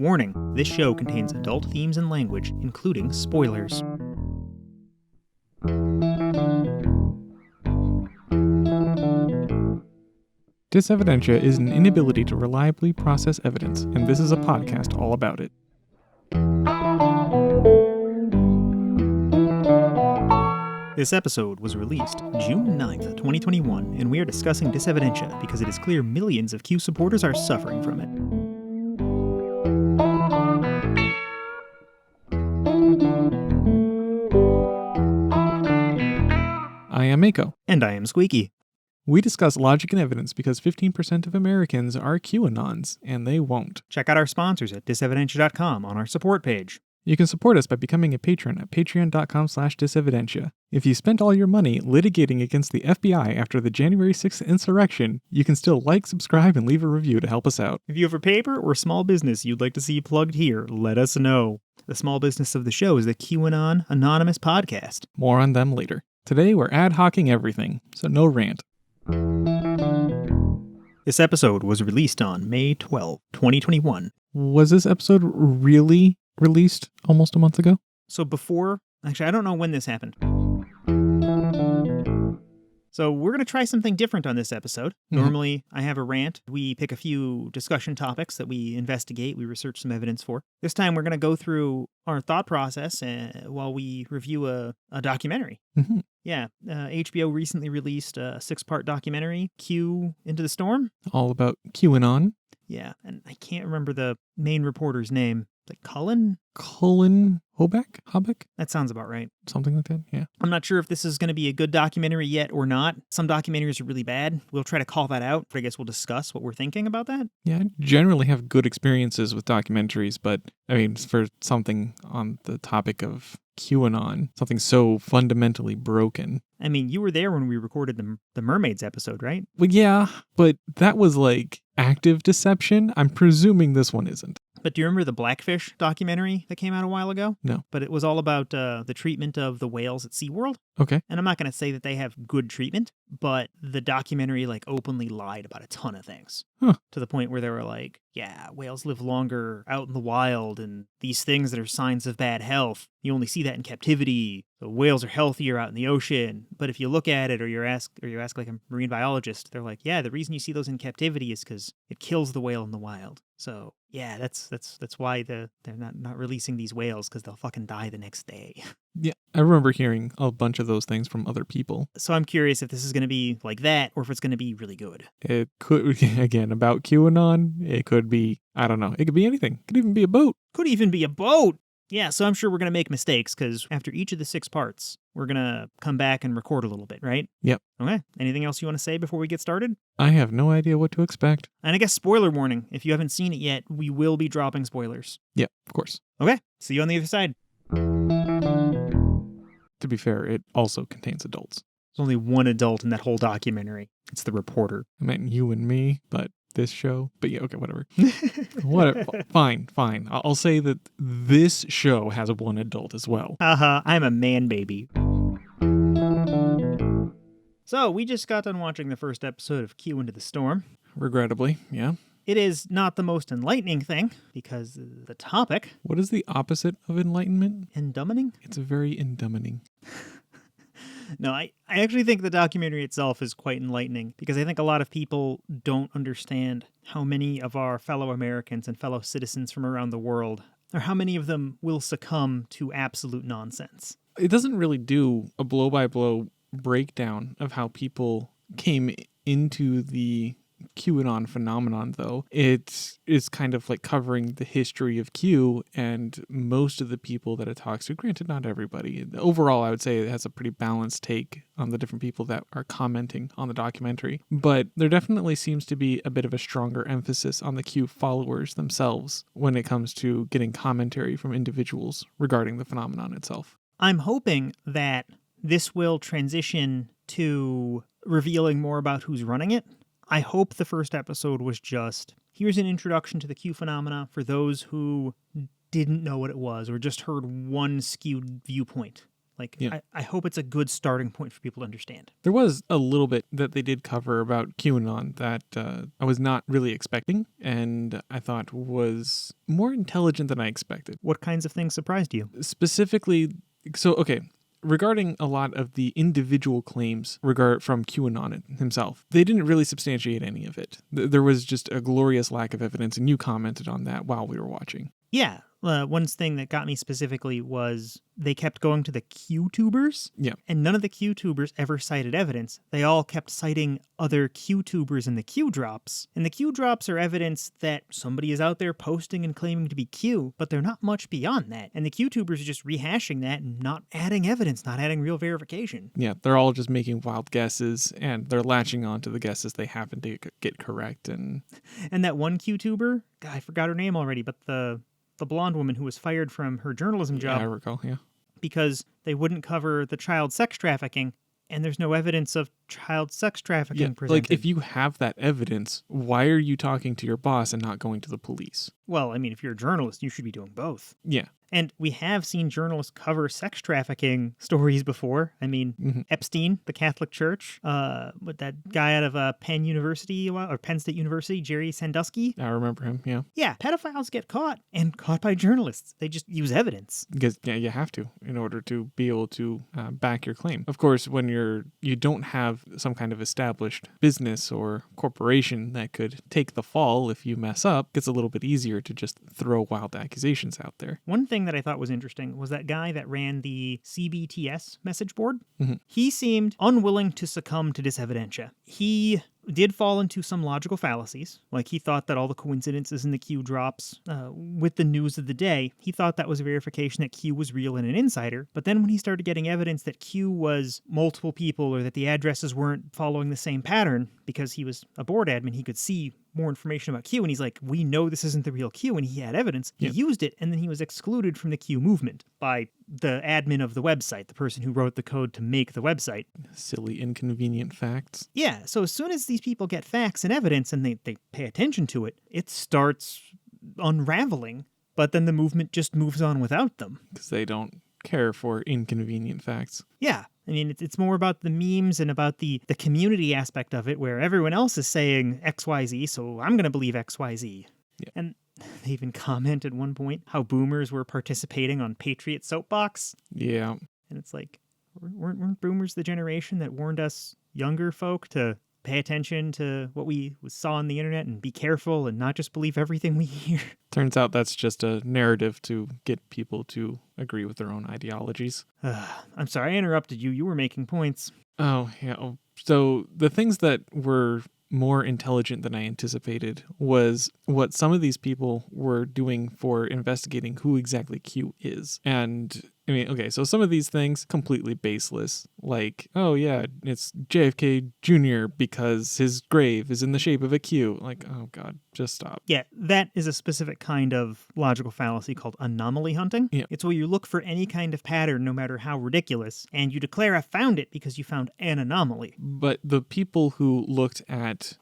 Warning, this show contains adult themes and language, including spoilers. Dysevidentia is an inability to reliably process evidence, and this is a podcast all about it. This episode was released June 9th, 2021, and we are discussing Dysevidentia because it is clear millions of Q supporters are suffering from it. I am Mako. And I am Sqeaky. We discuss logic and evidence because 15% of Americans are QAnons, and they won't. Check out our sponsors at Dysevidentia.com on our support page. You can support us by becoming a patron at patreon.com/Dysevidentia. If you spent all your money litigating against the FBI after the January 6th insurrection, you can still like, subscribe, and leave a review to help us out. If you have a paper or small business you'd like to see plugged here, let us know. The small business of the show is the QAnon Anonymous Podcast. More on them later. Today we're ad-hocking everything, so no rant. This episode was released on May 12, 2021. Was this episode really released almost a month ago? So I don't know when this happened. So we're going to try something different on this episode. Normally, I have a rant. We pick a few discussion topics that we investigate, we research some evidence for. This time, we're going to go through our thought process while we review a documentary. Mm-hmm. Yeah, HBO recently released a 6-part documentary, Q Into the Storm. All about QAnon. Yeah, and I can't remember the main reporter's name. Like Cullen Hobeck? That sounds about right. Something like that, yeah. I'm not sure if this is going to be a good documentary yet or not. Some documentaries are really bad. We'll try to call that out, but I guess we'll discuss what we're thinking about that. Yeah, I generally have good experiences with documentaries, but I mean, for something on the topic of QAnon, something so fundamentally broken. I mean, you were there when we recorded the Mermaids episode, right? Well, yeah, but that was like active deception. I'm presuming this one isn't. But do you remember the Blackfish documentary that came out a while ago? No. But it was all about the treatment of the whales at SeaWorld. Okay. And I'm not going to say that they have good treatment, but the documentary openly lied about a ton of things. Huh. To the point where they were like, yeah, whales live longer out in the wild, and these things that are signs of bad health, you only see that in captivity. The whales are healthier out in the ocean. But if you look at it or you ask like a marine biologist, they're like, yeah, the reason you see those in captivity is because it kills the whale in the wild. So yeah, that's why they're not releasing these whales, because they'll fucking die the next day. Yeah, I remember hearing a bunch of those things from other people. So I'm curious if this is going to be like that or if it's going to be really good. It could, again, about QAnon, it could be, I don't know, it could be anything. It could even be a boat. Could even be a boat! Yeah, so I'm sure we're going to make mistakes, because after each of the 6 parts, we're going to come back and record a little bit, right? Yep. Okay, anything else you want to say before we get started? I have no idea what to expect. And I guess spoiler warning, if you haven't seen it yet, we will be dropping spoilers. Yep, of course. Okay, see you on the other side. To be fair, it also contains adults. There's only one adult in that whole documentary. It's the reporter. I meant you and me, but this show. But yeah, okay, whatever. Whatever. Fine. I'll say that this show has one adult as well. I'm a man baby. So, we just got done watching the first episode of Q Into the Storm. Regrettably, yeah. It is not the most enlightening thing, because the topic... What is the opposite of enlightenment? Endumbing? It's very endumbing. No, I actually think the documentary itself is quite enlightening, because I think a lot of people don't understand how many of our fellow Americans and fellow citizens from around the world, or how many of them will succumb to absolute nonsense. It doesn't really do a blow-by-blow breakdown of how people came into the QAnon phenomenon, though. It is kind of like covering the history of Q and most of the people that it talks to. Granted, not everybody. Overall, I would say it has a pretty balanced take on the different people that are commenting on the documentary. But there definitely seems to be a bit of a stronger emphasis on the Q followers themselves when it comes to getting commentary from individuals regarding the phenomenon itself. I'm hoping that this will transition to revealing more about who's running it. I hope the first episode was just, here's an introduction to the Q phenomena for those who didn't know what it was or just heard one skewed viewpoint. Like, Yeah. I hope it's a good starting point for people to understand. There was a little bit that they did cover about QAnon that I was not really expecting, and I thought was more intelligent than I expected. What kinds of things surprised you? Specifically, regarding a lot of the individual claims from QAnon himself, they didn't really substantiate any of it. There was just a glorious lack of evidence, and you commented on that while we were watching. Yeah. One thing that got me specifically was they kept going to the QTubers. Yeah. And none of the QTubers ever cited evidence. They all kept citing other QTubers in the Q drops. And the Q drops are evidence that somebody is out there posting and claiming to be Q, but they're not much beyond that. And the QTubers are just rehashing that and not adding evidence, not adding real verification. Yeah, they're all just making wild guesses, and they're latching on to the guesses they happen to get correct. And that one QTuber, God, I forgot her name already, but the blonde woman who was fired from her journalism job. I recall, yeah. Because they wouldn't cover the child sex trafficking, and there's no evidence of child sex trafficking presented. Like, if you have that evidence, why are you talking to your boss and not going to the police? Well, I mean, if you're a journalist, you should be doing both. Yeah. And we have seen journalists cover sex trafficking stories before. I mean, Epstein, the Catholic Church, with that guy out of Penn University, or Penn State University, Jerry Sandusky. I remember him, yeah. Yeah, pedophiles get caught, and caught by journalists. They just use evidence. Because, yeah, you have to in order to be able to back your claim. Of course, when you don't have some kind of established business or corporation that could take the fall if you mess up, it's a little bit easier to just throw wild accusations out there. One thing that I thought was interesting was that guy that ran the CBTS message board. He seemed unwilling to succumb to Dysevidentia. He did fall into some logical fallacies. Like, he thought that all the coincidences in the Q drops with the news of the day, he thought that was a verification that Q was real and an insider. But then when he started getting evidence that Q was multiple people, or that the addresses weren't following the same pattern, because he was a board admin, he could see more information about Q, and he's like, we know this isn't the real Q, and he had evidence. He used it, and then he was excluded from the Q movement by the admin of the website, the person who wrote the code to make the website. Silly, inconvenient facts. Yeah, so as soon as these people get facts and evidence and they pay attention to it, it starts unraveling, but then the movement just moves on without them. Because they don't care for inconvenient facts. Yeah. I mean, it's more about the memes and about the community aspect of it, where everyone else is saying XYZ, so I'm going to believe XYZ. Yeah. And they even comment at one point how boomers were participating on Patriot Soapbox. Yeah. And it's like, weren't boomers the generation that warned us younger folk to pay attention to what we saw on the internet and be careful and not just believe everything we hear? Turns out that's just a narrative to get people to agree with their own ideologies. I'm sorry, I interrupted you. You were making points. Oh, yeah. So the things that were more intelligent than I anticipated was what some of these people were doing for investigating who exactly Q is. And I mean, okay, so some of these things completely baseless, like, oh yeah, it's JFK Jr. because his grave is in the shape of a Q. Like, oh God, just stop. Yeah, that is a specific kind of logical fallacy called anomaly hunting. Yeah. It's where you look for any kind of pattern, no matter how ridiculous, and you declare I found it because you found an anomaly. But the people who looked at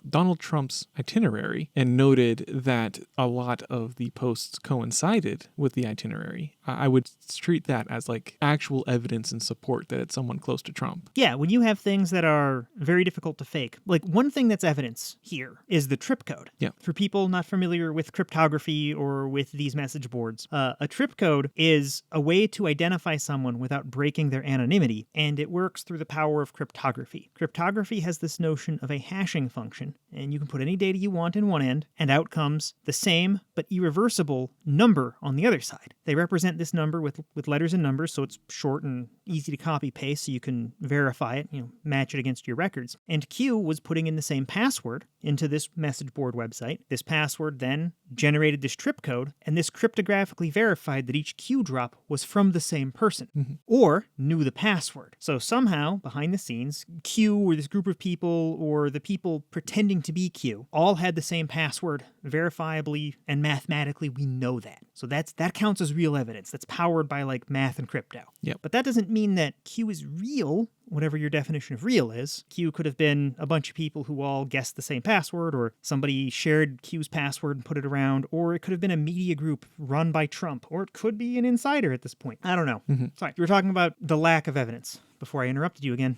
Donald Trump's itinerary and noted that a lot of the posts coincided with the itinerary, I would treat that as like actual evidence and support that it's someone close to Trump. Yeah, when you have things that are very difficult to fake. Like, one thing that's evidence here is the trip code. Yeah. For people not familiar with cryptography or with these message boards, a trip code is a way to identify someone without breaking their anonymity, and it works through the power of cryptography. Cryptography has this notion of a hashing function, and you can put any data you want in one end, and out comes the same but irreversible number on the other side. They represent this number with letters and numbers, so it's short and easy to copy paste, so you can verify it, match it against your records. And Q was putting in the same password into this message board website. This password then generated this trip code, and this cryptographically verified that each Q drop was from the same person, or knew the password. So somehow, behind the scenes, Q, or this group of people, or the people pretending to be Q, all had the same password, verifiably and mathematically. We know that. So that counts as real evidence. That's powered by like math and crypto. Yep. But that doesn't mean that Q is real. whatever your definition of real is. Q could have been a bunch of people who all guessed the same password, or somebody shared Q's password and put it around, or it could have been a media group run by Trump, or it could be an insider at this point. I don't know. Sorry, you were talking about the lack of evidence before I interrupted you again.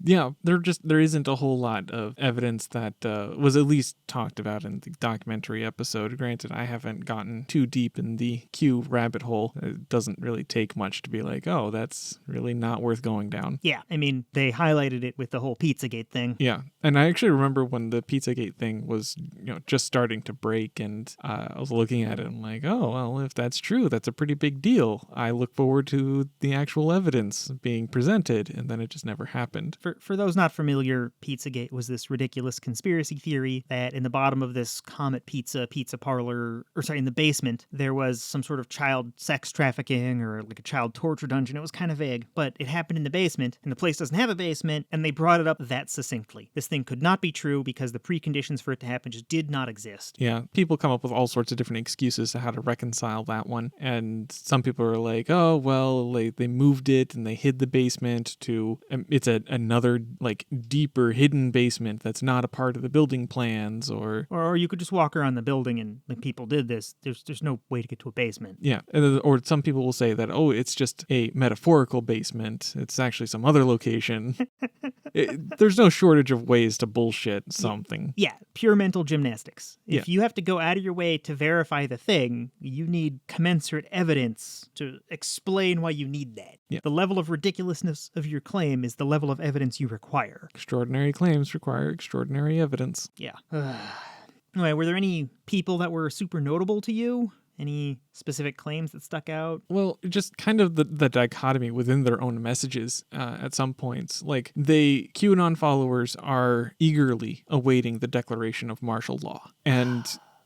Yeah, there isn't a whole lot of evidence that was at least talked about in the documentary episode. Granted, I haven't gotten too deep in the Q rabbit hole. It doesn't really take much to be like, oh, that's really not worth going down. Yeah, I mean, they highlighted it with the whole Pizzagate thing. Yeah, and I actually remember when the Pizzagate thing was, just starting to break, and I was looking at it and like, oh, well, if that's true, that's a pretty big deal. I look forward to the actual evidence being presented, and then it just never happened. For those not familiar, Pizzagate was this ridiculous conspiracy theory that in the bottom of this Comet Pizza parlor, in the basement, there was some sort of child sex trafficking or like a child torture dungeon. It was kind of vague, but it happened in the basement, and the place doesn't have a basement, and they brought it up that succinctly. This thing could not be true because the preconditions for it to happen just did not exist. Yeah, people come up with all sorts of different excuses to how to reconcile that one, and some people are like, oh, well, they moved it and they hid the basement to it's another like deeper hidden basement that's not a part of the building plans, or you could just walk around the building and like people did this. There's no way to get to a basement. Yeah, or some people will say that, oh, it's just a metaphorical basement. It's actually some other location. There's no shortage of ways to bullshit something. Yeah, pure mental gymnastics. If you have to go out of your way to verify the thing, you need commensurate evidence to explain why you need that. Yeah. The level of ridiculousness of your claim is the level of evidence you require. Extraordinary claims require extraordinary evidence. Yeah. Anyway, were there any people that were super notable to you? Any specific claims that stuck out? Well, just kind of the dichotomy within their own messages at some points. Like, QAnon followers are eagerly awaiting the declaration of martial law. And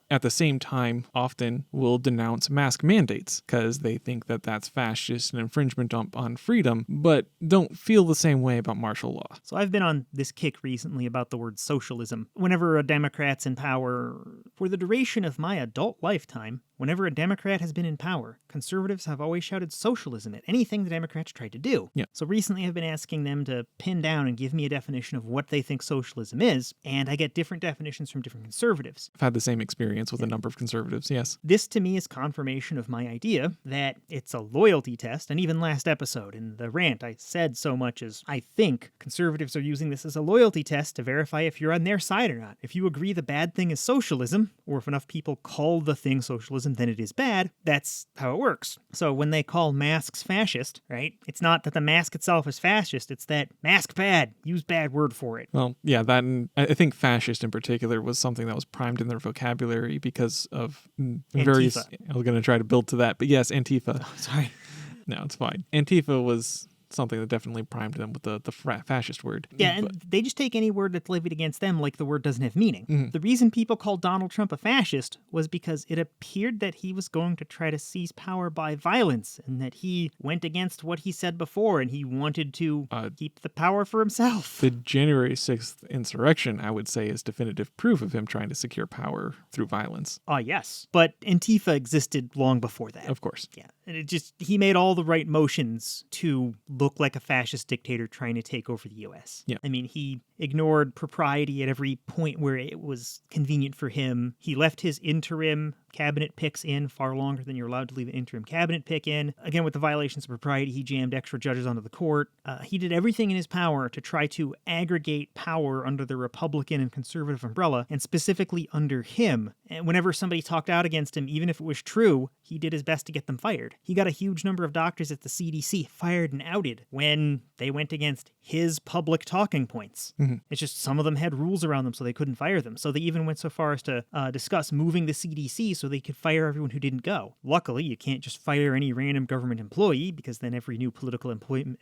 at the same time, often will denounce mask mandates because they think that that's fascist and infringement on freedom, but don't feel the same way about martial law. So I've been on this kick recently about the word socialism. Whenever a Democrat's in power, for the duration of my adult lifetime, whenever a Democrat has been in power, conservatives have always shouted socialism at anything the Democrats tried to do. Yeah. So recently I've been asking them to pin down and give me a definition of what they think socialism is, and I get different definitions from different conservatives. I've had the same experience with a number of conservatives, yes. This to me is confirmation of my idea that it's a loyalty test, and even last episode in the rant I said so much as I think conservatives are using this as a loyalty test to verify if you're on their side or not. If you agree the bad thing is socialism, or if enough people call the thing socialism, then it is bad. That's how it works. So when they call masks fascist, right, it's not that the mask itself is fascist, it's that mask bad, use bad word for it. Well, yeah, that, and I think fascist in particular was something that was primed in their vocabulary because of various... Antifa. I was going to try to build to that, but yes, Antifa. Oh, sorry. No, it's fine. Antifa was something that definitely primed them with the fascist word. Yeah, and they just take any word that's levied against them like the word doesn't have meaning. Mm-hmm. The reason people called Donald Trump a fascist was because it appeared that he was going to try to seize power by violence, and that he went against what he said before, and he wanted to keep the power for himself. The January 6th insurrection, I would say, is definitive proof of him trying to secure power through violence. Yes. But Antifa existed long before that. Of course. Yeah. And he made all the right motions to look like a fascist dictator trying to take over the U.S. Yeah. I mean, he ignored propriety at every point where it was convenient for him. He left his interim cabinet picks in far longer than you're allowed to leave an interim cabinet pick in. Again, with the violations of propriety, he jammed extra judges onto the court. He did everything in his power to try to aggregate power under the Republican and conservative umbrella, and specifically under him. And whenever somebody talked out against him, even if it was true, he did his best to get them fired. He got a huge number of doctors at the CDC fired and outed when they went against his public talking points. Mm-hmm. It's just some of them had rules around them, so they couldn't fire them. So they even went so far as to discuss moving the CDC so they could fire everyone who didn't go. Luckily, you can't just fire any random government employee, because then every new political employment,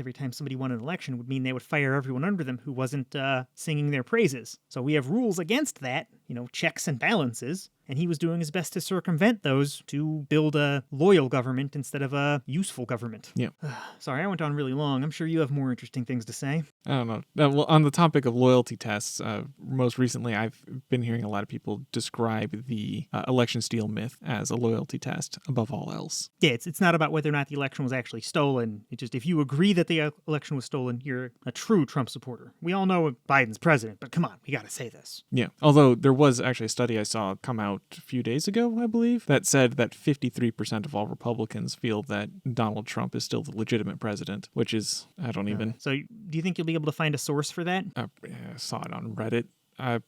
every time somebody won an election, would mean they would fire everyone under them who wasn't singing their praises. So we have rules against that, checks and balances. And he was doing his best to circumvent those to build a loyal government instead of a useful government. Yeah. Sorry, I went on really long. I'm sure you have more interesting things to say. I don't know. Well, on the topic of loyalty tests, most recently I've been hearing a lot of people describe the election steal myth as a loyalty test above all else. Yeah, it's not about whether or not the election was actually stolen. It's just if you agree that the election was stolen, you're a true Trump supporter. We all know Biden's president, but come on, we got to say this. Yeah. Although there was actually a study I saw come out a few days ago, I believe, that said that 53% of all Republicans feel that Donald Trump is still the legitimate president, which is, I don't even... So do you think you'll be able to find a source for that? I saw it on Reddit.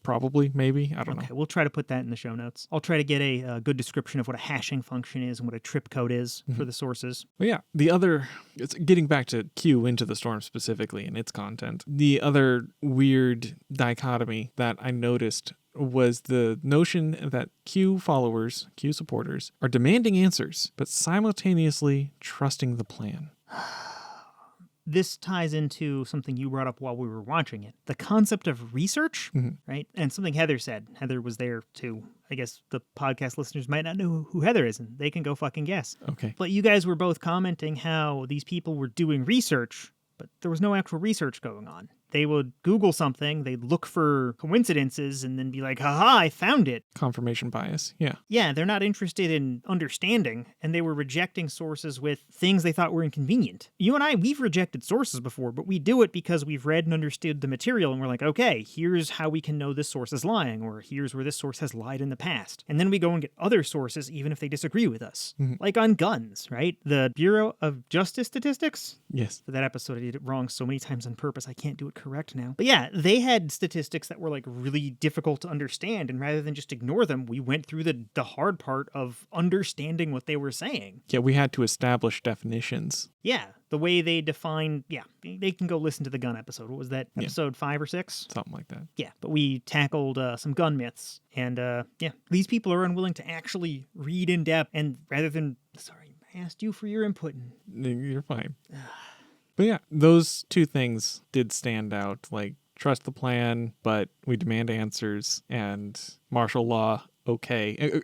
Probably, maybe. I don't know. Okay, we'll try to put that in the show notes. I'll try to get a good description of what a hashing function is and what a trip code is for the sources. Well, yeah, it's getting back to Q Into the Storm specifically and its content, the other weird dichotomy that I noticed was the notion that Q followers, Q supporters, are demanding answers, but simultaneously trusting the plan. This ties into something you brought up while we were watching it. The concept of research, right? And something Heather said. Heather was there too. I guess the podcast listeners might not know who Heather is, and they can go fucking guess. Okay. But you guys were both commenting how these people were doing research, but there was no actual research going on. They would Google something, they'd look for coincidences, and then be like, haha, I found it. Confirmation bias, yeah. Yeah, they're not interested in understanding, and they were rejecting sources with things they thought were inconvenient. You and I, we've rejected sources before, but we do it because we've read and understood the material, and we're like, okay, here's how we can know this source is lying, or here's where this source has lied in the past. And then we go and get other sources, even if they disagree with us. Like on guns, right? The Bureau of Justice Statistics? Yes. For that episode, I did it wrong so many times on purpose, I can't do it correct now. But yeah, they had statistics that were like really difficult to understand, and rather than just ignore them, we went through the hard part of understanding what they were saying. Yeah, we had to establish definitions. Yeah, the way they define, they can go listen to the gun episode. What was that, episode 5 or 6? Something like that. Yeah, but we tackled some gun myths, and these people are unwilling to actually read in depth, and rather than, sorry, I asked you for your input. You're fine. But yeah, those two things did stand out, like trust the plan, but we demand answers, and martial law, okay.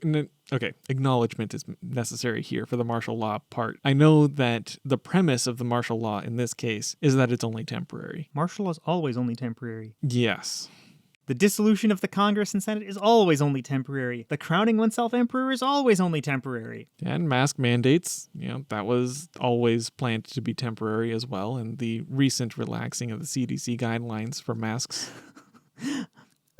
Okay, acknowledgement is necessary here for the martial law part. I know that the premise of the martial law in this case is that it's only temporary. Martial law is always only temporary. Yes. The dissolution of the Congress and Senate is always only temporary. The crowning oneself emperor is always only temporary. And mask mandates, that was always planned to be temporary as well. And the recent relaxing of the CDC guidelines for masks.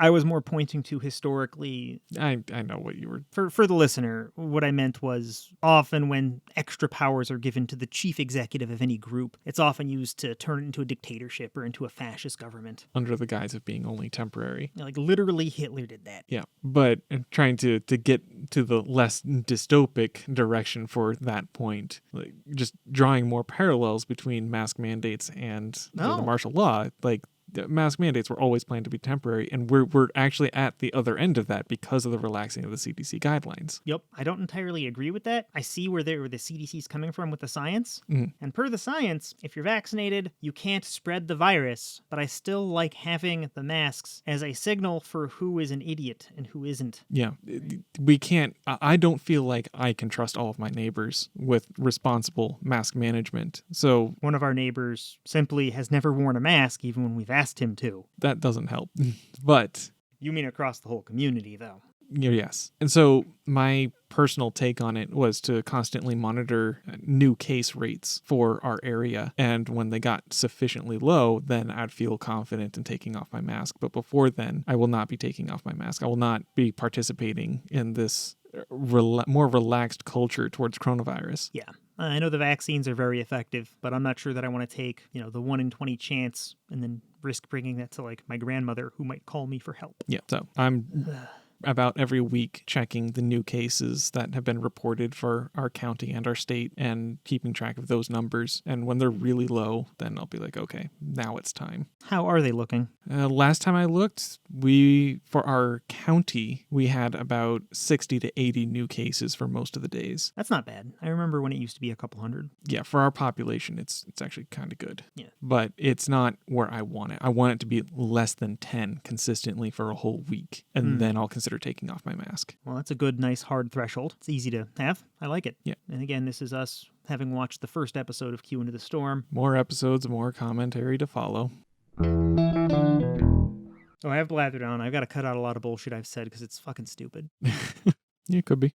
I was more pointing to historically. I know what you were... For the listener, what I meant was often when extra powers are given to the chief executive of any group, it's often used to turn it into a dictatorship or into a fascist government. Under the guise of being only temporary. Like literally Hitler did that. Yeah, but trying to get to the less dystopic direction for that point, like just drawing more parallels between mask mandates and the martial law, like the mask mandates were always planned to be temporary, and we're actually at the other end of that because of the relaxing of the CDC guidelines. Yep, I don't entirely agree with that. I see where the CDC is coming from with the science, and per the science, if you're vaccinated, you can't spread the virus, but I still like having the masks as a signal for who is an idiot and who isn't. Yeah, we can't, I don't feel like I can trust all of my neighbors with responsible mask management, so... One of our neighbors simply has never worn a mask even when we've asked him to. That doesn't help. But... You mean across the whole community, though? Yes. And so my personal take on it was to constantly monitor new case rates for our area. And when they got sufficiently low, then I'd feel confident in taking off my mask. But before then, I will not be taking off my mask. I will not be participating in this more relaxed culture towards coronavirus. Yeah. I know the vaccines are very effective, but I'm not sure that I want to take, the 1 in 20 chance and then risk bringing that to like my grandmother who might call me for help. Yeah, so I'm about every week checking the new cases that have been reported for our county and our state and keeping track of those numbers. And when they're really low, then I'll be like, okay, now it's time. How are they looking? Last time I looked, for our county, we had about 60 to 80 new cases for most of the days. That's not bad. I remember when it used to be a couple hundred. Yeah, for our population, it's actually kind of good. Yeah. But it's not where I want it. I want it to be less than 10 consistently for a whole week. And then I'll consider taking off my mask. Well, that's a good, nice, hard threshold. It's easy to have. I like it. Yeah. And again, this is us having watched the first episode of Q Into the Storm. More episodes, more commentary to follow. Oh, I have blathered on. I've got to cut out a lot of bullshit I've said because it's fucking stupid. Yeah, it could be.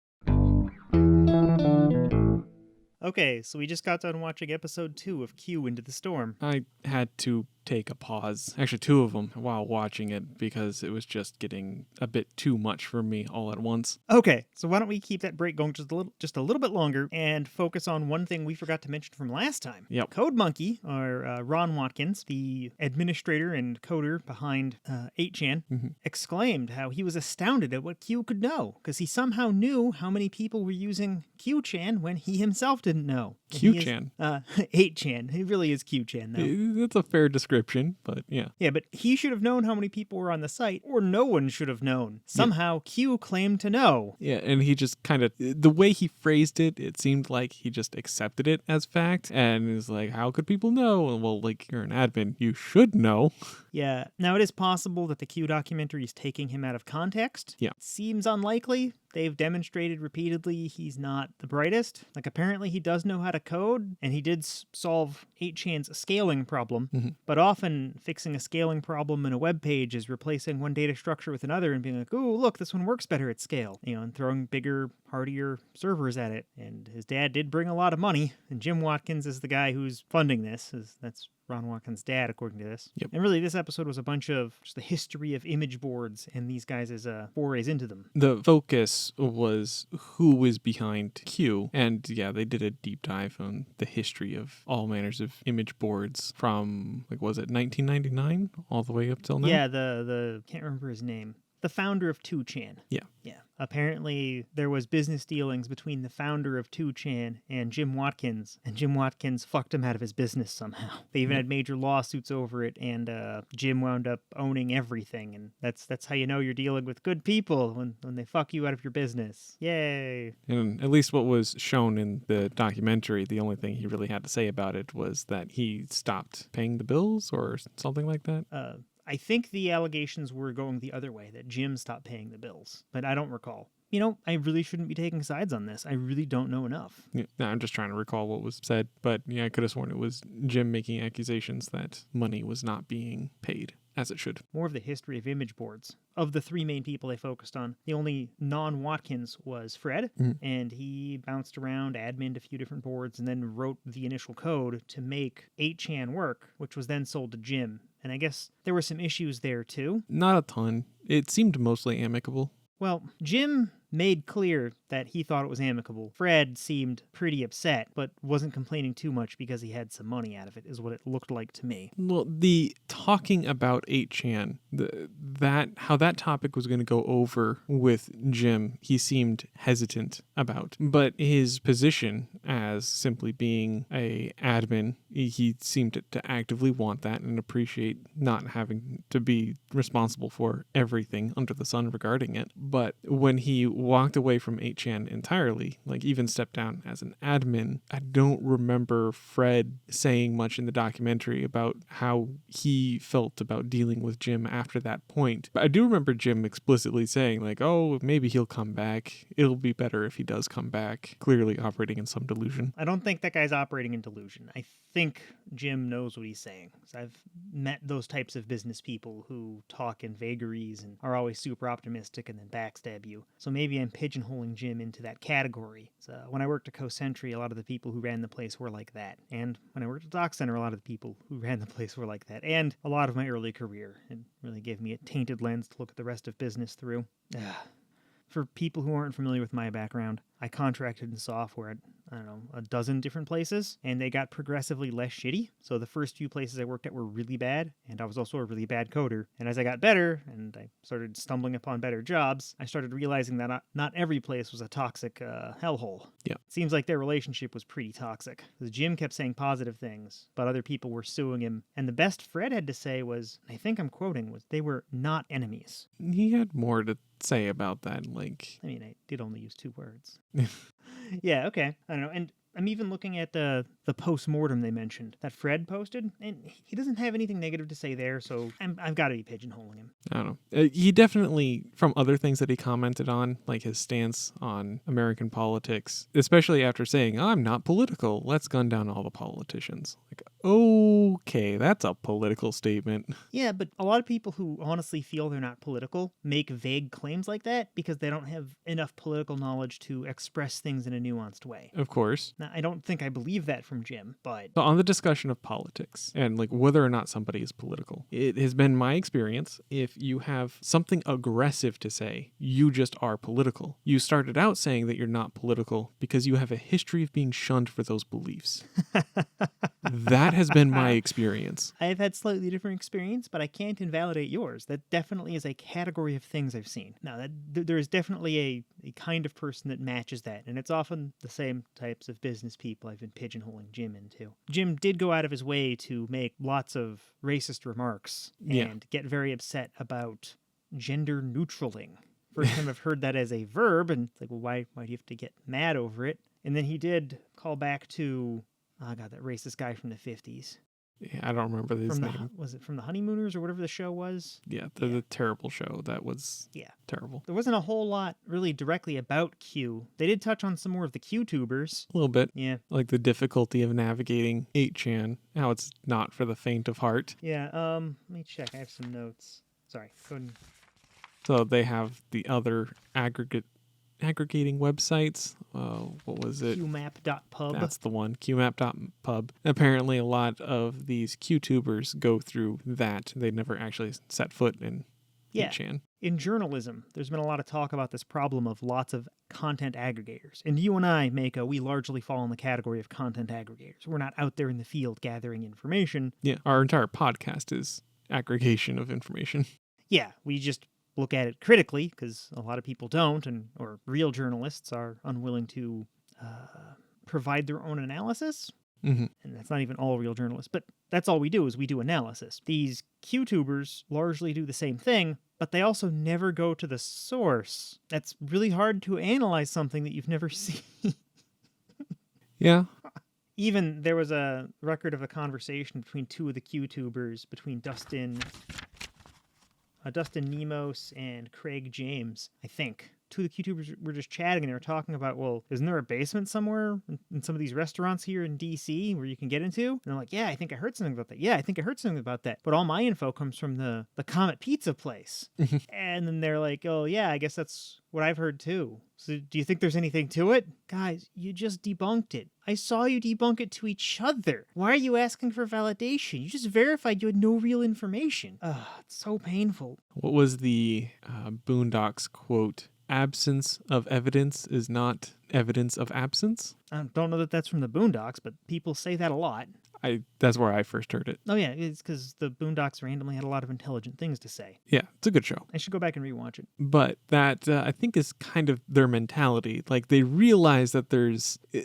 Okay, so we just got done watching episode 2 of Q Into the Storm. I had to take a pause, actually 2 of them, while watching it because it was just getting a bit too much for me all at once. Okay, so why don't we keep that break going just a little bit longer and focus on one thing we forgot to mention from last time. Yep. Code Monkey, or Ron Watkins, the administrator and coder behind 8chan, exclaimed how he was astounded at what Q could know, because he somehow knew how many people were using Q-chan when he himself didn't know. Q-chan? 8chan. He really is Q-chan, though. That's a fair description, but yeah. Yeah, but he should have known how many people were on the site, or no one should have known. Somehow, Q claimed to know. Yeah, and he just kind of, the way he phrased it, it seemed like he just accepted it as fact, and is like, how could people know? And well, like, you're an admin, you should know. Yeah, now it is possible that the Q documentary is taking him out of context. Yeah. Seems unlikely. They've demonstrated repeatedly he's not the brightest. Like, apparently he does know how to code, and he did solve 8chan's scaling problem. But often, fixing a scaling problem in a web page is replacing one data structure with another and being like, ooh, look, this one works better at scale. And throwing bigger, hardier servers at it. And his dad did bring a lot of money, and Jim Watkins is the guy who's funding this. That's Ron Watkins' dad, according to this. Yep. And really, this episode was a bunch of just the history of image boards and these guys' forays into them. The focus was who was behind Q, and yeah, they did a deep dive on the history of all manners of image boards from, like, was it 1999 all the way up till now? Yeah, the can't remember his name. The founder of 2chan. Yeah. Apparently, there was business dealings between the founder of 2chan and Jim Watkins fucked him out of his business somehow. They even had major lawsuits over it, and Jim wound up owning everything, and that's how you know you're dealing with good people, when they fuck you out of your business. Yay! And at least what was shown in the documentary, the only thing he really had to say about it was that he stopped paying the bills or something like that. I think the allegations were going the other way, that Jim stopped paying the bills, but I don't recall. I really shouldn't be taking sides on this. I really don't know enough. Yeah, no, I'm just trying to recall what was said, but yeah, I could have sworn it was Jim making accusations that money was not being paid as it should. More of the history of image boards. Of the 3 main people they focused on, the only non-Watkins was Fred, and he bounced around, adminned a few different boards, and then wrote the initial code to make 8chan work, which was then sold to Jim. And I guess there were some issues there too. Not a ton. It seemed mostly amicable. Well, Jim made clear that he thought it was amicable. Fred seemed pretty upset, but wasn't complaining too much because he had some money out of it, is what it looked like to me. Well, the talking about 8chan, how that topic was going to go over with Jim, he seemed hesitant about. But his position as simply being a admin, he seemed to actively want that and appreciate not having to be responsible for everything under the sun regarding it. But when he walked away from 8chan entirely, like even stepped down as an admin, I don't remember Fred saying much in the documentary about how he felt about dealing with Jim after that point. But I do remember Jim explicitly saying, like, oh, maybe he'll come back. It'll be better if he does come back. Clearly operating in some delusion. I don't think that guy's operating in delusion. I think Jim knows what he's saying. So I've met those types of business people who talk in vagaries and are always super optimistic and then backstab you. So maybe I'm pigeonholing Jim into that category. So when I worked at CoSentry, a lot of the people who ran the place were like that. And when I worked at Doc Center, a lot of the people who ran the place were like that. And a lot of my early career. It really gave me a tainted lens to look at the rest of business through. For people who aren't familiar with my background, I contracted in software at, a dozen different places, and they got progressively less shitty. So the first few places I worked at were really bad, and I was also a really bad coder. And as I got better, and I started stumbling upon better jobs, I started realizing that not every place was a toxic hellhole. Yeah. It seems like their relationship was pretty toxic. Because Jim kept saying positive things, but other people were suing him. And the best Fred had to say was, I think I'm quoting, was they were not enemies. He had more to say about that, like... I mean, I did only use 2 words. Yeah, okay. I don't know. And I'm even looking at the post-mortem they mentioned that Fred posted, and he doesn't have anything negative to say there, so I've got to be pigeonholing him. I don't know. He definitely, from other things that he commented on, like his stance on American politics, especially after saying, I'm not political, let's gun down all the politicians. Like, Okay, that's a political statement. Yeah, but a lot of people who honestly feel they're not political make vague claims like that because they don't have enough political knowledge to express things in a nuanced way. Of course. Now, I don't think I believe that from Jim, but So on the discussion of politics and like whether or not somebody is political, it has been my experience if you have something aggressive to say, you just are political. You started out saying that you're not political because you have a history of being shunned for those beliefs. That has been my experience. I've had slightly different experience, but I can't invalidate yours. That definitely is a category of things I've seen. Now, there is definitely a kind of person that matches that, and it's often the same types of business people I've been pigeonholing Jim into. Jim did go out of his way to make lots of racist remarks and get very upset about gender neutraling. First time I've heard that as a verb, and it's like, well, why do you have to get mad over it? And then he did call back to, oh god, that racist guy from the 50s. Yeah, I don't remember his name. Was it from the Honeymooners or whatever the show was? Yeah, the terrible show. That was terrible. There wasn't a whole lot really directly about Q. They did touch on some more of the Q-tubers. A little bit. Yeah. Like the difficulty of navigating 8chan, how it's not for the faint of heart. Yeah, let me check. I have some notes. Sorry, go ahead. So they have the other aggregating websites. What was it? qmap.pub. That's the one, qmap.pub. Apparently a lot of these QTubers go through that. They never actually set foot in 8chan. In journalism, there's been a lot of talk about this problem of lots of content aggregators. And you and I, Mako, we largely fall in the category of content aggregators. We're not out there in the field gathering information. Yeah, our entire podcast is aggregation of information. Yeah, we just look at it critically because a lot of people don't, or real journalists are unwilling to provide their own analysis. Mm-hmm. And that's not even all real journalists, but that's all we do is we do analysis. These QTubers largely do the same thing, but they also never go to the source. That's really hard to analyze something that you've never seen. Yeah. Even there was a record of a conversation between two of the QTubers, between Dustin Nemos and Craig James, I think. Two of the QTubers were just chatting and they were talking about, well, isn't there a basement somewhere in some of these restaurants here in DC where you can get into? And they're like, yeah, I think I heard something about that. Yeah, I think I heard something about that. But all my info comes from the Comet Pizza place. And then they're like, oh, yeah, I guess that's what I've heard too. So do you think there's anything to it? Guys, you just debunked it. I saw you debunk it to each other. Why are you asking for validation? You just verified you had no real information. Ugh, it's so painful. What was the Boondocks quote? Absence of evidence is not evidence of absence? I don't know that that's from the Boondocks, but people say that a lot. That's where I first heard it. Oh, yeah, it's because the Boondocks randomly had a lot of intelligent things to say. Yeah, it's a good show. I should go back and rewatch it. But that, I think, is kind of their mentality. Like, they realize that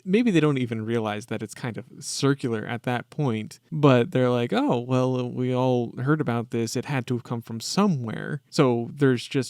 maybe they don't even realize that it's kind of circular at that point, but they're like, oh, well, we all heard about this. It had to have come from somewhere. So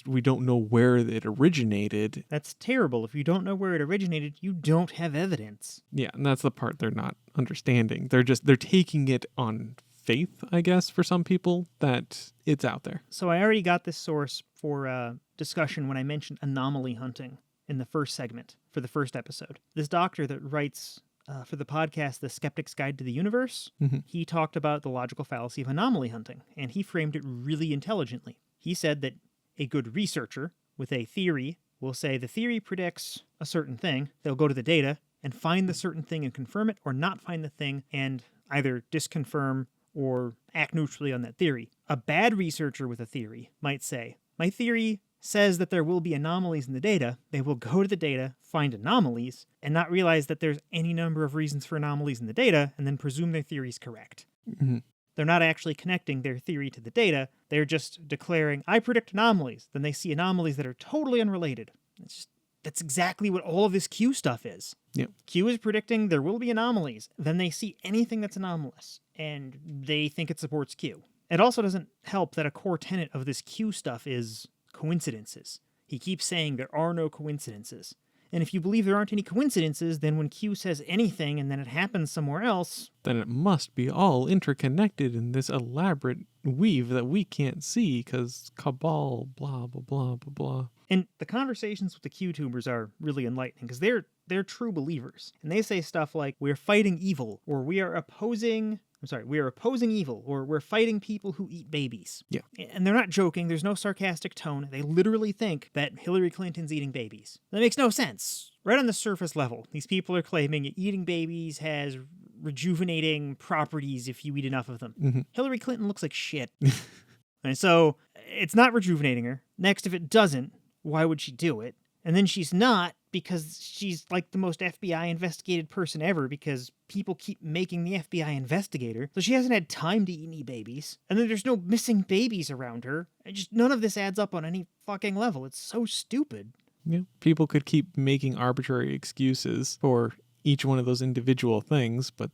we don't know where it originated. That's terrible. If you don't know where it originated, you don't have evidence. Yeah, and that's the part they're not understanding. They're taking it on faith, I guess, for some people, that it's out there. So I already got this source for discussion when I mentioned anomaly hunting in the first segment for the first episode. This doctor that writes for the podcast The Skeptic's Guide to the Universe, he talked about the logical fallacy of anomaly hunting, and he framed it really intelligently. He said that a good researcher with a theory will say the theory predicts a certain thing. They'll go to the data and find the certain thing and confirm it, or not find the thing and either disconfirm or act neutrally on that theory. A bad researcher with a theory might say, my theory says that there will be anomalies in the data. They will go to the data, find anomalies, and not realize that there's any number of reasons for anomalies in the data, and then presume their theory is correct. Mm-hmm. They're not actually connecting their theory to the data. They're just declaring, I predict anomalies. Then they see anomalies that are totally unrelated. That's exactly what all of this Q stuff is. Yep. Q is predicting there will be anomalies. Then they see anything that's anomalous, and they think it supports Q. It also doesn't help that a core tenet of this Q stuff is coincidences. He keeps saying there are no coincidences. And if you believe there aren't any coincidences, then when Q says anything and then it happens somewhere else, then it must be all interconnected in this elaborate weave that we can't see because cabal, blah, blah, blah, blah, blah. And the conversations with the QTubers are really enlightening because they're true believers. And they say stuff like, we're fighting evil, or we are opposing we are opposing evil, or we're fighting people who eat babies. Yeah. And they're not joking. There's no sarcastic tone. They literally think that Hillary Clinton's eating babies. That makes no sense. Right on the surface level, these people are claiming eating babies has rejuvenating properties if you eat enough of them. Mm-hmm. Hillary Clinton looks like shit. And so it's not rejuvenating her. Next, if it doesn't, why would she do it? And then she's not, because she's like the most FBI investigated person ever, because people keep making the FBI investigate her. So she hasn't had time to eat any babies. And then there's no missing babies around her. And just none of this adds up on any fucking level. It's so stupid. Yeah. People could keep making arbitrary excuses for each one of those individual things, but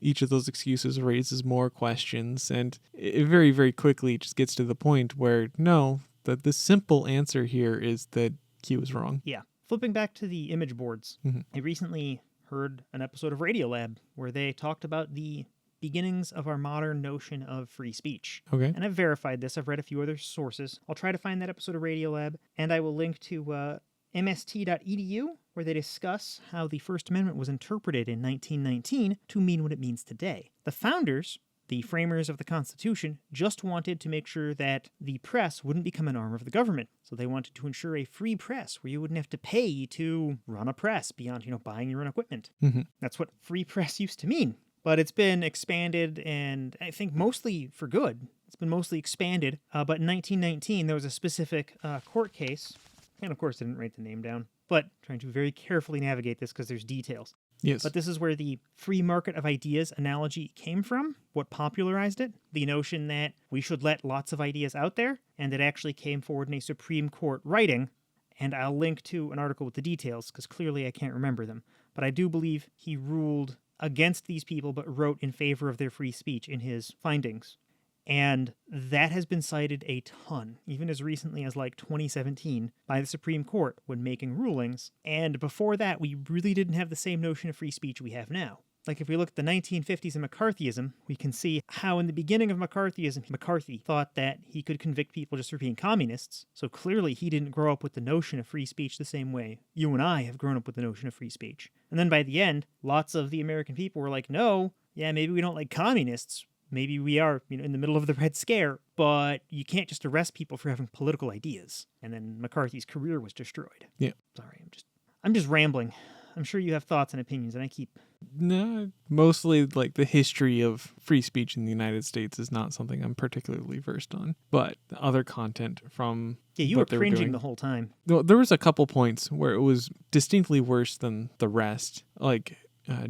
each of those excuses raises more questions, and it very, very quickly just gets to the point where that the simple answer here is that Q is wrong. Yeah. Flipping back to the image boards, Mm-hmm. I recently heard an episode of Radiolab where they talked about the beginnings of our modern notion of free speech. Okay. And I've verified this. I've read a few other sources. I'll try to find that episode of Radiolab, and I will link to mst.edu, where they discuss how the First Amendment was interpreted in 1919 to mean what it means today. The founders, the framers of the Constitution, just wanted to make sure that the press wouldn't become an arm of the government. So they wanted to ensure a free press where you wouldn't have to pay to run a press beyond, buying your own equipment. Mm-hmm. That's what free press used to mean. But it's been expanded, and I think mostly for good. It's been mostly expanded. But in 1919, there was a specific court case. And of course, I didn't write the name down, but trying to very carefully navigate this because there's details. Yes. But this is where the free market of ideas analogy came from, what popularized it, the notion that we should let lots of ideas out there, and it actually came forward in a Supreme Court writing. And I'll link to an article with the details because clearly I can't remember them. But I do believe he ruled against these people but wrote in favor of their free speech in his findings. And that has been cited a ton, even as recently as like 2017, by the Supreme Court when making rulings. And before that, we really didn't have the same notion of free speech we have now. Like if we look at the 1950s and McCarthyism, we can see how in the beginning of McCarthyism, McCarthy thought that he could convict people just for being communists. So clearly he didn't grow up with the notion of free speech the same way you and I have grown up with the notion of free speech. And then by the end, lots of the American people were like, no, yeah, maybe we don't like communists. Maybe we are, in the middle of the Red Scare, but you can't just arrest people for having political ideas. And then McCarthy's career was destroyed. Yeah. Sorry, I'm just rambling. I'm sure you have thoughts and opinions, and I keep... No, mostly like the history of free speech in the United States is not something I'm particularly versed on. But the other content from you what were they cringing doing, the whole time. There was a couple points where it was distinctly worse than the rest, like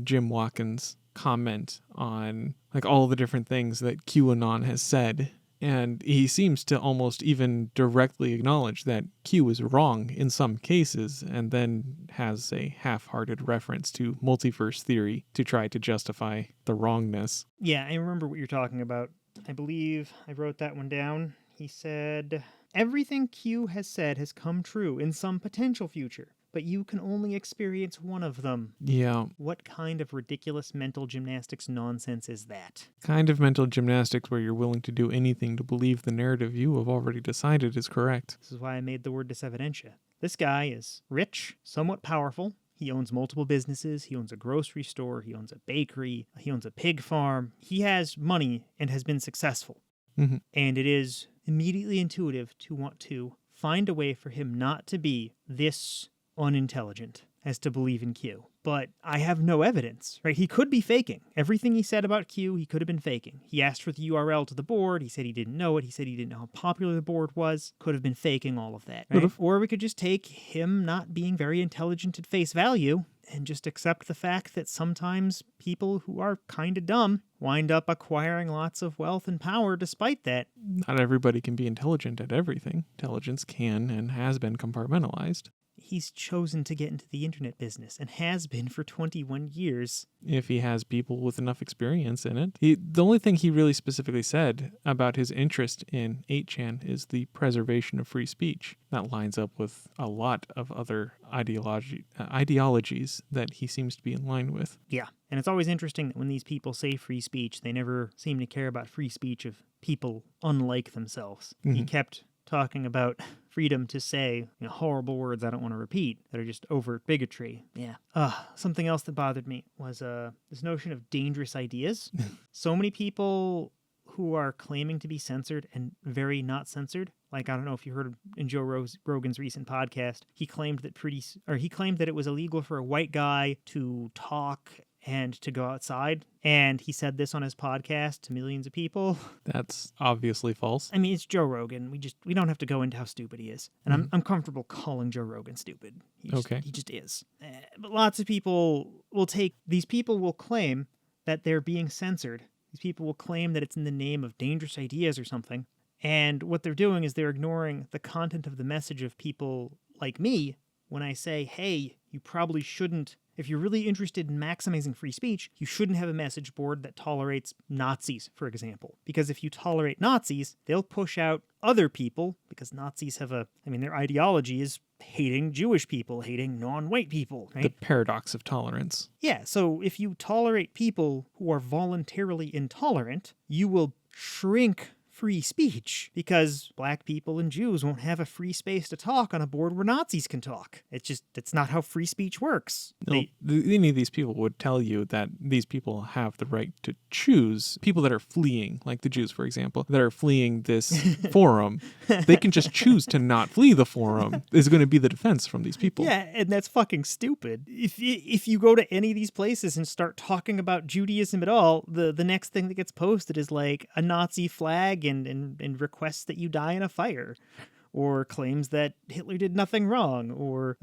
Jim Watkins' comment on like all the different things that QAnon has said. And he seems to almost even directly acknowledge that Q is wrong in some cases, and then has a half-hearted reference to multiverse theory to try to justify the wrongness. Yeah, I remember what you're talking about. I believe I wrote that one down. He said, everything Q has said has come true in some potential future, but you can only experience one of them. Yeah. What kind of ridiculous mental gymnastics nonsense is that? Kind of mental gymnastics where you're willing to do anything to believe the narrative you have already decided is correct. This is why I made the word Dysevidentia. This guy is rich, somewhat powerful. He owns multiple businesses. He owns a grocery store. He owns a bakery. He owns a pig farm. He has money and has been successful. Mm-hmm. And it is immediately intuitive to want to find a way for him not to be this unintelligent as to believe in Q. But I have no evidence, right? He could be faking. Everything he said about Q, he could have been faking. He asked for the URL to the board. He said he didn't know it. He said he didn't know how popular the board was. Could have been faking all of that, right? Or we could just take him not being very intelligent at face value and just accept the fact that sometimes people who are kind of dumb wind up acquiring lots of wealth and power despite that. Not everybody can be intelligent at everything. Intelligence can and has been compartmentalized. He's chosen to get into the internet business and has been for 21 years. If he has people with enough experience in it. The only thing he really specifically said about his interest in 8chan is the preservation of free speech. That lines up with a lot of other ideologies that he seems to be in line with. Yeah, and it's always interesting that when these people say free speech, they never seem to care about free speech of people unlike themselves. Mm-hmm. He kept talking about freedom to say horrible words I don't want to repeat that are just overt bigotry. Yeah. Something else that bothered me was this notion of dangerous ideas. So many people who are claiming to be censored and very not censored. Like, I don't know if you heard in Joe Rogan's recent podcast, he claimed that it was illegal for a white guy to talk and to go outside. And he said this on his podcast to millions of people. That's obviously false. I mean, it's Joe Rogan. We don't have to go into how stupid he is. And I'm comfortable calling Joe Rogan stupid. He just is. But lots of people these people will claim that they're being censored. These people will claim that it's in the name of dangerous ideas or something. And what they're doing is they're ignoring the content of the message of people like me when I say, hey, you probably shouldn't. If you're really interested in maximizing free speech, you shouldn't have a message board that tolerates Nazis, for example. Because if you tolerate Nazis, they'll push out other people, because Nazis have their ideology is hating Jewish people, hating non-white people, right? The paradox of tolerance. Yeah, so if you tolerate people who are voluntarily intolerant, you will shrink free speech, because black people and Jews won't have a free space to talk on a board where Nazis can talk. It's not how free speech works. No, any of these people would tell you that these people have the right to choose. People that are fleeing, like the Jews, for example, that are fleeing this forum, they can just choose to not flee the forum, is going to be the defense from these people. Yeah, and that's fucking stupid. If you go to any of these places and start talking about Judaism at all, the next thing that gets posted is like a Nazi flag and requests that you die in a fire, or claims that Hitler did nothing wrong, or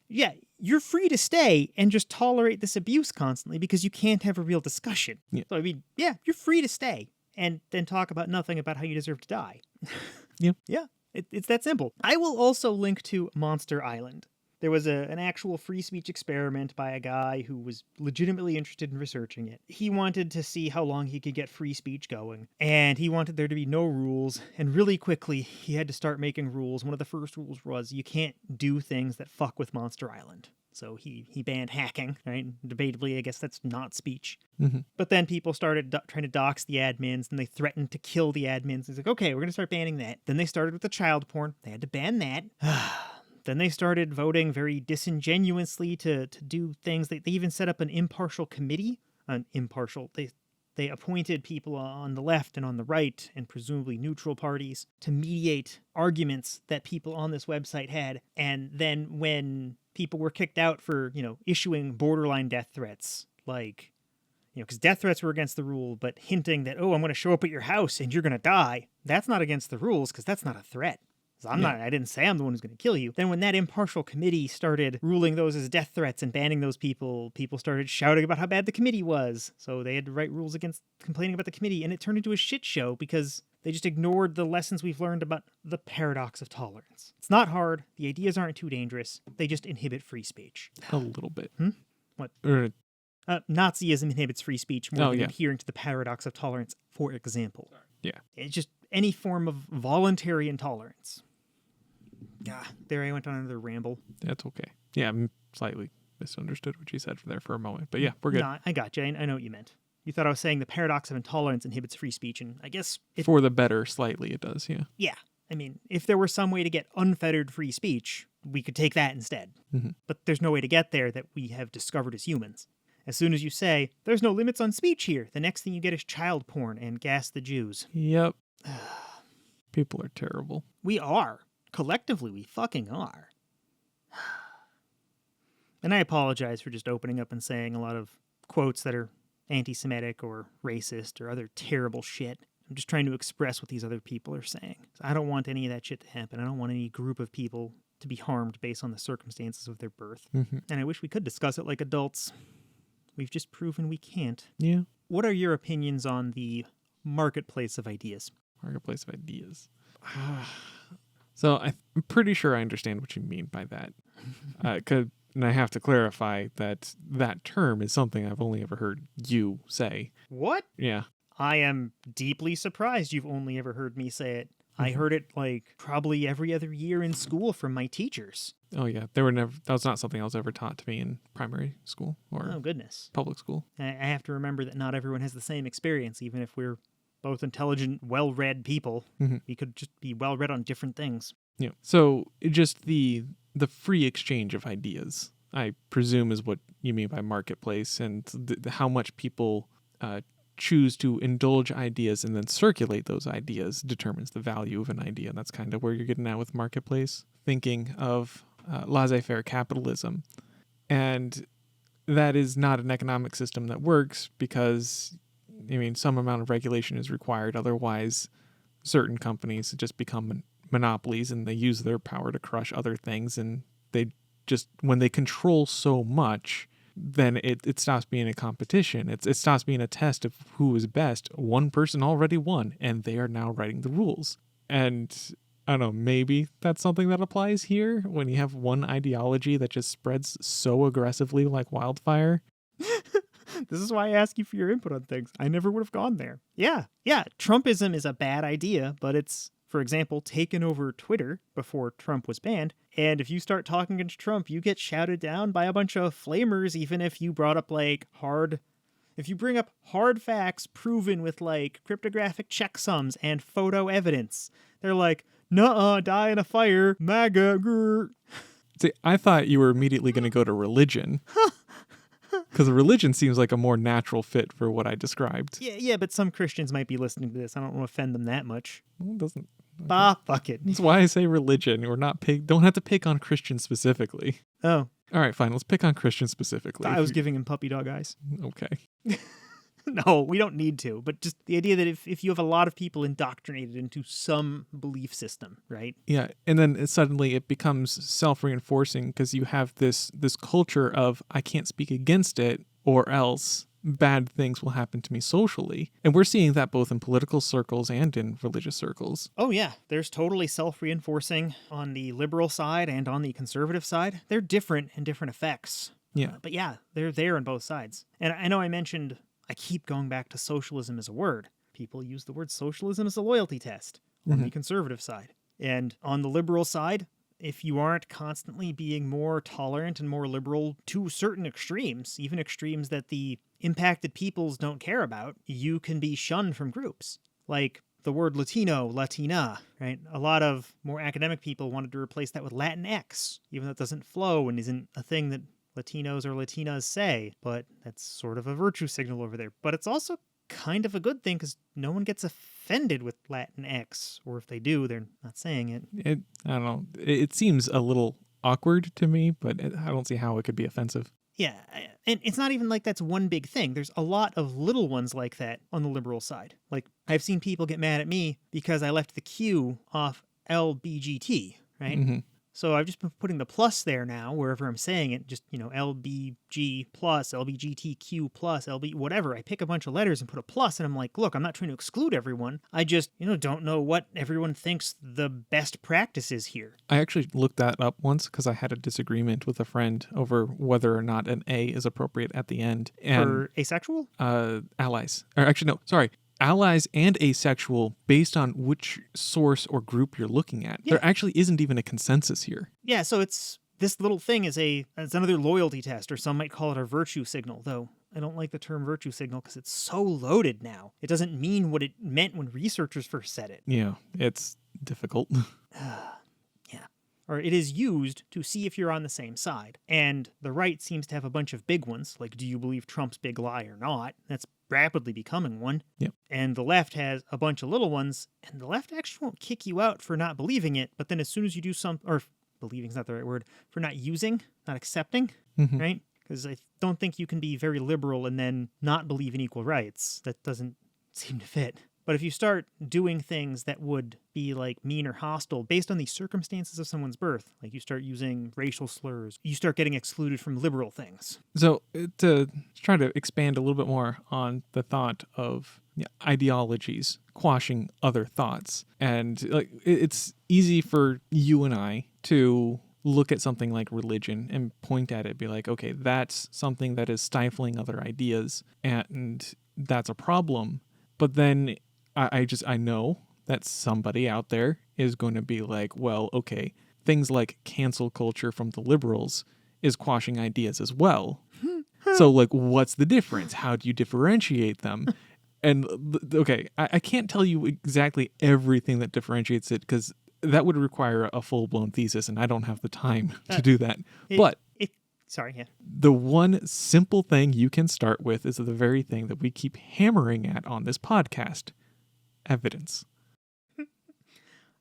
yeah, you're free to stay and just tolerate this abuse constantly because you can't have a real discussion. Yeah. So, yeah, you're free to stay and then talk about nothing about how you deserve to die. Yeah. Yeah, it's that simple. I will also link to Monster Island. There was an actual free speech experiment by a guy who was legitimately interested in researching it. He wanted to see how long he could get free speech going, and he wanted there to be no rules, and really quickly he had to start making rules. One of the first rules was you can't do things that fuck with Monster Island. So he banned hacking, right? Debatably, I guess that's not speech. Mm-hmm. But then people started trying to dox the admins, and they threatened to kill the admins. He's like, okay, we're going to start banning that. Then they started with the child porn. They had to ban that. Then they started voting very disingenuously to do things. They even set up an impartial committee. They appointed people on the left and on the right, and presumably neutral parties, to mediate arguments that people on this website had. And then when people were kicked out for, issuing borderline death threats, like, because death threats were against the rule, but hinting that, oh, I'm going to show up at your house and you're going to die, that's not against the rules because that's not a threat. I didn't say I'm the one who's going to kill you. Then when that impartial committee started ruling those as death threats and banning those people started shouting about how bad the committee was. So they had to write rules against complaining about the committee, and it turned into a shit show because they just ignored the lessons we've learned about the paradox of tolerance. It's not hard. The ideas aren't too dangerous. They just inhibit free speech. A little bit. What? Nazism inhibits free speech more than adhering to the paradox of tolerance, for example. Yeah. It's just any form of voluntary intolerance. There I went on another ramble. That's okay. Yeah, I slightly misunderstood what you said there for a moment. But yeah, we're good. No, I got you. I know what you meant. You thought I was saying the paradox of intolerance inhibits free speech, and I guess... For the better, slightly, it does, yeah. Yeah. I mean, if there were some way to get unfettered free speech, we could take that instead. Mm-hmm. But there's no way to get there that we have discovered as humans. As soon as you say, there's no limits on speech here, the next thing you get is child porn and gas the Jews. Yep. People are terrible. We are. Collectively, we fucking are. And I apologize for just opening up and saying a lot of quotes that are anti-Semitic or racist or other terrible shit. I'm just trying to express what these other people are saying. I don't want any of that shit to happen. I don't want any group of people to be harmed based on the circumstances of their birth. Mm-hmm. And I wish we could discuss it like adults. We've just proven we can't. Yeah. What are your opinions on the marketplace of ideas? Marketplace of ideas. So I'm pretty sure I understand what you mean by that. And I have to clarify that term is something I've only ever heard you say. What? Yeah. I am deeply surprised you've only ever heard me say it. I heard it probably every other year in school from my teachers. Oh yeah, that was not something I was ever taught to me in primary school or oh goodness public school. I have to remember that not everyone has the same experience, even if we're both intelligent, well-read people. Mm-hmm. We could just be well-read on different things. Yeah. So just the free exchange of ideas, I presume, is what you mean by marketplace, and how much people choose to indulge ideas and then circulate those ideas determines the value of an idea. And that's kind of where you're getting at with marketplace. Thinking of laissez-faire capitalism. And that is not an economic system that works because, I mean, some amount of regulation is required. Otherwise, certain companies just become monopolies and they use their power to crush other things. And they just, when they control so much, then it stops being a competition. It stops being a test of who is best. One person already won, and they are now writing the rules. And I don't know, maybe that's something that applies here when you have one ideology that just spreads so aggressively like wildfire. This is why I ask you for your input on things. I never would have gone there. Yeah, Trumpism is a bad idea, but it's, for example, taken over Twitter before Trump was banned. And if you start talking against Trump, you get shouted down by a bunch of flamers, even if you brought up if you bring up hard facts proven with like cryptographic checksums and photo evidence. They're like, nuh-uh, die in a fire, MAGA, grr. See, I thought you were immediately going to go to religion. Because religion seems like a more natural fit for what I described. Yeah, but some Christians might be listening to this. I don't want to offend them that much. Well, it doesn't. Okay. Bah, fuck it. That's why I say religion. We're not don't have to pick on Christians specifically. Oh. All right, fine. Let's pick on Christians specifically. I was giving him puppy dog eyes. Okay. No, we don't need to. But just the idea that if you have a lot of people indoctrinated into some belief system, right? Yeah, and then suddenly it becomes self-reinforcing because you have this culture of I can't speak against it or else bad things will happen to me socially. And we're seeing that both in political circles and in religious circles. Oh yeah, there's totally self-reinforcing on the liberal side and on the conservative side. They're different in different effects. Yeah. But yeah, they're there on both sides. And I know I keep going back to socialism as a word. People use the word socialism as a loyalty test on the conservative side. And on the liberal side, if you aren't constantly being more tolerant and more liberal to certain extremes, even extremes that the impacted peoples don't care about, you can be shunned from groups. Like the word Latino, Latina, right? A lot of more academic people wanted to replace that with Latinx, even though it doesn't flow and isn't a thing that Latinos or Latinas say, but that's sort of a virtue signal over there. But it's also kind of a good thing because no one gets offended with Latinx, or if they do, they're not saying it. I don't know. It seems a little awkward to me, but I don't see how it could be offensive. Yeah, and it's not even like that's one big thing. There's a lot of little ones like that on the liberal side. Like, I've seen people get mad at me because I left the Q off LBGT, right? Mm-hmm. So I've just been putting the plus there now, wherever I'm saying it, just, LBG plus, LBGTQ plus, LB, whatever. I pick a bunch of letters and put a plus, and I'm like, look, I'm not trying to exclude everyone. I just, don't know what everyone thinks the best practice is here. I actually looked that up once because I had a disagreement with a friend over whether or not an A is appropriate at the end. And, for asexual? Allies. Or actually, no, sorry. Allies and asexual based on which source or group you're looking at. Yeah. There actually isn't even a consensus here. Yeah, so it's this little thing is another loyalty test, or some might call it a virtue signal, though I don't like the term virtue signal because it's so loaded now. It doesn't mean what it meant when researchers first said it. Yeah, it's difficult. Yeah. Or it is used to see if you're on the same side. And the right seems to have a bunch of big ones, like do you believe Trump's big lie or not? That's rapidly becoming one. Yep. And the left has a bunch of little ones, and the left actually won't kick you out for not believing it, but then as soon as you do or believing's not the right word, for not using, not accepting, right? Because I don't think you can be very liberal and then not believe in equal rights. That doesn't seem to fit. But if you start doing things that would be like mean or hostile based on the circumstances of someone's birth, like you start using racial slurs, you start getting excluded from liberal things. So to try to expand a little bit more on the thought of ideologies quashing other thoughts, and like it's easy for you and I to look at something like religion and point at it, be like, okay, that's something that is stifling other ideas, and that's a problem. But then I know that somebody out there is going to be like, well, okay, things like cancel culture from the liberals is quashing ideas as well. So, like, what's the difference? How do you differentiate them? And okay, I can't tell you exactly everything that differentiates it because that would require a full-blown thesis, and I don't have the time to do that. But sorry, yeah. the one simple thing you can start with is the very thing that we keep hammering at on this podcast: evidence.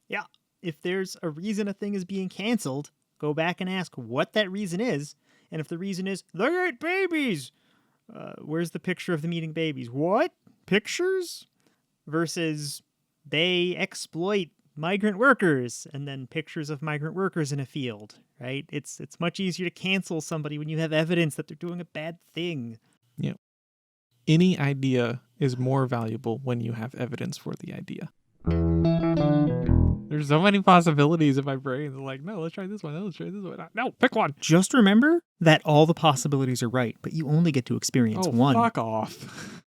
Yeah. If there's a reason a thing is being canceled, go back and ask what that reason is. And if the reason is, they ate babies, where's the picture of them eating babies? What? Pictures? Versus they exploit migrant workers, and then pictures of migrant workers in a field, right? It's much easier to cancel somebody when you have evidence that they're doing a bad thing. Yeah. Any idea is more valuable when you have evidence for the idea. There's so many possibilities in my brain. They're like, no, let's try this one. No, let's try this one. No, pick one. Just remember that all the possibilities are right, but you only get to experience one. Fuck off.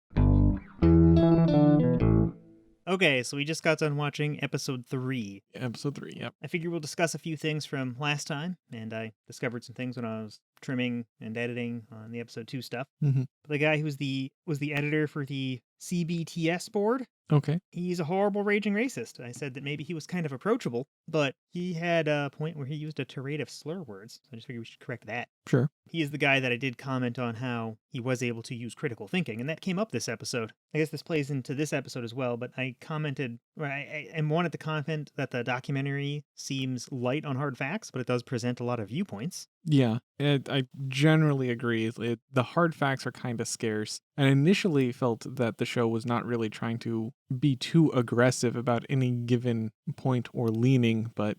Okay, so we just got done watching episode 3. Episode 3, yep. I figure we'll discuss a few things from last time, and I discovered some things when I was trimming and editing on the episode 2 stuff. Mm-hmm. The guy who was the editor for the CBTS board, Okay. he's a horrible raging racist. I said that maybe he was kind of approachable, but he had a point where he used a tirade of slur words, so I just figured we should correct that. Sure. He is the guy that I did comment on how he was able to use critical thinking, and that came up this episode. I guess this plays into this episode as well, but I commented, or I wanted to comment that the documentary seems light on hard facts, but it does present a lot of viewpoints. Yeah, I generally agree. The hard facts are kind of scarce. I initially felt that the show was not really trying to be too aggressive about any given point or leaning, but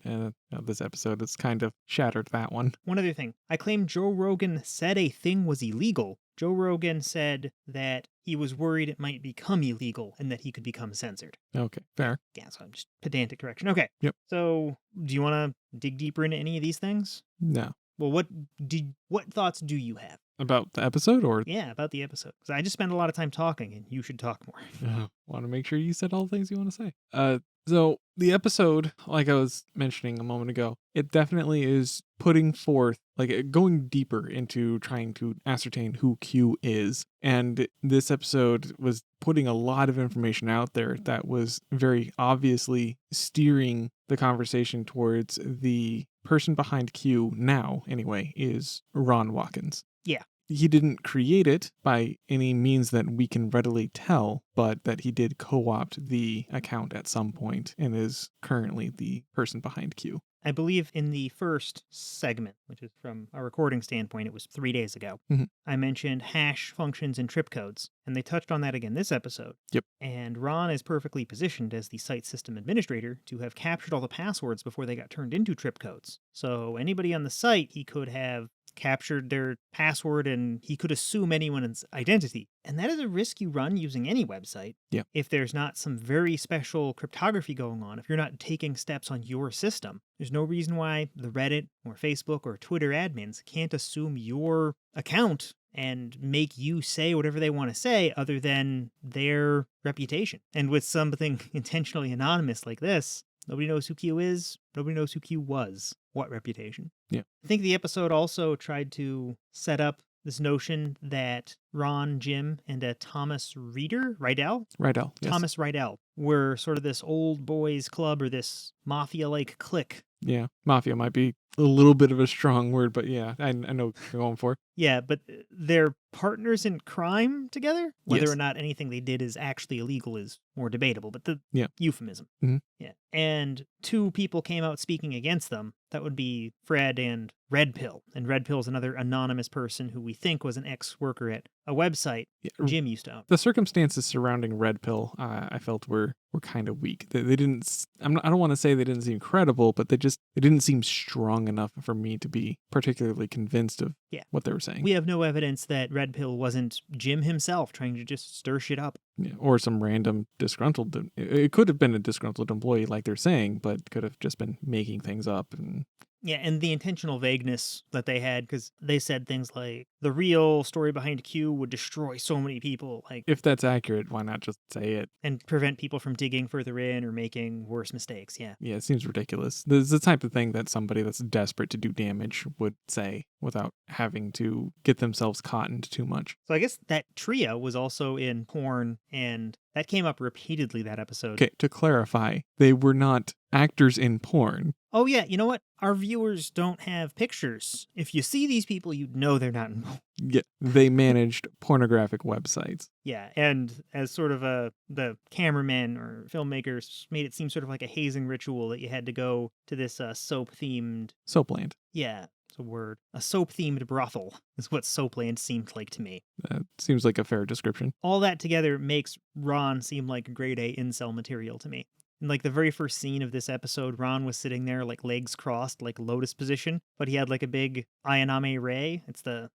this episode has kind of shattered that one. One other thing. I claim Joe Rogan said a thing was illegal. Joe Rogan said that he was worried it might become illegal and that he could become censored. Okay, fair. Yeah, so I'm just pedantic correction. Okay. Yep. So, do you want to dig deeper into any of these things? No. Well, what thoughts do you have? About the episode or? Yeah, about the episode. Because I just spent a lot of time talking, and you should talk more. Want to make sure you said all the things you want to say. So the episode, like I was mentioning a moment ago, it definitely is putting forth, like going deeper into trying to ascertain who Q is. And this episode was putting a lot of information out there that was very obviously steering the conversation towards the person behind Q now, anyway, is Ron Watkins. Yeah. He didn't create it by any means that we can readily tell, but that he did co-opt the account at some point and is currently the person behind Q. I believe in the first segment, which is from a recording standpoint, it was 3 days ago, I mentioned hash functions and trip codes, and they touched on that again this episode. Yep. And Ron is perfectly positioned as the site system administrator to have captured all the passwords before they got turned into trip codes. So anybody on the site, he could have captured their password and he could assume anyone's identity. And that is a risk you run using any website. Yeah. If there's not some very special cryptography going on, if you're not taking steps on your system, there's no reason why the Reddit or Facebook or Twitter admins can't assume your account and make you say whatever they want to say other than their reputation. And with something intentionally anonymous like this, nobody knows who Q is. Nobody knows who Q was. What reputation? Yeah. I think the episode also tried to set up this notion that Ron, Jim, and Thomas Rydell, yes. Thomas Rydell, were sort of this old boys club or this mafia-like clique. Yeah, mafia might be a little bit of a strong word, but yeah, I know what you're going for. Yeah, but they're partners in crime together. Whether Yes. or not anything they did is actually illegal is more debatable, but the euphemism. Mm-hmm. Yeah. And 2 people came out speaking against them. That would be Fred and Red Pill. And Red Pill is another anonymous person who we think was an ex-worker at a website Jim used to own. The circumstances surrounding Red Pill, I felt were kind of weak. They didn't. I don't want to say they didn't seem credible, but they didn't seem strong enough for me to be particularly convinced of what they were saying. We have no evidence that Red Pill wasn't Jim himself trying to just stir shit up. Yeah, or some random disgruntled. It could have been a disgruntled employee, like they're saying, but could have just been making things up. And Yeah, and the intentional vagueness that they had, because they said things like, the real story behind Q would destroy so many people, like, If that's accurate, why not just say it? and prevent people from digging further in or making worse mistakes. Yeah. Yeah, it seems ridiculous. This is the type of thing that somebody that's desperate to do damage would say without having to get themselves caught into too much. So I guess that trio was also in porn, and that came up repeatedly that episode. Okay, to clarify, they were not actors in porn. Oh, yeah, you know what? Our viewers don't have pictures. If you see these people, you'd know they're not in porn. Yeah, they managed pornographic websites. Yeah, and as sort of the cameramen or filmmakers made it seem sort of like a hazing ritual that you had to go to this soap-themed, Soapland. yeah, it's a word, a soap-themed brothel is what Soapland seemed like to me. That seems like a fair description. All that together makes Ron seem like grade A incel material to me. In like the very first scene of this episode, Ron was sitting there like legs crossed, like lotus position, but he had like a big Ayaname Rei. It's the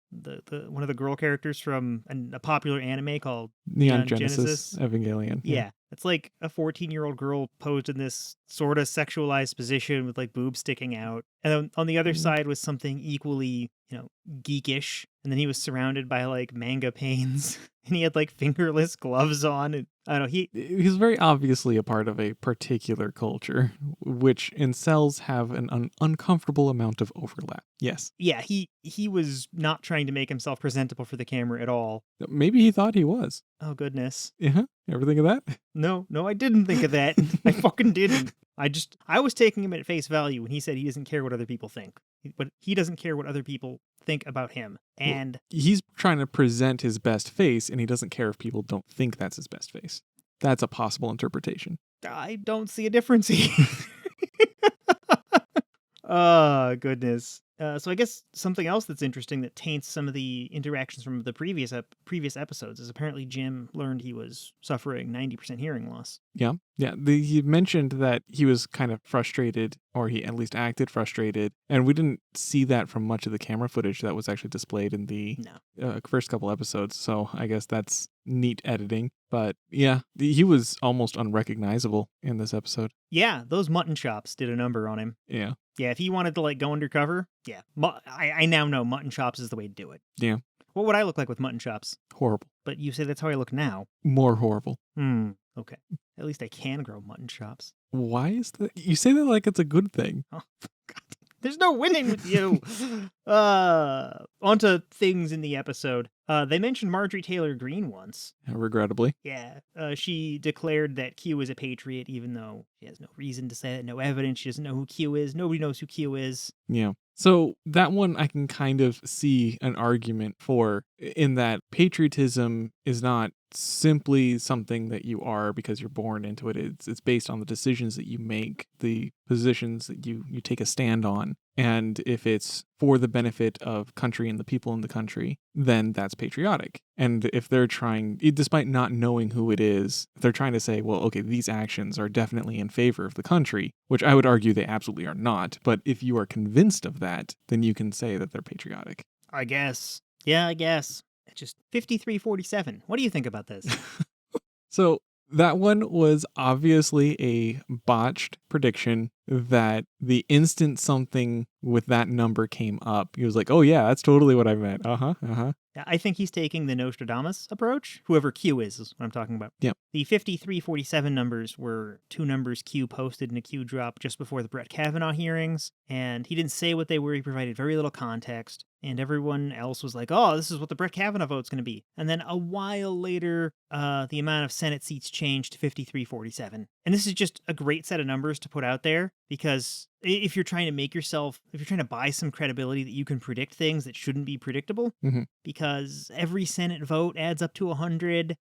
one of the girl characters from a popular anime called Neon Genesis Evangelion. Yeah. It's like a 14-year-old girl posed in this sort of sexualized position with like boobs sticking out. And then on the other side was something equally, geekish. And then he was surrounded by like manga panes and he had like fingerless gloves on. And I don't know, He's very obviously a part of a particular culture, which incels have an uncomfortable amount of overlap. Yes. Yeah, he was not trying to make himself presentable for the camera at all. Maybe he thought he was. Oh, goodness. Yeah. Ever think of that? No, I didn't think of that. I fucking didn't. I was taking him at face value when he said he doesn't care what other people think. But he doesn't care what other people think about him. And well, he's trying to present his best face, and he doesn't care if people don't think that's his best face. That's a possible interpretation. I don't see a difference here. Oh, goodness. So I guess something else that's interesting that taints some of the interactions from the previous episodes is apparently Jim learned he was suffering 90% hearing loss. Yeah. He mentioned that he was kind of frustrated, or he at least acted frustrated, and we didn't see that from much of the camera footage that was actually displayed in the first couple episodes, so I guess that's neat editing. But yeah, he was almost unrecognizable in this episode. Yeah, those mutton chops did a number on him. Yeah. Yeah, if he wanted to like go undercover, yeah. I now know mutton chops is the way to do it. Yeah. What would I look like with mutton chops? Horrible. But you say that's how I look now. More horrible. Okay. At least I can grow mutton chops. Why is that? You say that like it's a good thing. Oh, God. There's no winning with you. Onto things in the episode. They mentioned Marjorie Taylor Greene once. Regrettably. Yeah. She declared that Q is a patriot, even though she has no reason to say that, no evidence. She doesn't know who Q is. Nobody knows who Q is. Yeah. So that one I can kind of see an argument for, in that patriotism is not simply something that you are because you're born into it. It's based on the decisions that you make, the positions that you take a stand on. And if it's for the benefit of country and the people in the country, then that's patriotic. And if they're trying, despite not knowing who it is, if they're trying to say, well, okay, these actions are definitely in favor of the country, which I would argue they absolutely are not. But if you are convinced of that, then you can say that they're patriotic. I guess. Yeah, I guess. It's just 53-47. What do you think about this? So that one was obviously a botched prediction that the instant something with that number came up, he was like, oh yeah, that's totally what I meant. Yeah, I think he's taking the Nostradamus approach. Whoever Q is what I'm talking about. Yep. The 53-47 numbers were two numbers Q posted in a Q drop just before the Brett Kavanaugh hearings, and he didn't say what they were. He provided very little context, and everyone else was like, oh, this is what the Brett Kavanaugh vote's going to be. And then a while later, the amount of Senate seats changed to 53-47. And this is just a great set of numbers to put out there, because if you're trying to buy some credibility that you can predict things that shouldn't be predictable, because every Senate vote adds up to 100,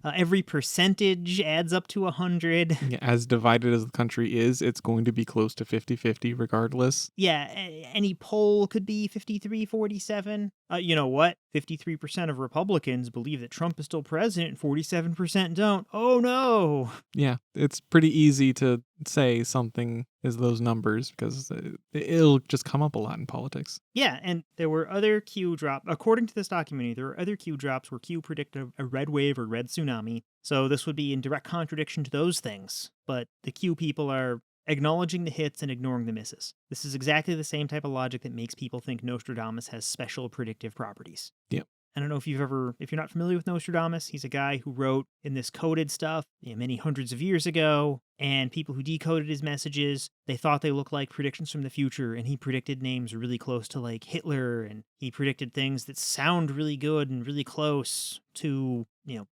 every percentage adds up to 100. Yeah, as divided as the country is, it's going to be close to 50-50 regardless. Yeah, any poll could be 53-47. You know what? 53% of Republicans believe that Trump is still president and 47% don't. Oh no! Yeah, it's pretty easy to say something is those numbers because it'll just come up a lot in politics. Yeah, and there were other Q drops. According to this documentary, there were other Q drops where Q predicted a red wave or red tsunami. So this would be in direct contradiction to those things. But the Q people are acknowledging the hits and ignoring the misses. This is exactly the same type of logic that makes people think Nostradamus has special predictive properties. Yep. I don't know if you're not familiar with Nostradamus, he's a guy who wrote in this coded stuff many hundreds of years ago, and people who decoded his messages, they thought they looked like predictions from the future, and he predicted names really close to like Hitler, and he predicted things that sound really good and really close to,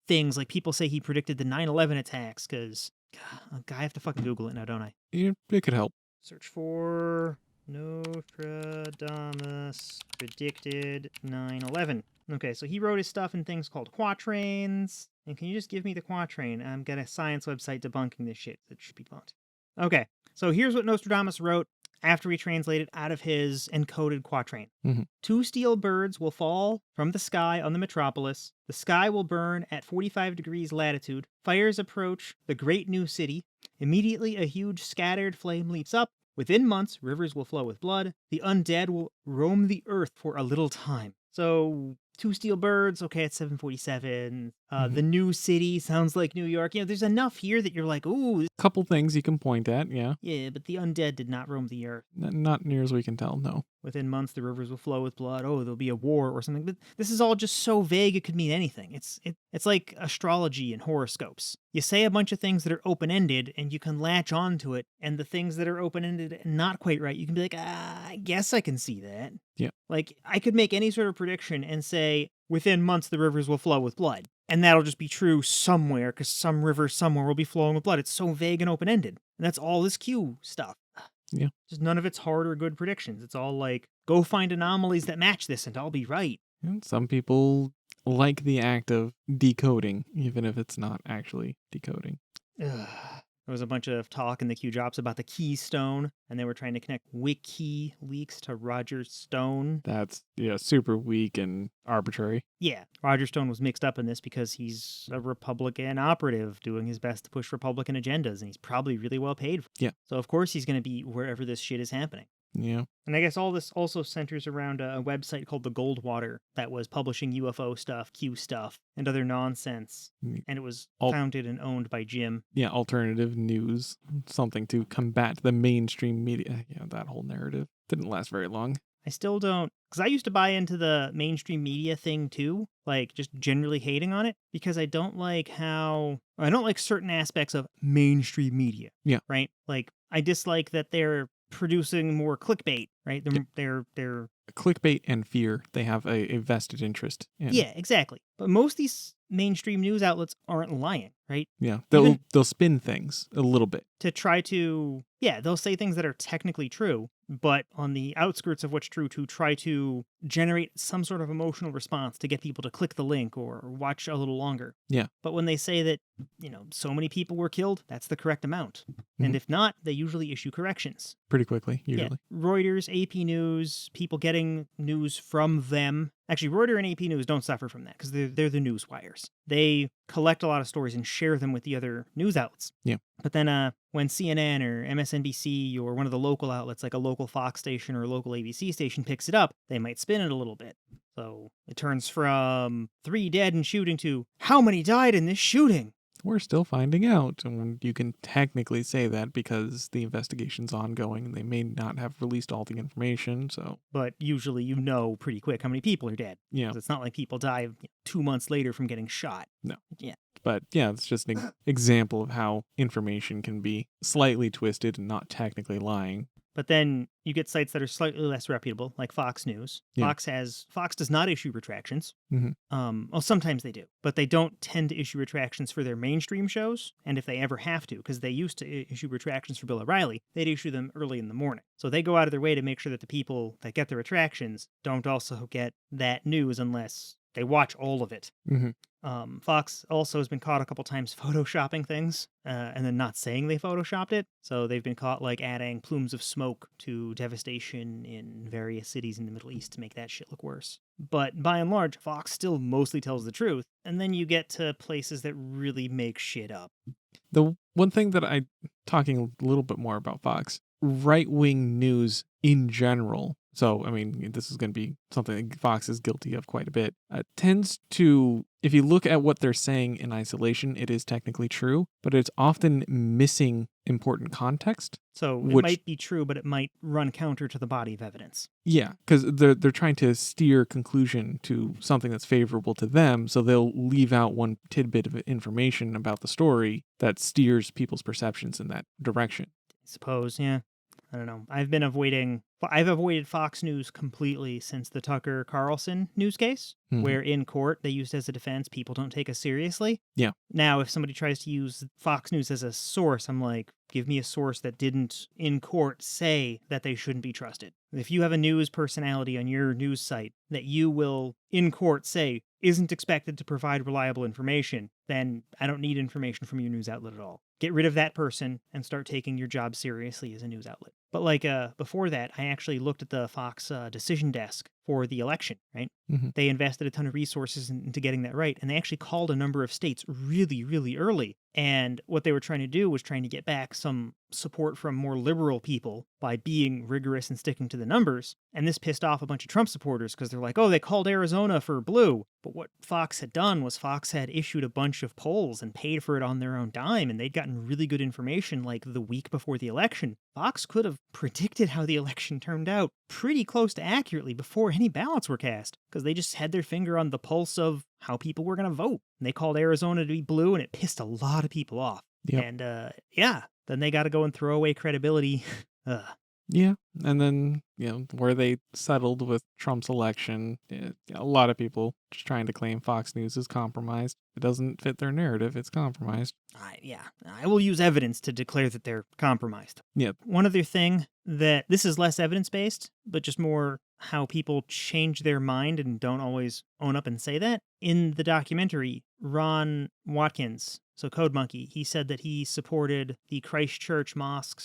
things like people say he predicted the 9/11 attacks, because I have to fucking Google it now, don't I? It could help. Search for Nostradamus predicted 9/11. Okay, so he wrote his stuff in things called quatrains. And can you just give me the quatrain? I'm got a science website debunking this shit that should be debunked. Okay, so here's what Nostradamus wrote after he translated out of his encoded quatrain. Mm-hmm. 2 steel birds will fall from the sky on the metropolis. The sky will burn at 45 degrees latitude. Fires approach the great new city. Immediately a huge scattered flame leaps up. Within months, rivers will flow with blood. The undead will roam the earth for a little time. So 2 steel birds, okay, it's 747. The new city sounds like New York. There's enough here that you're like, ooh. Couple things you can point at, yeah. Yeah, but the undead did not roam the earth. Not near as we can tell, no. Within months, the rivers will flow with blood. Oh, there'll be a war or something. But this is all just so vague it could mean anything. It's like astrology and horoscopes. You say a bunch of things that are open-ended, and you can latch on to it. And the things that are open-ended and not quite right, you can be like, I guess I can see that. Yeah. Like, I could make any sort of prediction and say, within months, the rivers will flow with blood. And that'll just be true somewhere, because some river somewhere will be flowing with blood. It's so vague and open-ended. And that's all this Q stuff. Yeah. Just none of it's hard or good predictions. It's all like, go find anomalies that match this and I'll be right. And some people like the act of decoding, even if it's not actually decoding. There was a bunch of talk in the Q drops about the Keystone, and they were trying to connect WikiLeaks to Roger Stone. That's, super weak and arbitrary. Yeah, Roger Stone was mixed up in this because he's a Republican operative doing his best to push Republican agendas, and he's probably really well paid. Yeah. So of course he's going to be wherever this shit is happening. Yeah. And I guess all this also centers around a website called the Goldwater that was publishing UFO stuff, Q stuff, and other nonsense. And it was founded and owned by Jim. Yeah, alternative news, something to combat the mainstream media. Yeah, that whole narrative didn't last very long. I still don't, because I used to buy into the mainstream media thing too, like just generally hating on it, because I don't like certain aspects of mainstream media. Yeah. Right? Like, I dislike that they're producing more clickbait, right? They're clickbait and fear. They have a vested interest in. Yeah, exactly. But most of these mainstream news outlets aren't lying, right? Yeah, they'll spin things a little bit to try to, they'll say things that are technically true, but on the outskirts of what's true, to try to generate some sort of emotional response to get people to click the link or watch a little longer. Yeah. But when they say that, so many people were killed, that's the correct amount. And if not, they usually issue corrections. Pretty quickly, usually. Yeah. Reuters, AP News, people getting news from them. Actually, Reuters and AP News don't suffer from that because they're the news wires. They collect a lot of stories and share them with the other news outlets. Yeah. But then when CNN or MSNBC or one of the local outlets, like a local Fox station or a local ABC station, picks it up, they might spin it a little bit. So it turns from 3 dead in shooting to how many died in this shooting? We're still finding out. And you can technically say that because the investigation's ongoing and they may not have released all the information. So, but usually pretty quick how many people are dead. Yeah. It's not like people die 2 months later from getting shot. No. Yeah. But yeah, it's just an example of how information can be slightly twisted and not technically lying. But then you get sites that are slightly less reputable, like Fox News. Yeah. Fox does not issue retractions. Mm-hmm. Well, sometimes they do, but they don't tend to issue retractions for their mainstream shows. And if they ever have to, because they used to issue retractions for Bill O'Reilly, they'd issue them early in the morning. So they go out of their way to make sure that the people that get the retractions don't also get that news unless they watch all of it. Mm-hmm. Fox also has been caught a couple times photoshopping things and then not saying they photoshopped it. So they've been caught like adding plumes of smoke to devastation in various cities in the Middle East to make that shit look worse. But by and large, Fox still mostly tells the truth. And then you get to places that really make shit up. The one thing talking a little bit more about Fox, right-wing news in general, So, I mean, this is going to be something that Fox is guilty of quite a bit. Tends to, if you look at what they're saying in isolation, it is technically true, but it's often missing important context. So it Which, might be true, but it might run counter to the body of evidence. yeah, because they're trying to steer conclusion to something that's favorable to them, so they'll leave out one tidbit of information about the story that steers people's perceptions in that direction. I suppose, yeah. I don't know. I've avoided Fox News completely since the Tucker Carlson news case, Mhm. where in court they used as a defense people don't take us seriously. Yeah. Now, if somebody tries to use Fox News as a source, I'm like, give me a source that didn't in court say that they shouldn't be trusted. If you have a news personality on your news site that you will in court say isn't expected to provide reliable information, then I don't need information from your news outlet at all. Get rid of that person and start taking your job seriously as a news outlet. But before that, I actually looked at the Fox decision desk for the election, right? Mhm. They invested a ton of resources into getting that right, and they actually called a number of states really, really early. And what they were trying to do was trying to get back some support from more liberal people by being rigorous and sticking to the numbers. And this pissed off a bunch of Trump supporters because they're like, oh, they called Arizona for blue. But what Fox had done was Fox had issued a bunch of polls and paid for it on their own dime, and they'd gotten really good information like the week before the election. Fox could have predicted how the election turned out pretty close to accurately before any ballots were cast, because they just had their finger on the pulse of how people were going to vote. And they called Arizona to be blue, and it pissed a lot of people off. Yep. And then they got to go and throw away credibility. Ugh. Yeah. And then, where they settled with Trump's election, a lot of people just trying to claim Fox News is compromised. It doesn't fit their narrative. It's compromised. I will use evidence to declare that they're compromised. Yep. One other thing that this is less evidence-based, but just more how people change their mind and don't always own up and say that. In the documentary, Ron Watkins, so Code Monkey, he said that he supported the Christchurch mosque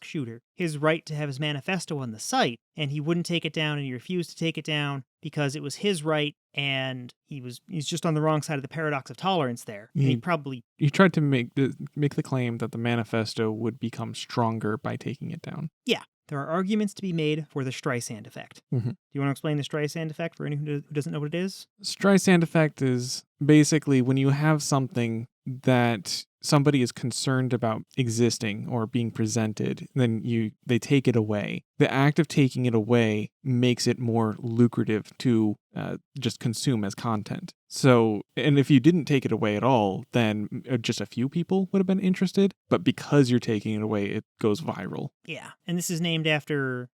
shooter, his right to have his manifesto on the site, and he wouldn't take it down, and he refused to take it down because it was his right, and he's just on the wrong side of the paradox of tolerance there. And he tried to make the claim that the manifesto would become stronger by taking it down. Yeah. There are arguments to be made for the Streisand effect. Mm-hmm. Do you want to explain the Streisand effect for anyone who doesn't know what it is? Streisand effect is basically when you have something that somebody is concerned about existing or being presented, then they take it away. The act of taking it away makes it more lucrative to just consume as content. So, and if you didn't take it away at all, then just a few people would have been interested. But because you're taking it away, it goes viral. Yeah, and this is named after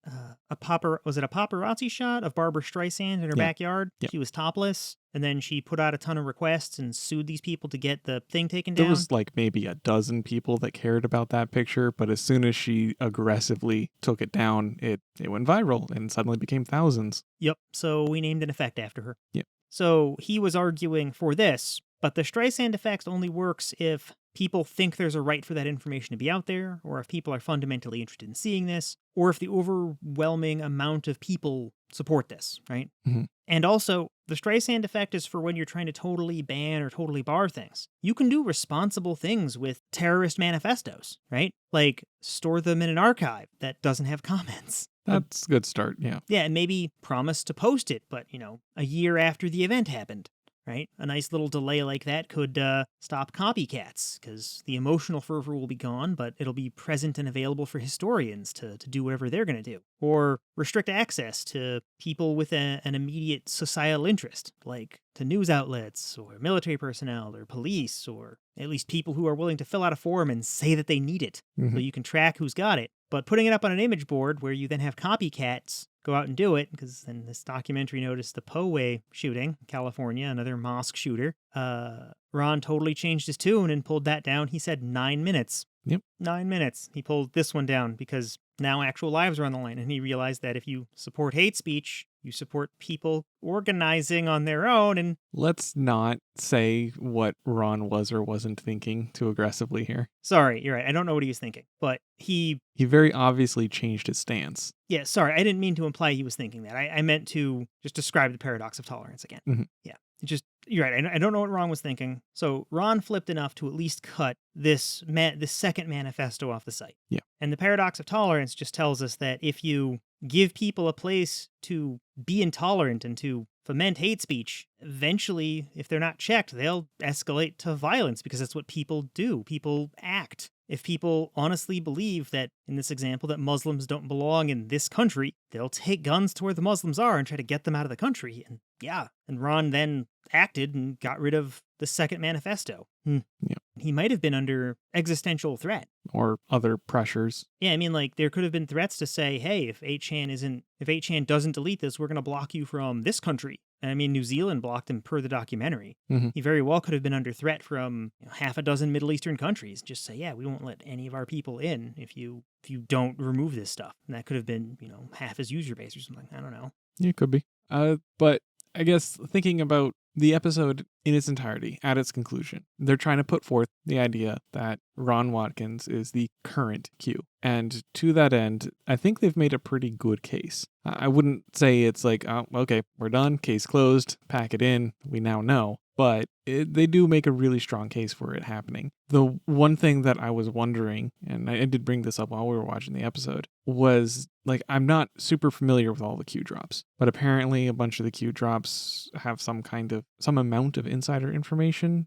a paparazzi shot of Barbara Streisand in her backyard? Yep. She was topless, and then she put out a ton of requests and sued these people to get the thing taken down. There was like maybe a dozen people that cared about that picture, but as soon as she aggressively took it down, it went viral and suddenly became thousands. Yep, so we named an effect after her. Yep. So he was arguing for this, but the Streisand effect only works if people think there's a right for that information to be out there, or if people are fundamentally interested in seeing this, or if the overwhelming amount of people support this, right? Mm-hmm. And also, the Streisand effect is for when you're trying to totally ban or totally bar things. You can do responsible things with terrorist manifestos, right? Like store them in an archive that doesn't have comments. That's a good start, yeah. Yeah, and maybe promise to post it, but, a year after the event happened, right? A nice little delay like that could stop copycats, because the emotional fervor will be gone, but it'll be present and available for historians to do whatever they're going to do. Or restrict access to people with an immediate societal interest, like to news outlets, or military personnel, or police, or at least people who are willing to fill out a form and say that they need it, so you can track who's got it. But putting it up on an image board where you then have copycats go out and do it, because in this documentary noticed the Poway shooting, California, another mosque shooter, Ron totally changed his tune and pulled that down. He said 9 minutes. Yep. 9 minutes. He pulled this one down because now actual lives are on the line, and he realized that if you support hate speech, you support people organizing on their own. And let's not say what Ron was or wasn't thinking too aggressively here. Sorry, you're right. I don't know what he was thinking, but he very obviously changed his stance. Yeah, sorry. I didn't mean to imply he was thinking that. I meant to just describe the paradox of tolerance again. Mm-hmm. Yeah. You're right. I don't know what Ron was thinking. So Ron flipped enough to at least cut this second manifesto off the site. Yeah. And the paradox of tolerance just tells us that if you give people a place to be intolerant and to foment hate speech, eventually, if they're not checked, they'll escalate to violence because that's what people do. People act. If people honestly believe that, in this example, that Muslims don't belong in this country, they'll take guns to where the Muslims are and try to get them out of the country. And yeah, and Ron then acted and got rid of the Second Manifesto. Yeah. He might have been under existential threat. Or other pressures. Yeah, I mean, like, there could have been threats to say, hey, if 8chan doesn't delete this, we're going to block you from this country. And I mean, New Zealand blocked him per the documentary. Mm-hmm. He very well could have been under threat from half a dozen Middle Eastern countries. Just say, yeah, we won't let any of our people in if you don't remove this stuff. And that could have been, half his user base or something. I don't know. Yeah, it could be. But I guess thinking about the episode in its entirety, at its conclusion, they're trying to put forth the idea that Ron Watkins is the current Q. And to that end, I think they've made a pretty good case. I wouldn't say it's like, oh, okay, we're done, case closed, pack it in, we now know. But they do make a really strong case for it happening. The one thing that I was wondering, and I did bring this up while we were watching the episode, was like, I'm not super familiar with all the Q drops, but apparently a bunch of the Q drops have some amount of insider information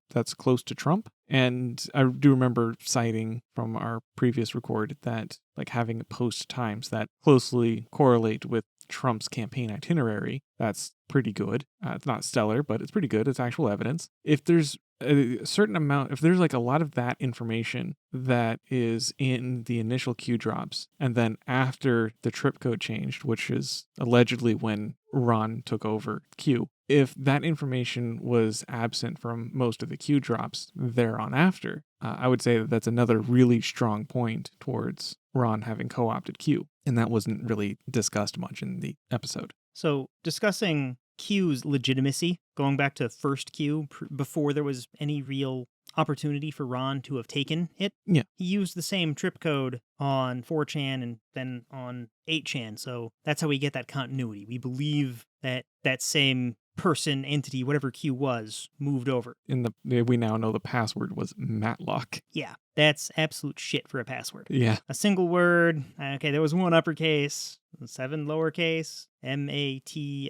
that's close to Trump. And I do remember citing from our previous record that like having post times that closely correlate with Trump's campaign itinerary, that's pretty good. It's not stellar, but it's pretty good. It's actual evidence. If there's a certain amount, if there's like a lot of that information that is in the initial Q drops, and then after the trip code changed, which is allegedly when Ron took over Q, if that information was absent from most of the Q drops thereon after, I would say that that's another really strong point towards Ron having co-opted Q. And that wasn't really discussed much in the episode. So discussing Q's legitimacy, going back to first Q, before there was any real opportunity for Ron to have taken it. Yeah. He used the same trip code on 4chan and then on 8chan. So that's how we get that continuity. We believe that that same person, entity, whatever Q was, moved over. We now know the password was Matlock. Yeah, that's absolute shit for a password. Yeah. A single word. Okay, there was one uppercase, 7 lowercase, MATLOCK.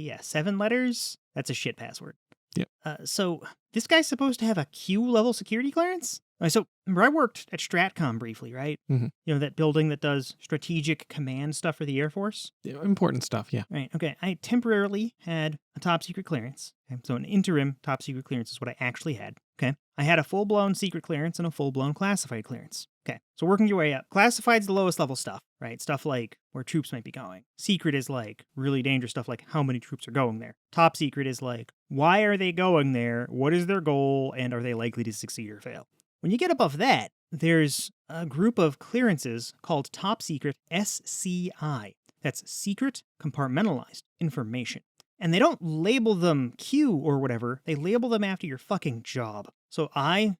Yeah, 7 letters. That's a shit password. Yeah. So this guy's supposed to have a Q level security clearance? So remember, I worked at Stratcom briefly, right? Mm-hmm. That building that does strategic command stuff for the Air Force? Yeah, important stuff, yeah. Right, okay. I temporarily had a top secret clearance. Okay? So an interim top secret clearance is what I actually had. Okay. I had a full-blown secret clearance and a full-blown classified clearance. Okay. So working your way up. Classified's the lowest level stuff, right? Stuff like where troops might be going. Secret is like really dangerous stuff like how many troops are going there. Top secret is like, why are they going there? What is their goal? And are they likely to succeed or fail? When you get above that, there's a group of clearances called Top Secret SCI. That's Secret Compartmentalized Information. And they don't label them Q or whatever. They label them after your fucking job. So I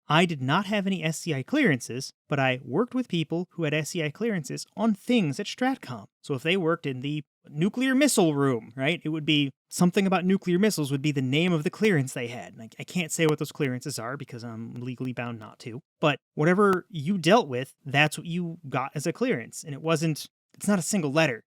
did not have any SCI clearances, but I worked with people who had SCI clearances on things at Stratcom. So if they worked in the nuclear missile room, right, it would be something about nuclear missiles would be the name of the clearance they had. And I can't say what those clearances are because I'm legally bound not to. But whatever you dealt with, that's what you got as a clearance. And it's not a single letter.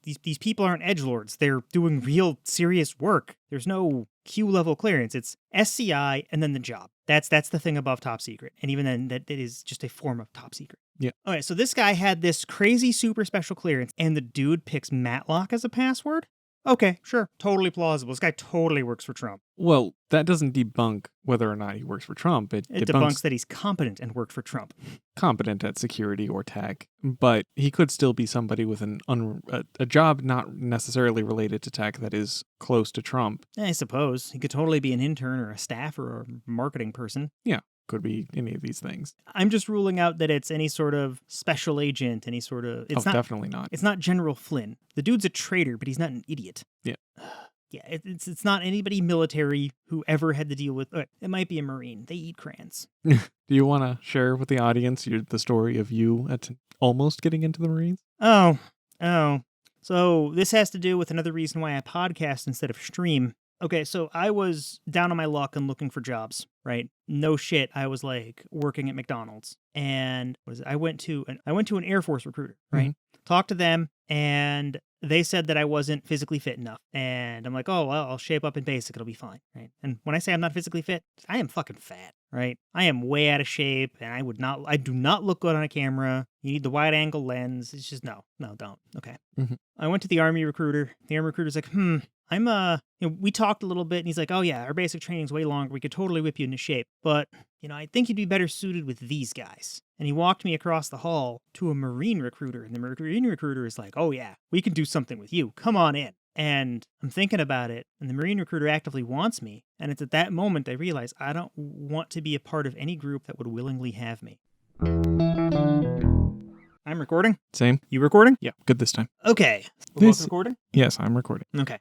These people aren't edgelords. They're doing real serious work. There's no Q level clearance. It's SCI and then the job. That's the thing above top secret. And even then, that is just a form of top secret. Yeah. Okay, so this guy had this crazy super special clearance, and the dude picks Matlock as a password? Okay, sure. Totally plausible. This guy totally works for Trump. Well, that doesn't debunk whether or not he works for Trump. It debunks that he's competent and worked for Trump. Competent at security or tech, but he could still be somebody with a job not necessarily related to tech that is close to Trump. I suppose. He could totally be an intern or a staff or a marketing person. Yeah. Could be any of these things. I'm just ruling out that it's any sort of special agent, any sort of... Definitely not. It's not General Flynn. The dude's a traitor, but he's not an idiot. Yeah. Yeah, it's not anybody military who ever had to deal with... It might be a Marine. They eat crayons. Do you want to share with the audience the story of you almost getting into the Marines? Oh. So this has to do with another reason why I podcast instead of stream. Okay, so I was down on my luck and looking for jobs, right? No shit, I was like working at McDonald's, and I went to an Air Force recruiter, right? Mhm. Talked to them, and they said that I wasn't physically fit enough, and I'm like, oh well, I'll shape up in basic, it'll be fine, right? And when I say I'm not physically fit, I am fucking fat, right? I am way out of shape, and I do not look good on a camera. You need the wide angle lens. It's just no, don't. Okay. Mhm. I went to the Army recruiter. The Army recruiter's like, we talked a little bit, and he's like, oh yeah, our basic training's way longer. We could totally whip you into shape, but, I think you'd be better suited with these guys. And he walked me across the hall to a Marine recruiter, and the Marine recruiter is like, oh yeah, we can do something with you. Come on in. And I'm thinking about it, and the Marine recruiter actively wants me, and it's at that moment I realize I don't want to be a part of any group that would willingly have me. I'm recording? Same. You recording? Yeah, good this time. Okay. We're both This- recording? Yes, I'm recording. Okay.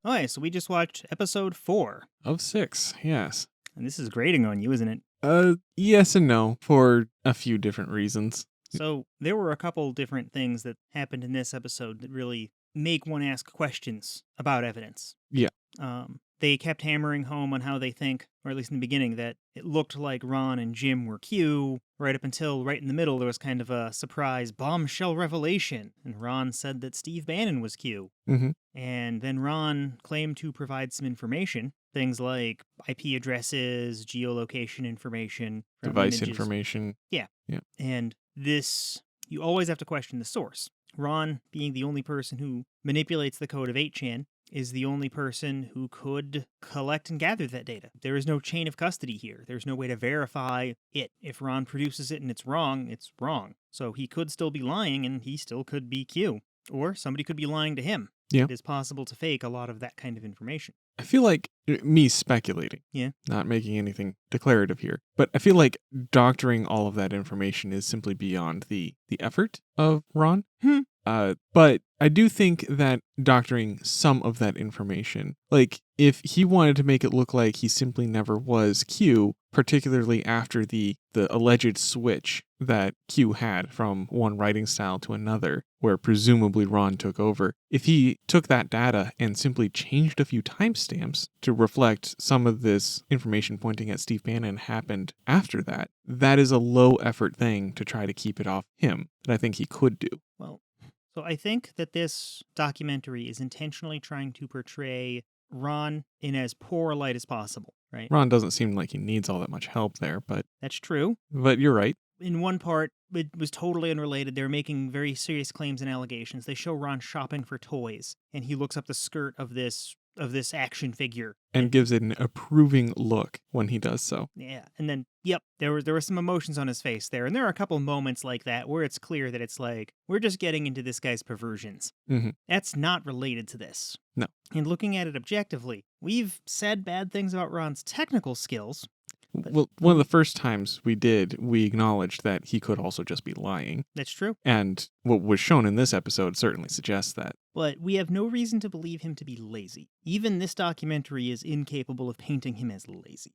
Okay, so we just watched episode 4. Of 6, yes. And this is grating on you, isn't it? Yes and no, for a few different reasons. So there were a couple different things that happened in this episode that really make one ask questions about evidence. Yeah. They kept hammering home on how they think, or at least in the beginning, that it looked like Ron and Jim were Q, right up until right in the middle there was kind of a surprise bombshell revelation, and Ron said that Steve Bannon was Q. Mm-hmm. And then Ron claimed to provide some information, things like IP addresses, geolocation information, from Device images. information. And this, you always have to question the source. Ron, being the only person who manipulates the code of 8chan, is the only person who could collect and gather that data. There is no chain of custody here. There's no way to verify it. If Ron produces it and it's wrong, it's wrong. So he could still be lying, and he still could be Q. Or somebody could be lying to him. Yeah. It is possible to fake a lot of that kind of information. I feel like me speculating. Yeah. Not making anything declarative here. But I feel like doctoring all of that information is simply beyond the effort of Ron. But I do think that doctoring some of that information, like if he wanted to make it look like he simply never was Q, particularly after the alleged switch that Q had from one writing style to another, where presumably Ron took over, if he took that data and simply changed a few timestamps to reflect some of this information pointing at Steve Bannon happened after that, that is a low effort thing to try to keep it off him that I think he could do. Well, so I think that this documentary is intentionally trying to portray Ron in as poor a light as possible, right? Ron doesn't seem like he needs all that much help there, but That's true. you're right. In one part, it was totally unrelated. They were making very serious claims and allegations. They show Ron shopping for toys, and he looks up the skirt of this action figure. And gives it an approving look when he does so. Yeah, and then, yep, there were some emotions on his face there. And there are a couple moments like that where it's clear that it's like, we're just getting into this guy's perversions. Mm-hmm. That's not related to this. No. And looking at it objectively, we've said bad things about Ron's technical skills. Well, one of the first times we acknowledged that he could also just be lying. That's true. And what was shown in this episode certainly suggests that. But we have no reason to believe him to be lazy. Even this documentary is incapable of painting him as lazy.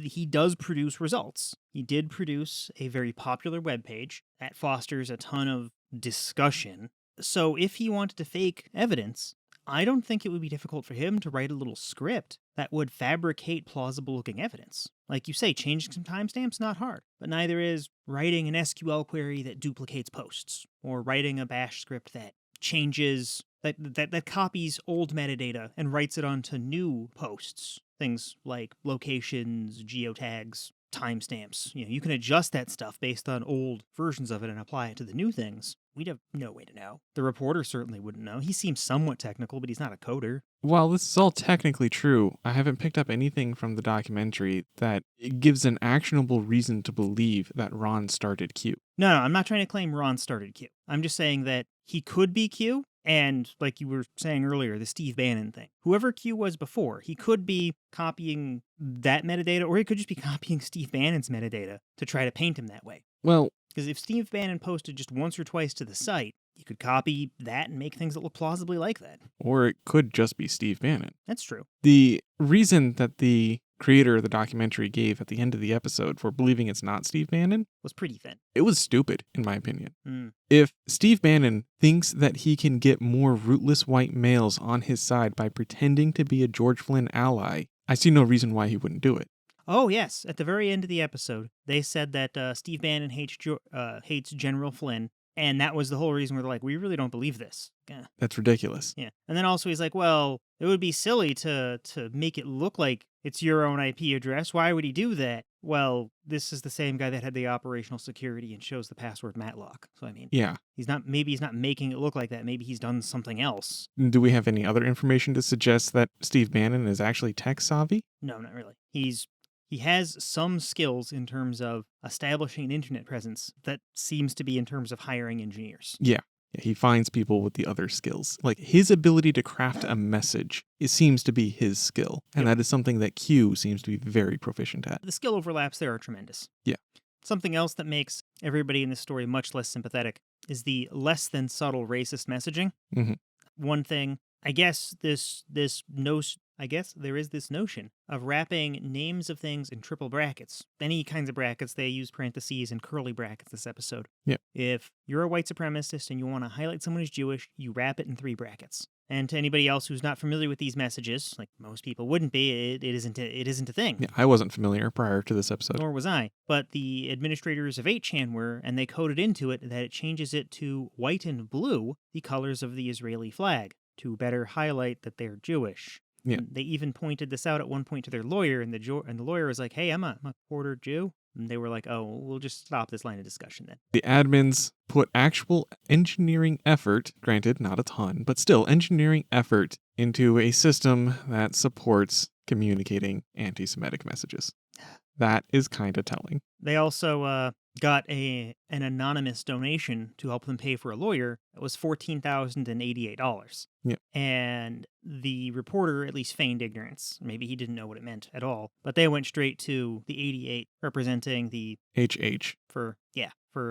He does produce results. He did produce a very popular webpage that fosters a ton of discussion. So if he wanted to fake evidence, I don't think it would be difficult for him to write a little script that would fabricate plausible-looking evidence. Like you say, changing some timestamps, not hard. But neither is writing an SQL query that duplicates posts, or writing a bash script that changes, that copies old metadata and writes it onto new posts. Things like locations, geotags, timestamps. You can adjust that stuff based on old versions of it and apply it to the new things. We'd have no way to know. The reporter certainly wouldn't know. He seems somewhat technical, but he's not a coder. While this is all technically true, I haven't picked up anything from the documentary that gives an actionable reason to believe that Ron started Q. No, I'm not trying to claim Ron started Q. I'm just saying that he could be Q, and like you were saying earlier, the Steve Bannon thing. Whoever Q was before, he could be copying that metadata, or he could just be copying Steve Bannon's metadata to try to paint him that way. Well, because if Steve Bannon posted just once or twice to the site, you could copy that and make things that look plausibly like that. Or it could just be Steve Bannon. That's true. The reason that the creator of the documentary gave at the end of the episode for believing it's not Steve Bannon Was pretty thin. it was stupid, in my opinion. Mm. If Steve Bannon thinks that he can get more rootless white males on his side by pretending to be a George Flynn ally, I see no reason why he wouldn't do it. Oh, yes. At the very end of the episode, they said that Steve Bannon hates General Flynn, and that was the whole reason where they're like, we really don't believe this. Yeah. That's ridiculous. Yeah. And then also he's like, well, it would be silly to make it look like it's your own IP address. Why would he do that? Well, this is the same guy that had the operational security and shows the password Matlock. So, I mean, Yeah. maybe he's not making it look like that. Maybe he's done something else. Do we have any other information to suggest that Steve Bannon is actually tech savvy? No, not really. He has some skills in terms of establishing an internet presence that seems to be in terms of hiring engineers. Yeah, he finds people with the other skills. Like his ability to craft a message, it seems to be his skill. And that is something that Q seems to be very proficient at. The skill overlaps there are tremendous. Yeah. Something else that makes everybody in this story much less sympathetic is the less than subtle racist messaging. Mm-hmm. One thing, I guess there is this notion of wrapping names of things in triple brackets. Any kinds of brackets, they use parentheses and curly brackets this episode. Yeah. If you're a white supremacist and you want to highlight someone who's Jewish, you wrap it in 3 brackets. And to anybody else who's not familiar with these messages, like most people wouldn't be, it isn't a thing. Yeah, I wasn't familiar prior to this episode. Nor was I. But the administrators of 8chan were, and they coded into it that it changes it to white and blue, the colors of the Israeli flag, to better highlight that they're Jewish. Yeah. And they even pointed this out at one point to their lawyer, and the lawyer was like, hey, I'm a quarter Jew. And they were like, oh, we'll just stop this line of discussion then. The admins put actual engineering effort, granted not a ton, but still engineering effort into a system that supports communicating anti-Semitic messages. That is kind of telling. They also got an anonymous donation to help them pay for a lawyer. It was $14,088. Yeah. And the reporter at least feigned ignorance. Maybe he didn't know what it meant at all. But they went straight to the 88 representing the HH. for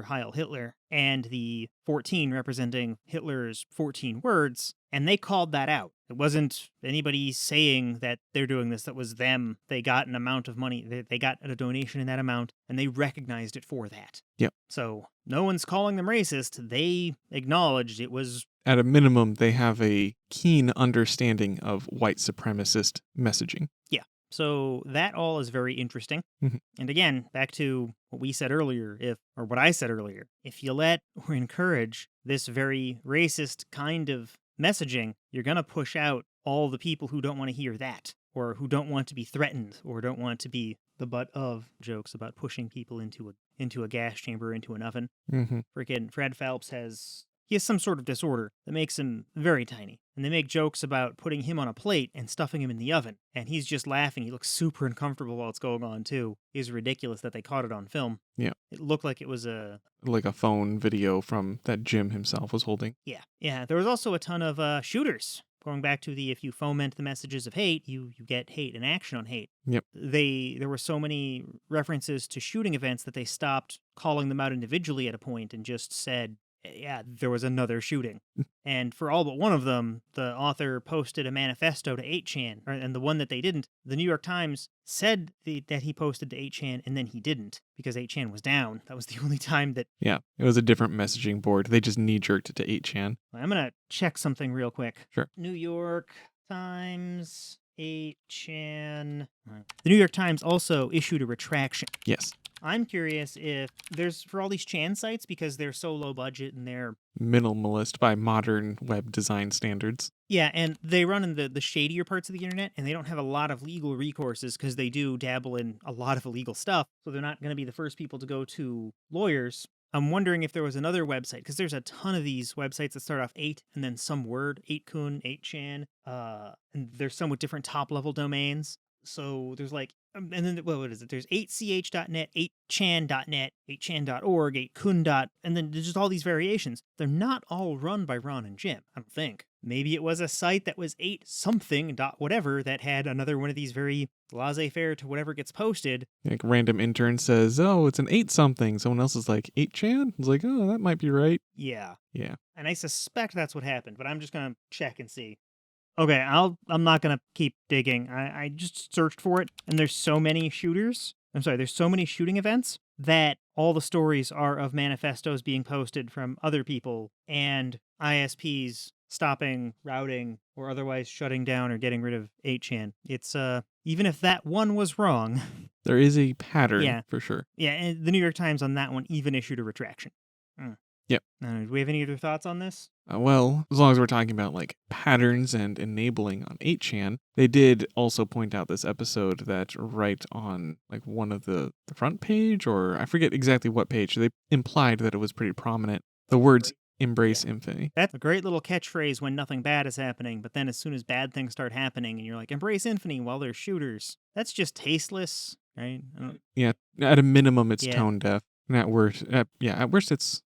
Heil Hitler, and the 14 representing Hitler's 14 words, and they called that out. It wasn't anybody saying that they're doing this. That was them. They got an amount of money. They got a donation in that amount, and they recognized it for that. Yep. So no one's calling them racist. They acknowledged it was... At a minimum, they have a keen understanding of white supremacist messaging. Yeah. So that all is very interesting. Mm-hmm. And again, back to what we said earlier, what I said earlier, if you let or encourage this very racist kind of messaging, you're going to push out all the people who don't want to hear that, or who don't want to be threatened, or don't want to be the butt of jokes about pushing people into a gas chamber, into an oven. Mm-hmm. Freaking Fred Phelps has some sort of disorder that makes him very tiny. And they make jokes about putting him on a plate and stuffing him in the oven. And he's just laughing. He looks super uncomfortable while it's going on, too. It's ridiculous that they caught it on film. Yeah. It looked like it was like a phone video from that Jim himself was holding. Yeah. Yeah. There was also a ton of shooters. Going back to if you foment the messages of hate, you get hate and action on hate. Yep. There were so many references to shooting events that they stopped calling them out individually at a point and just said, yeah, there was another shooting. And for all but one of them, the author posted a manifesto to 8chan, and the one that they didn't, the New York Times said that he posted to 8chan, and then he didn't, because 8chan was down. That was the only time that... Yeah, it was a different messaging board. They just knee-jerked it to 8chan. I'm going to check something real quick. Sure. New York Times, 8chan... The New York Times also issued a retraction. Yes. I'm curious if there's, for all these Chan sites, because they're so low budget and they're... minimalist by modern web design standards. Yeah, and they run in the shadier parts of the internet, and they don't have a lot of legal recourses because they do dabble in a lot of illegal stuff, so they're not going to be the first people to go to lawyers. I'm wondering if there was another website, because there's a ton of these websites that start off 8 and then some word, 8kun, 8chan, and there's some with different top-level domains. So there's like, and then, what is it? There's 8ch.net, 8chan.net, 8chan.org, 8kun. And then there's just all these variations. They're not all run by Ron and Jim, I don't think. Maybe it was a site that was 8something.whatever that had another one of these very laissez-faire to whatever gets posted. Like random intern says, oh, it's an 8-something. Someone else is like, 8chan? It's like, oh, that might be right. Yeah. Yeah. And I suspect that's what happened, but I'm just going to check and see. Okay, I'm not gonna keep digging. I just searched for it, and there's so many shooters. I'm sorry, there's so many shooting events that all the stories are of manifestos being posted from other people and ISPs stopping routing or otherwise shutting down or getting rid of 8chan. It's even if that one was wrong. There is a pattern Yeah. for sure. Yeah, and the New York Times on that one even issued a retraction. Yep. Do we have any other thoughts on this? Well, as long as we're talking about like patterns and enabling on 8chan, they did also point out this episode that right on like one of the front page, or I forget exactly what page, they implied that it was pretty prominent. The words embrace infamy. That's a great little catchphrase when nothing bad is happening, but then as soon as bad things start happening and you're like, embrace infamy while they're shooters. That's just tasteless, right? Yeah, at a minimum, it's Yeah. tone deaf. And at worst, it's...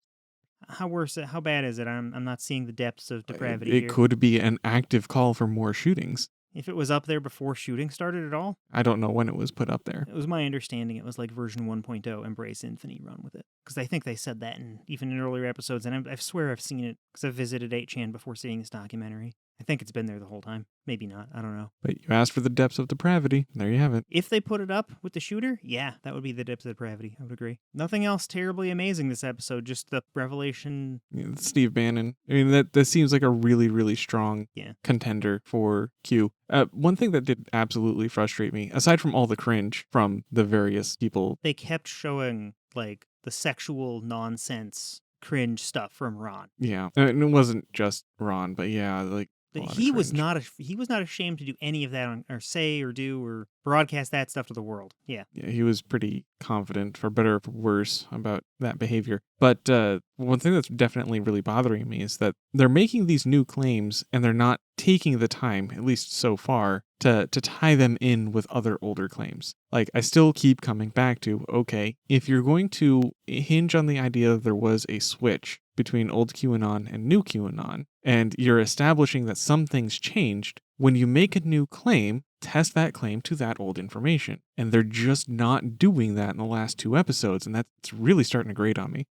How bad is it? I'm not seeing the depths of depravity It here. could be an active call for more shootings. If it was up there before shooting started at all, I don't know when it was put up there. it was my understanding it was like version 1.0, embrace infamy, run with it. Because I think they said that even in earlier episodes, and I swear I've seen it because I've visited 8chan before seeing this documentary. I think it's been there the whole time. Maybe not. I don't know. But you asked for the depths of depravity. There you have it. If they put it up with the shooter, yeah, that would be the depths of depravity. I would agree. Nothing else terribly amazing this episode, just the revelation. Steve Bannon. I mean, that seems like a really, really strong contender for Q. One thing that did absolutely frustrate me, aside from all the cringe from the various people, They kept showing, like, the sexual nonsense cringe stuff from Ron. Yeah. And it wasn't just Ron, but yeah, like, He was not ashamed to do any of that or say or do or broadcast that stuff to the world. Yeah. Yeah, he was pretty confident, for better or for worse, about that behavior. But one thing that's definitely really bothering me is that they're making these new claims and they're not taking the time, at least so far, to tie them in with other older claims. Like, I still keep coming back to, okay, if you're going to hinge on the idea that there was a switch between old QAnon and new QAnon, and you're establishing that some things changed, when you make a new claim, test that claim to that old information. And they're just not doing that in the last 2 episodes, and that's really starting to grate on me.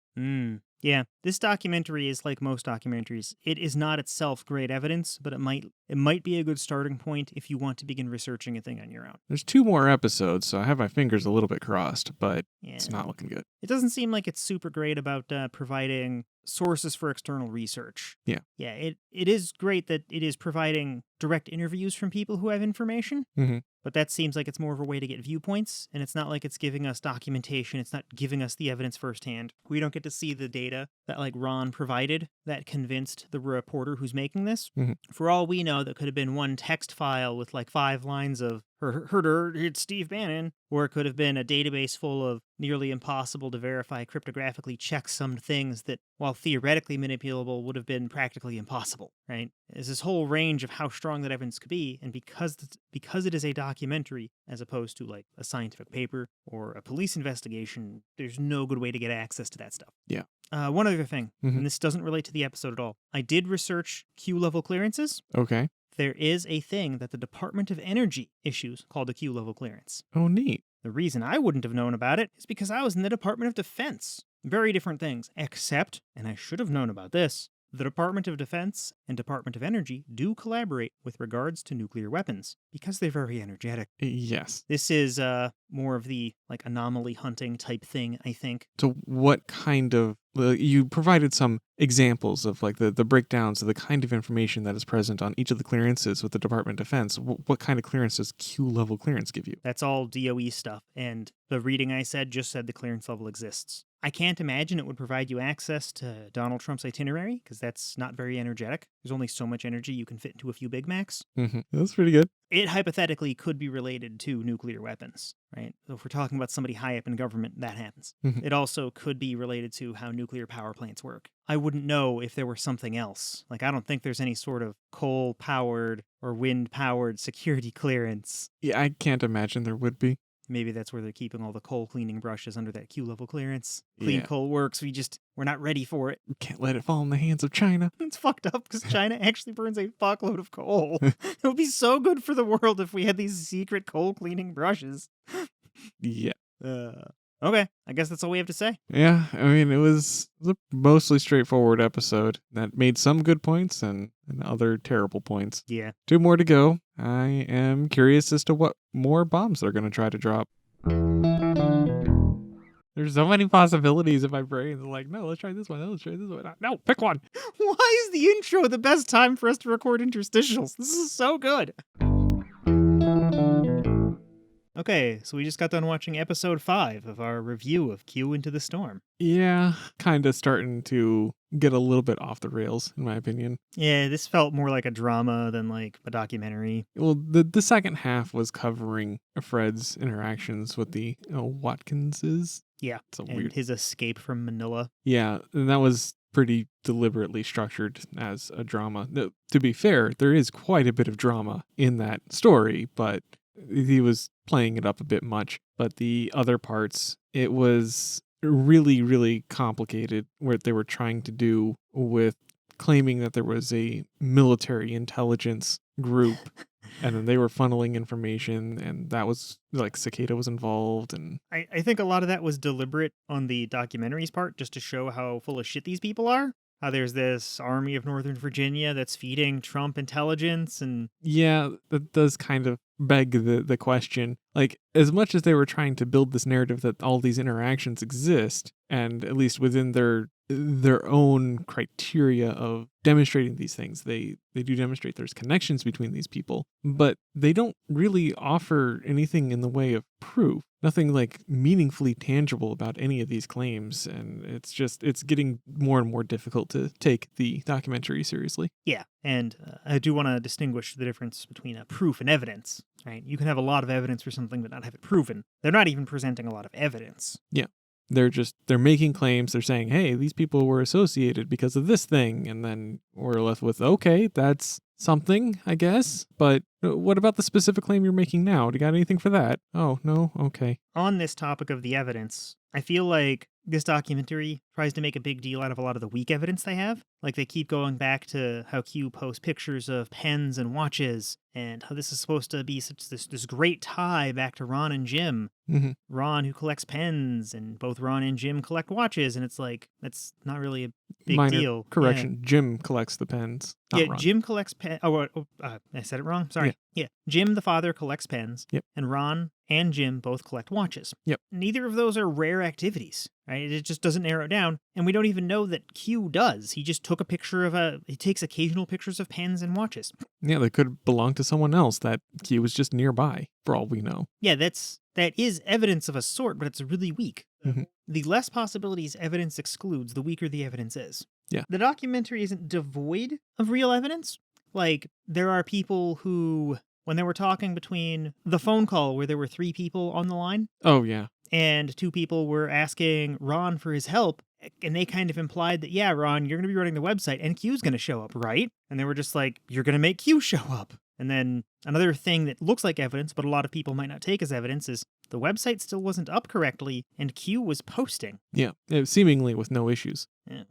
Yeah, this documentary is like most documentaries. It is not itself great evidence, but it might be a good starting point if you want to begin researching a thing on your own. There's 2 more episodes, so I have my fingers a little bit crossed, but it's not looking good. It doesn't seem like it's super great about providing sources for external research. Yeah. Yeah, it is great that it is providing direct interviews from people who have information. Mm-hmm. But that seems like it's more of a way to get viewpoints, and it's not like it's giving us documentation. It's not giving us the evidence firsthand. We don't get to see the data that, like, Ron provided that convinced the reporter who's making this. Mm-hmm. For all we know, that could have been one text file with, like, 5 lines of, herder, it's Steve Bannon, or it could have been a database full of nearly impossible to verify cryptographically checksummed things that, while theoretically manipulable, would have been practically impossible, right? There's this whole range of how strong that evidence could be, and because it is a documentary, as opposed to, like, a scientific paper or a police investigation, there's no good way to get access to that stuff. Yeah. One other thing, Mm-hmm. and this doesn't relate to the episode at all. I did research Q-level clearances. Okay. There is a thing that the Department of Energy issues called a Q-level clearance. Oh, neat. The reason I wouldn't have known about it is because I was in the Department of Defense. Very different things, except, and I should have known about this, the Department of Defense and Department of Energy do collaborate with regards to nuclear weapons because they're very energetic. Yes. This is more of the, like, anomaly hunting type thing, I think. So what kind of... you provided some examples of, like, the breakdowns of the kind of information that is present on each of the clearances with the Department of Defense. What kind of clearance does Q-level clearance give you? That's all DOE stuff, and the reading I said just said the clearance level exists. I can't imagine it would provide you access to Donald Trump's itinerary, because that's not very energetic. There's only so much energy you can fit into a few Big Macs. Mm-hmm. That's pretty good. It hypothetically could be related to nuclear weapons, right? So if we're talking about somebody high up in government, that happens. Mm-hmm. It also could be related to how nuclear power plants work. I wouldn't know if there were something else. Like, I don't think there's any sort of coal-powered or wind-powered security clearance. Yeah, I can't imagine there would be. Maybe that's where they're keeping all the coal cleaning brushes under that Q-level clearance. Clean Yeah. coal works. We're not ready for it. Can't let it fall in the hands of China. It's fucked up because China actually burns a fuckload of coal. It would be so good for the world if we had these secret coal cleaning brushes. Yeah. Okay, I guess that's all we have to say. Yeah, I mean, it was a mostly straightforward episode that made some good points and other terrible points. Yeah. 2 more to go. I am curious as to what more bombs they're going to try to drop. There's so many possibilities in my brain. They're like, no, let's try this one. No, let's try this one. No, pick one. Why is the intro the best time for us to record interstitials? This is so good. Okay, so we just got done watching episode 5 of our review of Q Into the Storm. Yeah, kind of starting to get a little bit off the rails, in my opinion. Yeah, this felt more like a drama than like a documentary. Well, the second half was covering Fred's interactions with the Watkinses. Yeah, It's a and weird. his escape from Manila. Yeah, and that was pretty deliberately structured as a drama. No, to be fair, there is quite a bit of drama in that story, but he was playing it up a bit much. But the other parts, it was really, really complicated what they were trying to do with claiming that there was a military intelligence group and then they were funneling information, and that was like Cicada was involved. And I think a lot of that was deliberate on the documentary's part, just to show how full of shit these people are. How there's this army of Northern Virginia that's feeding Trump intelligence and... yeah, that does kind of beg the question. Like, as much as they were trying to build this narrative that all these interactions exist, and at least within their own criteria of demonstrating these things, they do demonstrate there's connections between these people, but they don't really offer anything in the way of proof. Nothing like meaningfully tangible about any of these claims, and it's getting more and more difficult to take the documentary seriously. Yeah, and I do want to distinguish the difference between a proof and evidence, right? You can have a lot of evidence for something but not have it proven. They're not even presenting a lot of evidence. Yeah. They're making claims. They're saying, hey, these people were associated because of this thing. And then we're left with, okay, that's something, I guess. But what about the specific claim you're making now? Do you got anything for that? Oh, no? Okay. On this topic of the evidence, I feel like this documentary tries to make a big deal out of a lot of the weak evidence they have. Like, they keep going back to how Q posts pictures of pens and watches, and how this is supposed to be such this great tie back to Ron and Jim. Mm-hmm. Ron, who collects pens, and both Ron and Jim collect watches, and it's like, that's not really a big Minor deal. correction. Yeah. Jim collects the pens. Yeah, Ron. Jim collects pens. I said it wrong. Sorry. Yeah. Jim, the father, collects pens. Yep. And Ron and Jim both collect watches. Yep. Neither of those are rare activities, right? It just doesn't narrow it down. And we don't even know that Q does. He just took a picture of he takes occasional pictures of pens and watches. Yeah, they could belong to someone else that Q was just nearby, for all we know. Yeah, that is evidence of a sort, but it's really weak. Mm-hmm. The less possibilities evidence excludes, the weaker the evidence is. Yeah. The documentary isn't devoid of real evidence. Like, there are people who, when they were talking between the phone call where there were 3 people on the line. Oh, yeah. And 2 people were asking Ron for his help, and they kind of implied that, yeah, Ron, you're going to be running the website, and Q's going to show up, right? And they were just like, you're going to make Q show up. And then another thing that looks like evidence, but a lot of people might not take as evidence, is the website still wasn't up correctly, and Q was posting. Yeah, seemingly with no issues.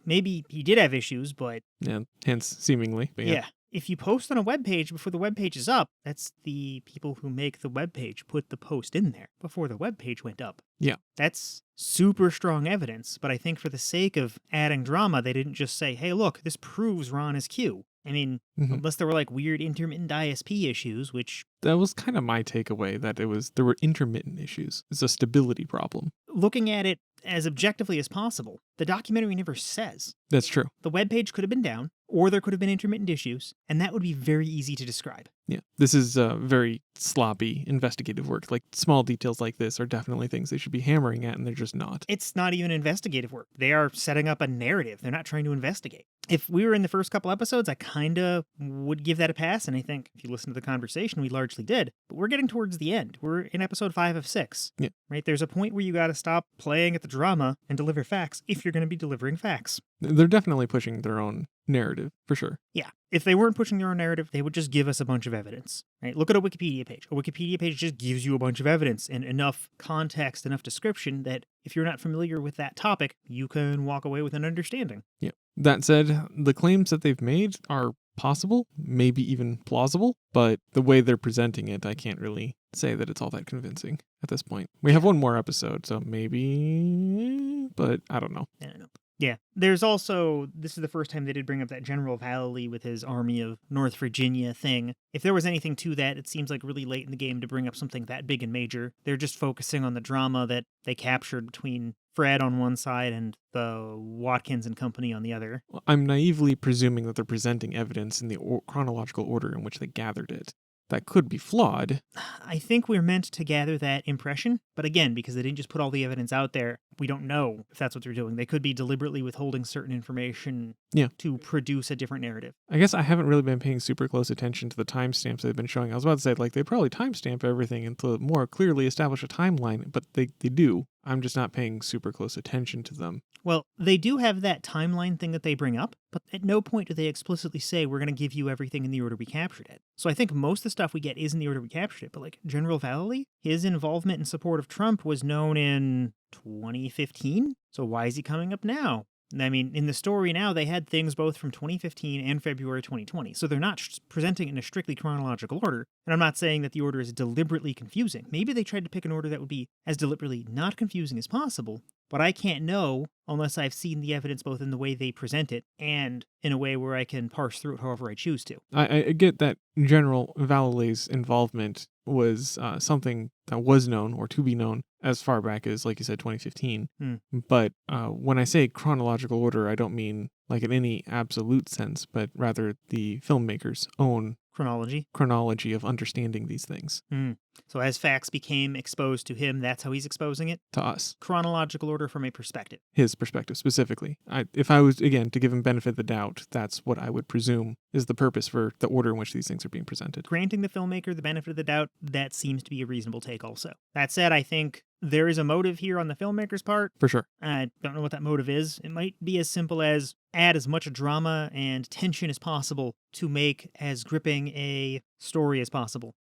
Maybe he did have issues, but... yeah, hence seemingly. But yeah. If you post on a web page before the web page is up, that's the people who make the web page put the post in there before the web page went up. Yeah. That's super strong evidence, but I think for the sake of adding drama, they didn't just say, hey, look, this proves Ron is Q. I mean, unless there were like weird intermittent ISP issues, which... that was kind of my takeaway, that there were intermittent issues. It's a stability problem. Looking at it as objectively as possible, the documentary never says. That's true. The webpage could have been down, or there could have been intermittent issues, and that would be very easy to describe. Yeah, this is very sloppy investigative work. Like, small details like this are definitely things they should be hammering at, and they're just not. It's not even investigative work. They are setting up a narrative. They're not trying to investigate. If we were in the first couple episodes, I kind of would give that a pass, and I think if you listen to the conversation, we largely did. But we're getting towards the end. We're in episode 5 of 6. Yeah. Right? There's a point where you got to stop playing at the drama and deliver facts if you're going to be delivering facts. They're definitely pushing their own narrative, for sure. Yeah. If they weren't pushing their own narrative, they would just give us a bunch of evidence. Right? Look at a Wikipedia page. A Wikipedia page just gives you a bunch of evidence and enough context, enough description that if you're not familiar with that topic, you can walk away with an understanding. Yeah. That said, the claims that they've made are possible, maybe even plausible, but the way they're presenting it, I can't really say that it's all that convincing at this point. We have one more episode, so maybe, but I don't know. I don't know. Yeah. There's also, this is the first time they did bring up that General Valley with his Army of North Virginia thing. If there was anything to that, it seems like really late in the game to bring up something that big and major. They're just focusing on the drama that they captured between Fred on one side and the Watkins and company on the other. Well, I'm naively presuming that they're presenting evidence in the chronological order in which they gathered it. That could be flawed. I think we're meant to gather that impression, but again, because they didn't just put all the evidence out there, we don't know if that's what they're doing. They could be deliberately withholding certain information to produce a different narrative. I guess I haven't really been paying super close attention to the timestamps they've been showing. I was about to say, like, they probably timestamp everything and to more clearly establish a timeline, but they do. I'm just not paying super close attention to them. Well, they do have that timeline thing that they bring up, but at no point do they explicitly say we're going to give you everything in the order we captured it. So I think most of the stuff we get is in the order we captured it, but like General Valley, his involvement in support of Trump was known in 2015, so why is he coming up now? I mean, in the story now, they had things both from 2015 and February 2020, so they're not presenting it in a strictly chronological order, and I'm not saying that the order is deliberately confusing. Maybe they tried to pick an order that would be as deliberately not confusing as possible, but I can't know unless I've seen the evidence both in the way they present it and in a way where I can parse through it however I choose to. I get that General Valley's involvement was something that was known or to be known as far back as, like you said, 2015. But when I say chronological order, I don't mean like in any absolute sense, but rather the filmmaker's own chronology of understanding these things. So as facts became exposed to him, that's how he's exposing it? To us. Chronological order from a perspective. His perspective specifically. If I was, again, to give him benefit of the doubt, that's what I would presume is the purpose for the order in which these things are being presented. Granting the filmmaker the benefit of the doubt, that seems to be a reasonable take also. That said, I think there is a motive here on the filmmaker's part. For sure. I don't know what that motive is. It might be as simple as add as much drama and tension as possible to make as gripping a story as possible.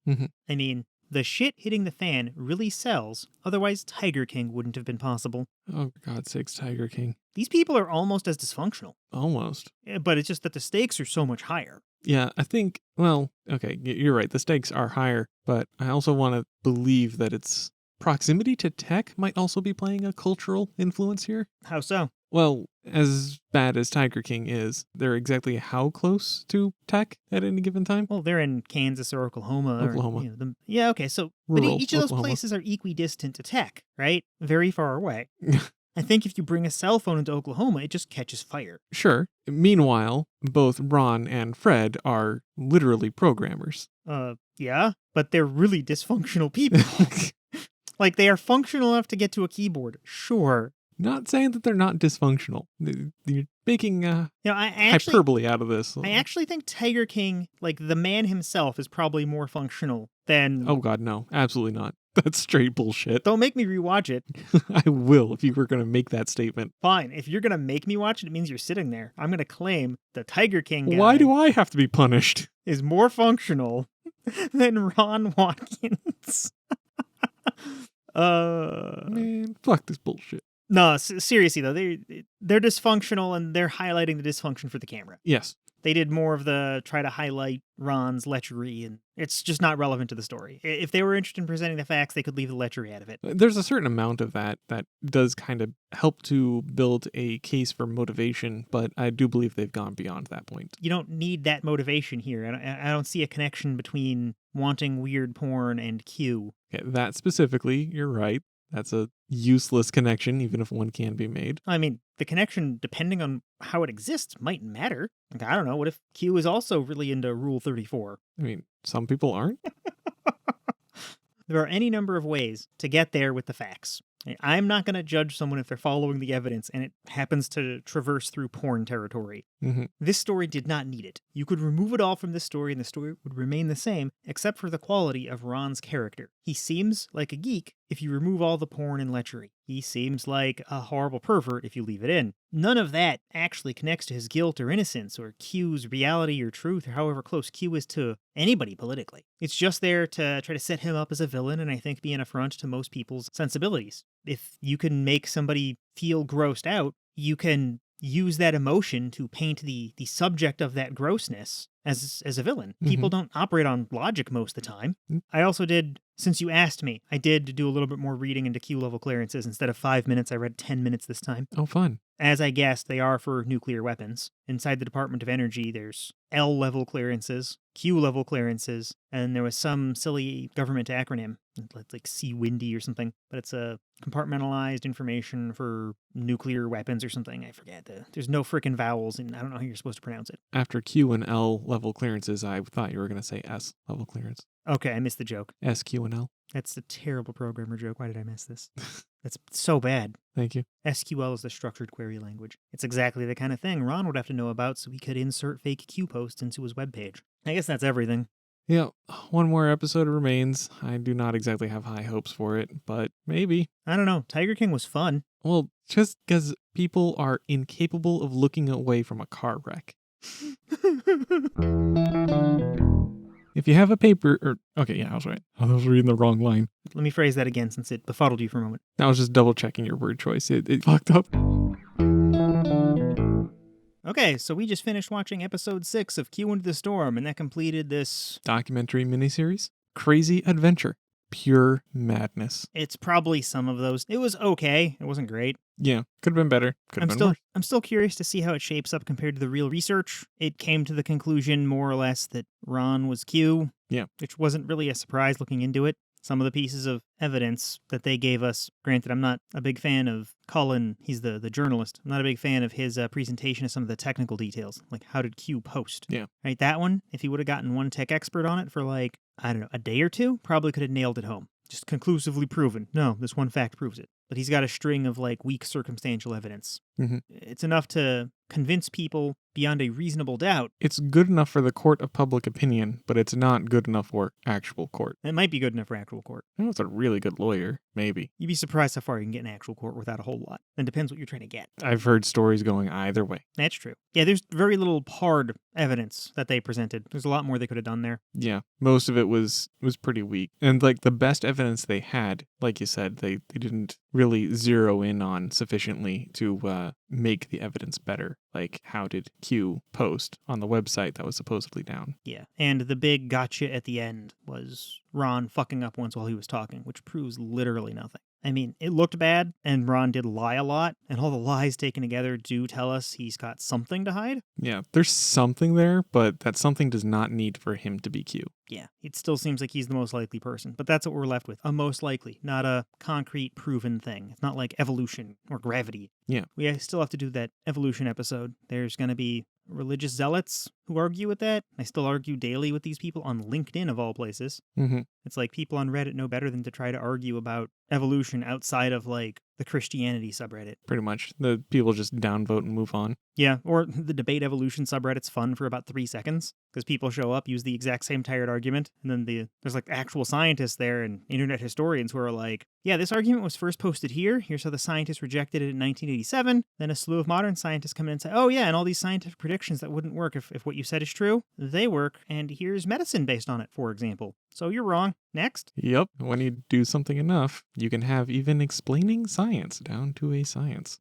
I mean, the shit hitting the fan really sells, otherwise Tiger King wouldn't have been possible. Oh, for God's sakes, Tiger King. These people are almost as dysfunctional. Almost. But it's just that the stakes are so much higher. Yeah, I think, well, okay, you're right. The stakes are higher, but I also want to believe that it's proximity to tech might also be playing a cultural influence here. How so? Well, as bad as Tiger King is, they're exactly how close to tech at any given time? Well, they're in Kansas or Oklahoma. Oklahoma. Or, okay, so but each of those places are equidistant to tech, right? Very far away. I think if you bring a cell phone into Oklahoma, it just catches fire. Sure. Meanwhile, both Ron and Fred are literally programmers. Yeah, but they're really dysfunctional people. Like, they are functional enough to get to a keyboard, sure. Not saying that they're not dysfunctional. You're making hyperbole out of this. I actually think Tiger King, like the man himself, is probably more functional than... Oh God, no. Absolutely not. That's straight bullshit. Don't make me rewatch it. I will if you were going to make that statement. Fine. If you're going to make me watch it, it means you're sitting there. I'm going to claim the Tiger King guy... Why do I have to be punished? ...is more functional than Ron Watkins. Man, fuck this bullshit. No, seriously though, they're dysfunctional and they're highlighting the dysfunction for the camera. Yes. They did more of the try to highlight Ron's lechery, and it's just not relevant to the story. If they were interested in presenting the facts, they could leave the lechery out of it. There's a certain amount of that does kind of help to build a case for motivation, but I do believe they've gone beyond that point. You don't need that motivation here. I don't see a connection between wanting weird porn and Q. Okay, that specifically, you're right. That's a useless connection, even if one can be made. I mean, the connection, depending on how it exists, might matter. Like, I don't know, what if Q is also really into Rule 34? I mean, some people aren't. There are any number of ways to get there with the facts. I'm not going to judge someone if they're following the evidence and it happens to traverse through porn territory. This story did not need it. You could remove it all from this story and the story would remain the same, except for the quality of Ron's character. He seems like a geek if you remove all the porn and lechery. He seems like a horrible pervert if you leave it in. None of that actually connects to his guilt or innocence or Q's reality or truth or however close Q is to anybody politically. It's just there to try to set him up as a villain and I think be an affront to most people's sensibilities. If you can make somebody feel grossed out, you can use that emotion to paint the subject of that grossness as a villain. People don't operate on logic most of the time. I also did, since you asked me, I did do a little bit more reading into Q level clearances. Instead of 5 minutes, I read 10 minutes this time. Oh, fun. As I guessed, they are for nuclear weapons. Inside the Department of Energy, there's L level clearances, Q level clearances, and there was some silly government acronym, like C-Windy or something, but it's a compartmentalized information for nuclear weapons or something. I forget. There's no freaking vowels, and I don't know how you're supposed to pronounce it. After Q and L level clearances, I thought you were going to say S level clearance. Okay, I missed the joke. S, Q, and L. That's a terrible programmer joke. Why did I miss this? That's so bad. Thank you. SQL is the structured query language. It's exactly the kind of thing Ron would have to know about so he could insert fake Q posts into his webpage. I guess that's everything. Yeah, one more episode remains. I do not exactly have high hopes for it, but maybe. I don't know. Tiger King was fun. Well, just because people are incapable of looking away from a car wreck. If you have a paper, okay, yeah, I was right. I was reading the wrong line. Let me phrase that again since it befuddled you for a moment. I was just double checking your word choice. It fucked up. Okay, so we just finished watching episode 6 of Q Into the Storm, and that completed this documentary miniseries. Crazy adventure. Pure madness. It's probably some of those. It was okay. It wasn't great. Yeah, could have been better. Could have been worse. I'm still curious to see how it shapes up compared to the real research. It came to the conclusion, more or less, that Ron was Q. Yeah. Which wasn't really a surprise looking into it. Some of the pieces of evidence that they gave us, granted, I'm not a big fan of Cullen, he's the journalist. I'm not a big fan of his presentation of some of the technical details, like how did Q post? Yeah. Right, that one, if he would have gotten one tech expert on it for like, I don't know, a day or two, probably could have nailed it home. Just conclusively proven. No, this one fact proves it. But he's got a string of like weak circumstantial evidence. Mm-hmm. It's enough to convince people beyond a reasonable doubt. It's good enough for the court of public opinion, but it's not good enough for actual court. It might be good enough for actual court. I know it's a really good lawyer, maybe. You'd be surprised how far you can get in actual court without a whole lot. It depends what you're trying to get. I've heard stories going either way. That's true. Yeah, there's very little hard evidence that they presented. There's a lot more they could have done there. Yeah, most of it was pretty weak. And like the best evidence they had, like you said, they didn't really zero in on sufficiently to make the evidence better. Like, how did Q post on the website that was supposedly down? Yeah, and the big gotcha at the end was Ron fucking up once while he was talking, which proves literally nothing. I mean, it looked bad, and Ron did lie a lot, and all the lies taken together do tell us he's got something to hide. Yeah, there's something there, but that something does not need for him to be Q. Yeah, it still seems like he's the most likely person, but that's what we're left with. A most likely, not a concrete proven thing. It's not like evolution or gravity. Yeah. We still have to do that evolution episode. There's going to be religious zealots who argue with that. I still argue daily with these people on LinkedIn, of all places. Mm-hmm. It's like people on Reddit know better than to try to argue about evolution outside of like the Christianity subreddit. Pretty much. The people just downvote and move on. Yeah, or the debate evolution subreddit's fun for about 3 seconds because people show up, use the exact same tired argument, and then there's like actual scientists there and internet historians who are like, yeah, this argument was first posted here. Here's how the scientists rejected it in 1987. Then a slew of modern scientists come in and say, oh yeah, and all these scientific predictions that wouldn't work if what you said is true, they work, and here's medicine based on it, for example. So you're wrong. Next. Yep. When you do something enough, you can have even explaining science down to a science.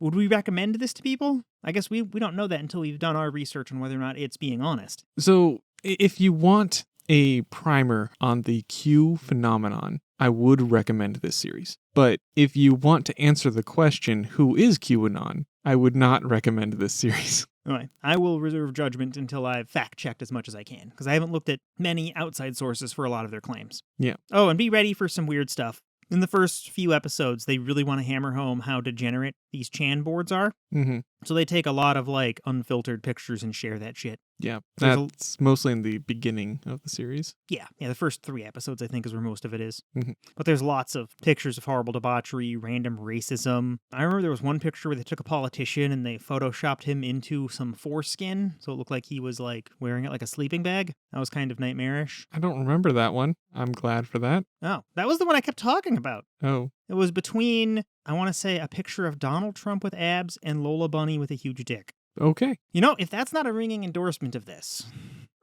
Would we recommend this to people? I guess we don't know that until we've done our research on whether or not it's being honest. So if you want a primer on the Q phenomenon, I would recommend this series. But if you want to answer the question, who is QAnon, I would not recommend this series. All right. I will reserve judgment until I've fact-checked as much as I can, because I haven't looked at many outside sources for a lot of their claims. Yeah. Oh, and be ready for some weird stuff. In the first few episodes, they really want to hammer home how degenerate these Chan boards are. Mm-hmm. So they take a lot of, like, unfiltered pictures and share that shit. Yeah, that's mostly in the beginning of the series. Yeah, the first 3 episodes, I think, is where most of it is. Mm-hmm. But there's lots of pictures of horrible debauchery, random racism. I remember there was one picture where they took a politician and they photoshopped him into some foreskin, so it looked like he was, like, wearing it like a sleeping bag. That was kind of nightmarish. I don't remember that one. I'm glad for that. Oh, that was the one I kept talking about. Oh. It was between, I want to say, a picture of Donald Trump with abs and Lola Bunny with a huge dick. Okay. You know, if that's not a ringing endorsement of this.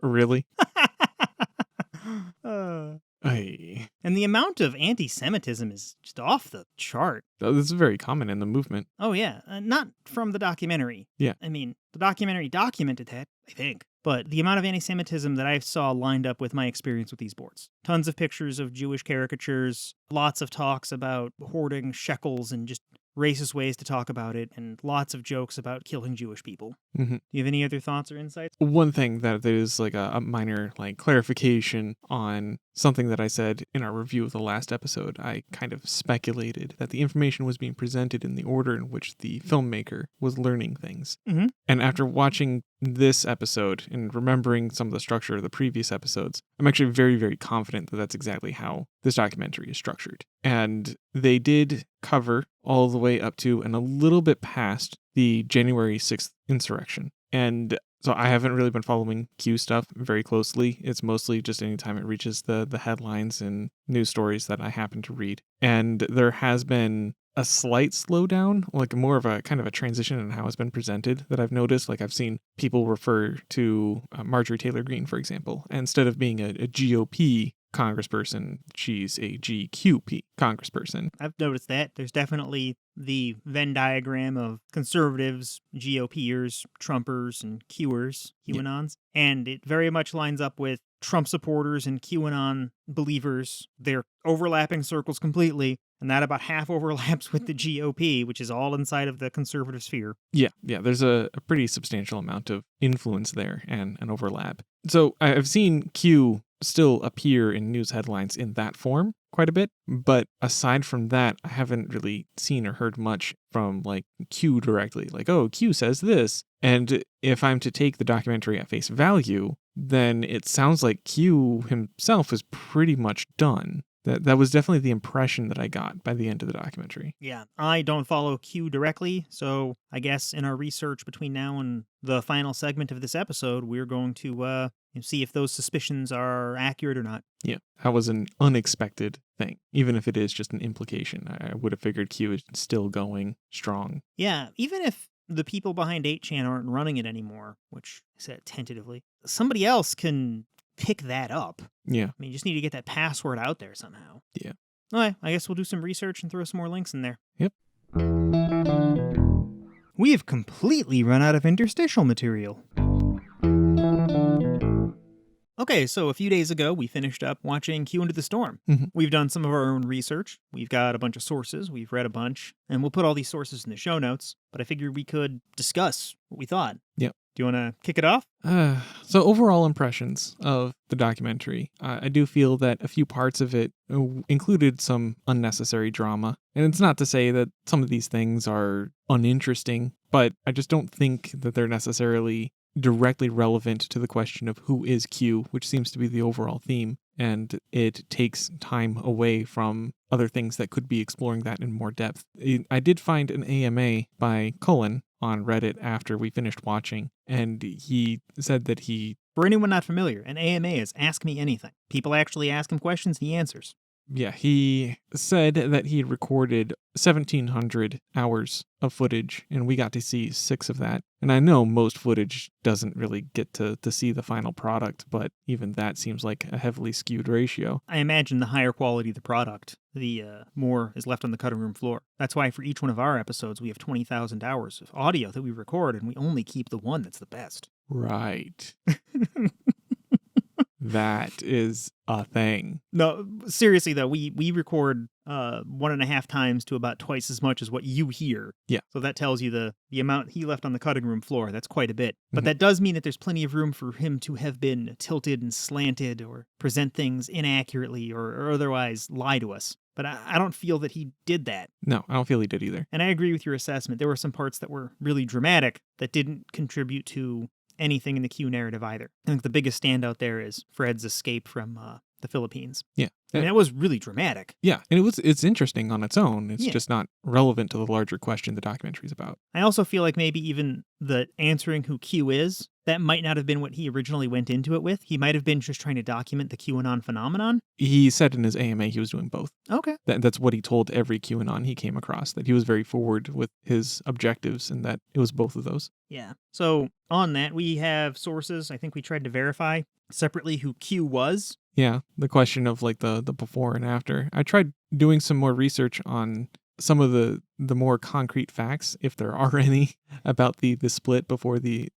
Really? Ay. And the amount of anti-Semitism is just off the chart. This is very common in the movement. Oh, yeah. Not from the documentary. Yeah. I mean, the documentary documented that, I think. But the amount of anti-Semitism that I saw lined up with my experience with these boards. Tons of pictures of Jewish caricatures, lots of talks about hoarding shekels and just racist ways to talk about it, and lots of jokes about killing Jewish people. Mm-hmm. Do you have any other thoughts or insights? One thing that is like a minor like clarification on something that I said in our review of the last episode. I kind of speculated that the information was being presented in the order in which the filmmaker was learning things. Mm-hmm. And after watching this episode and remembering some of the structure of the previous episodes, I'm actually very, very confident that that's exactly how this documentary is structured. And they did cover all the way up to and a little bit past the January 6th insurrection. And so I haven't really been following Q stuff very closely. It's mostly just anytime it reaches the headlines and news stories that I happen to read. And there has been a slight slowdown, like more of a kind of a transition in how it's been presented that I've noticed. Like I've seen people refer to Marjorie Taylor Greene, for example, and instead of being a GOP congressperson, she's a GQP congressperson. I've noticed that. There's definitely the Venn diagram of conservatives, GOPers, Trumpers, and QAnons. Yeah. And it very much lines up with Trump supporters and QAnon believers. They're overlapping circles completely, and that about half overlaps with the GOP, which is all inside of the conservative sphere. Yeah, there's a pretty substantial amount of influence there and an overlap. So I've seen Q still appear in news headlines in that form quite a bit, but aside from that, I haven't really seen or heard much from like Q directly, like, oh, Q says this. And if I'm to take the documentary at face value, then it sounds like Q himself is pretty much done. That was definitely the impression that I got by the end of the documentary. Yeah, I don't follow Q directly, so I guess in our research between now and the final segment of this episode, we're going to see if those suspicions are accurate or not. Yeah, that was an unexpected thing. Even if it is just an implication, I would have figured Q is still going strong. Yeah, even if the people behind 8chan aren't running it anymore, which I said tentatively, somebody else can pick that up. Yeah. I mean, you just need to get that password out there somehow. Yeah. All right, I guess we'll do some research and throw some more links in there. Yep. We have completely run out of interstitial material. Okay, so a few days ago, we finished up watching Q Into the Storm. Mm-hmm. We've done some of our own research. We've got a bunch of sources. We've read a bunch. And we'll put all these sources in the show notes. But I figured we could discuss what we thought. Yep. Do you want to kick it off? So overall impressions of the documentary. I do feel that a few parts of it included some unnecessary drama. And it's not to say that some of these things are uninteresting, but I just don't think that they're necessarily directly relevant to the question of who is Q, which seems to be the overall theme. And it takes time away from other things that could be exploring that in more depth. I did find an AMA by Cullen on Reddit after we finished watching, and he said that For anyone not familiar, an AMA is Ask Me Anything. People actually ask him questions and he answers. Yeah, he said that he recorded 1,700 hours of footage, and we got to see 6 of that. And I know most footage doesn't really get to see the final product, but even that seems like a heavily skewed ratio. I imagine the higher quality the product, the more is left on the cutting room floor. That's why for each one of our episodes, we have 20,000 hours of audio that we record, and we only keep the one that's the best. Right. That is a thing. No, seriously though, we record 1.5 times to about twice as much as what you hear. Yeah. So that tells you the amount he left on the cutting room floor. That's quite a bit. But that does mean that there's plenty of room for him to have been tilted and slanted or present things inaccurately or otherwise lie to us. But I don't feel that he did that. No, I don't feel he did either. And I agree with your assessment. There were some parts that were really dramatic that didn't contribute to anything in the Q narrative either. I think the biggest standout there is Fred's escape from the Philippines. Yeah. I mean, that was really dramatic. Yeah, and it's interesting on its own. It's just not relevant to the larger question the documentary's about. I also feel like maybe even the answering who Q is, that might not have been what he originally went into it with. He might have been just trying to document the QAnon phenomenon. He said in his AMA he was doing both. Okay. That's what he told every QAnon he came across, that he was very forward with his objectives and that it was both of those. Yeah. So on that, we have sources. I think we tried to verify separately who Q was. Yeah, the question of like the before and after. I tried doing some more research on some of the more concrete facts, if there are any, about the split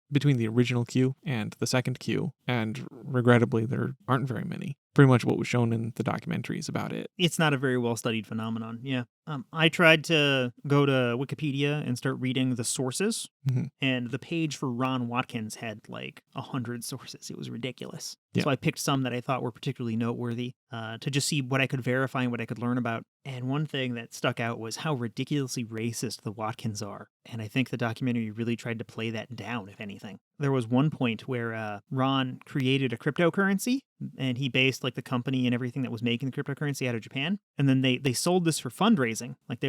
between the original Q and the second Q, and regrettably there aren't very many. Pretty much what was shown in the documentaries about it. It's not a very well-studied phenomenon, yeah. I tried to go to Wikipedia and start reading the sources, Mhm. and the page for Ron Watkins had like 100 sources. It was ridiculous. Yeah. So I picked some that I thought were particularly noteworthy to just see what I could verify and what I could learn about. And one thing that stuck out was how ridiculously racist the Watkins are. And I think the documentary really tried to play that down, if anything. There was one point where Ron created a cryptocurrency, and he based like the company and everything that was making the cryptocurrency out of Japan. And then they sold this for fundraising. Like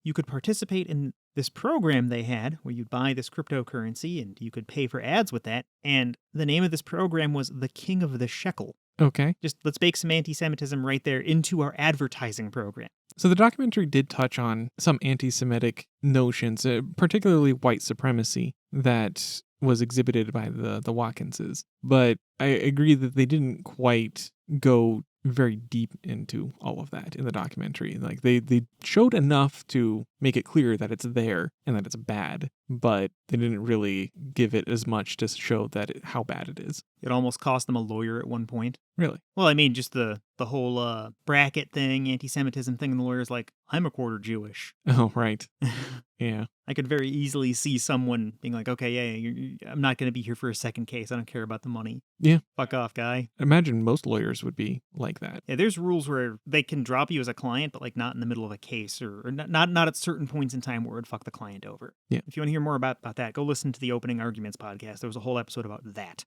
you could participate in this program they had where you'd buy this cryptocurrency and you could pay for ads with that. And the name of this program was The King of the Shekel. Okay. Just let's bake some anti-Semitism right there into our advertising program. So the documentary did touch on some anti-Semitic notions, particularly white supremacy, that was exhibited by the Watkinses. But I agree that they didn't quite go very deep into all of that in the documentary. Like they showed enough to make it clear that it's there and that it's bad, but they didn't really give it as much to show how bad it is. It almost cost them a lawyer at one point. Really? Well, I mean, just the whole bracket thing, anti-Semitism thing, and the lawyer's like, I'm a quarter Jewish. Oh, right. Yeah. I could very easily see someone being like, okay, yeah, I'm not going to be here for a second case. I don't care about the money. Yeah. Fuck off, guy. Imagine most lawyers would be like that. Yeah, there's rules where they can drop you as a client, but like not in the middle of a case or not at certain points in time where it would fuck the client over. Yeah. If you want to hear more about that, go listen to the Opening Arguments podcast. There was a whole episode about that.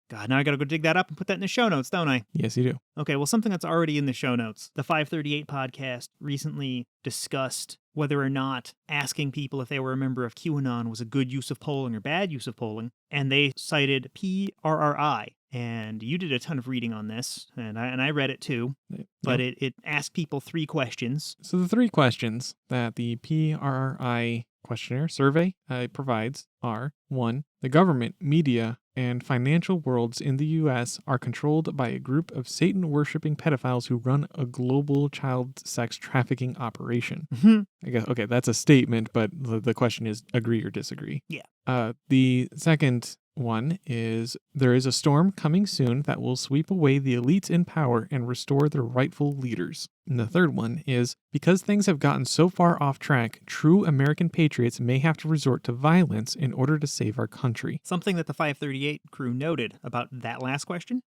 God, now I gotta go dig that up and put that in the show notes, don't I? Yes, you do. Okay, well, something that's already in the show notes. The 538 podcast recently discussed whether or not asking people if they were a member of QAnon was a good use of polling or bad use of polling, and they cited PRRI. And you did a ton of reading on this, and I read it too, but it asked people 3 questions. So the 3 questions that the PRRI questionnaire survey provides are: 1, the government, media, and financial worlds in the U.S. are controlled by a group of Satan-worshipping pedophiles who run a global child sex trafficking operation. I guess, okay, that's a statement, but the question is agree or disagree. Yeah. The second one is: there is a storm coming soon that will sweep away the elites in power and restore their rightful leaders. And the third one is: because things have gotten so far off track, true American patriots may have to resort to violence in order to save our country. Something that the 538 crew noted about that last question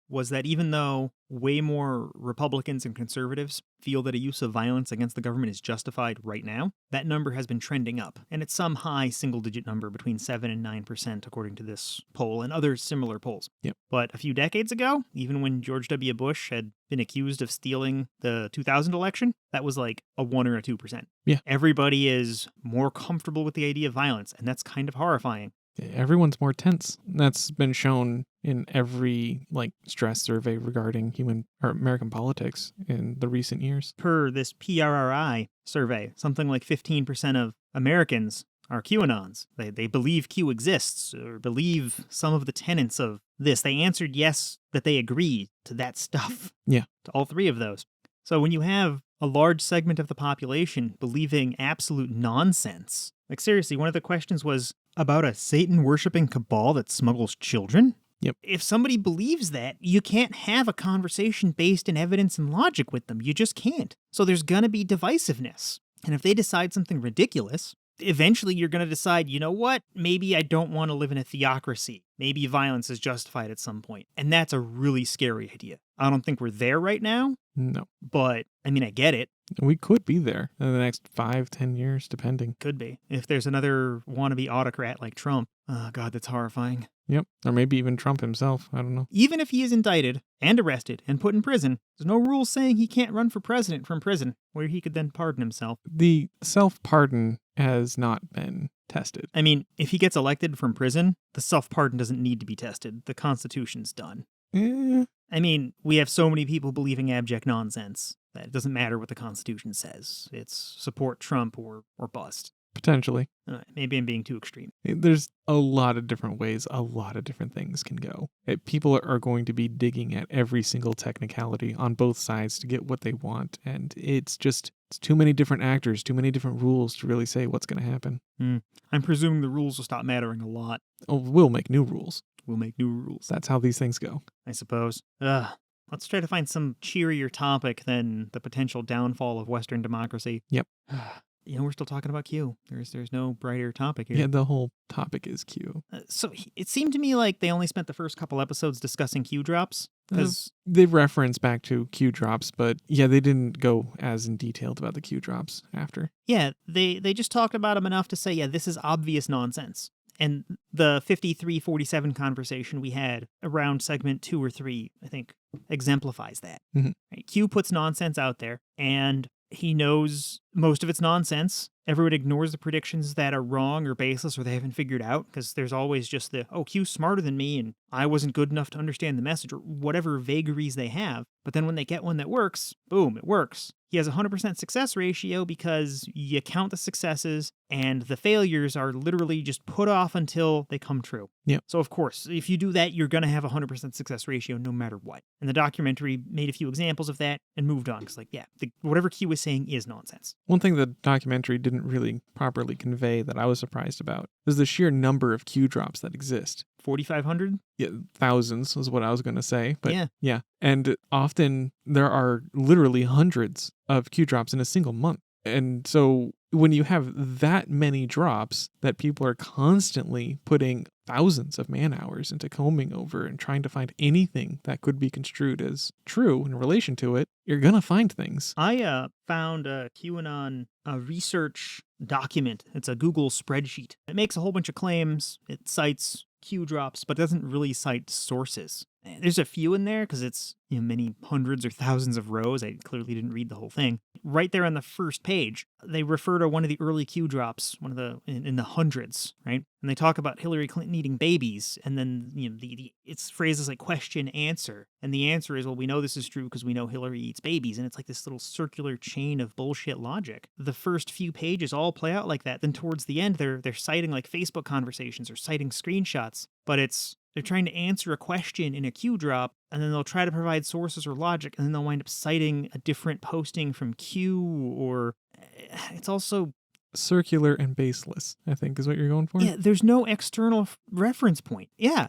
was that even though way more Republicans and conservatives feel that a use of violence against the government is justified right now, that number has been trending up. And it's some high single-digit number between 7 and 9%, according to this poll and other similar polls. Yep. But a few decades ago, even when George W. Bush had been accused of stealing the 2000 election, that was like a 1 or a 2%. Yeah. Everybody is more comfortable with the idea of violence, and that's kind of horrifying. Everyone's more tense. That's been shown in every stress survey regarding American politics in the recent years. Per this PRRI survey, something like 15% of Americans are QAnons. They believe Q exists or believe some of the tenets of this. They answered yes, that they agree to that stuff. Yeah. To all 3 of those. So when you have a large segment of the population believing absolute nonsense, like seriously, one of the questions was about a Satan-worshipping cabal that smuggles children? Yep. If somebody believes that, you can't have a conversation based in evidence and logic with them. You just can't. So there's gonna be divisiveness. And if they decide something ridiculous, eventually you're going to decide, you know what, maybe I don't want to live in a theocracy. Maybe violence is justified at some point. And that's a really scary idea. I don't think we're there right now. No. But, I mean, I get it. We could be there in the next 5-10 years, depending. Could be. If there's another wannabe autocrat like Trump. Oh, God, that's horrifying. Yep. Or maybe even Trump himself. I don't know. Even if he is indicted and arrested and put in prison, there's no rule saying he can't run for president from prison, where he could then pardon himself. The self-pardon has not been tested. I mean, if he gets elected from prison, the self-pardon doesn't need to be tested. The Constitution's done. I mean, we have so many people believing abject nonsense that it doesn't matter what the Constitution says. It's support Trump or bust. Potentially. Maybe I'm being too extreme. There's a lot of different ways, a lot of different things can go. People are going to be digging at every single technicality on both sides to get what they want. And it's too many different actors, too many different rules to really say what's going to happen. I'm presuming the rules will stop mattering a lot. Oh, we'll make new rules. We'll make new rules. That's how these things go. I suppose. Let's try to find some cheerier topic than the potential downfall of Western democracy. Yep. We're still talking about Q. There's no brighter topic here. Yeah, the whole topic is Q. So it seemed to me like they only spent the first couple episodes discussing Q drops. Because they reference back to Q drops, but yeah, they didn't go as in detailed about the Q drops after. Yeah, they just talked about them enough to say, yeah, this is obvious nonsense. And the 53-47 conversation we had around segment 2 or 3, I think, exemplifies that. Mm-hmm. Right? Q puts nonsense out there, and he knows most of it's nonsense. Everyone ignores the predictions that are wrong or baseless or they haven't figured out, because there's always just Q's smarter than me and I wasn't good enough to understand the message, or whatever vagaries they have. But then when they get one that works, boom, it works. He has a 100% success ratio because you count the successes and the failures are literally just put off until they come true. Yep. So of course, if you do that, you're going to have a 100% success ratio no matter what. And the documentary made a few examples of that and moved on. Because whatever Q was saying is nonsense. One thing the documentary didn't really properly convey that I was surprised about is the sheer number of Q drops that exist. 4,500? Yeah, thousands is what I was going to say. But yeah. And often there are literally hundreds of Q drops in a single month. And so when you have that many drops that people are constantly putting thousands of man hours into combing over and trying to find anything that could be construed as true in relation to it, you're going to find things. I found a QAnon research document. It's a Google spreadsheet. It makes a whole bunch of claims. It cites Q drops, but doesn't really cite sources. There's a few in there because it's many hundreds or thousands of rows. I clearly didn't read the whole thing. Right there on the first page, they refer to one of the early Q drops, one of the in the hundreds, right? And they talk about Hillary Clinton eating babies, and then it's phrases like question answer, and the answer is, well, we know this is true because we know Hillary eats babies, and it's like this little circular chain of bullshit logic. The first few pages all play out like that. Then towards the end, they're citing like Facebook conversations or citing screenshots, but they're trying to answer a question in a Q drop, and then they'll try to provide sources or logic, and then they'll wind up citing a different posting from Q, or it's also circular and baseless, I think is what you're going for. Yeah, there's no external reference point. Yeah.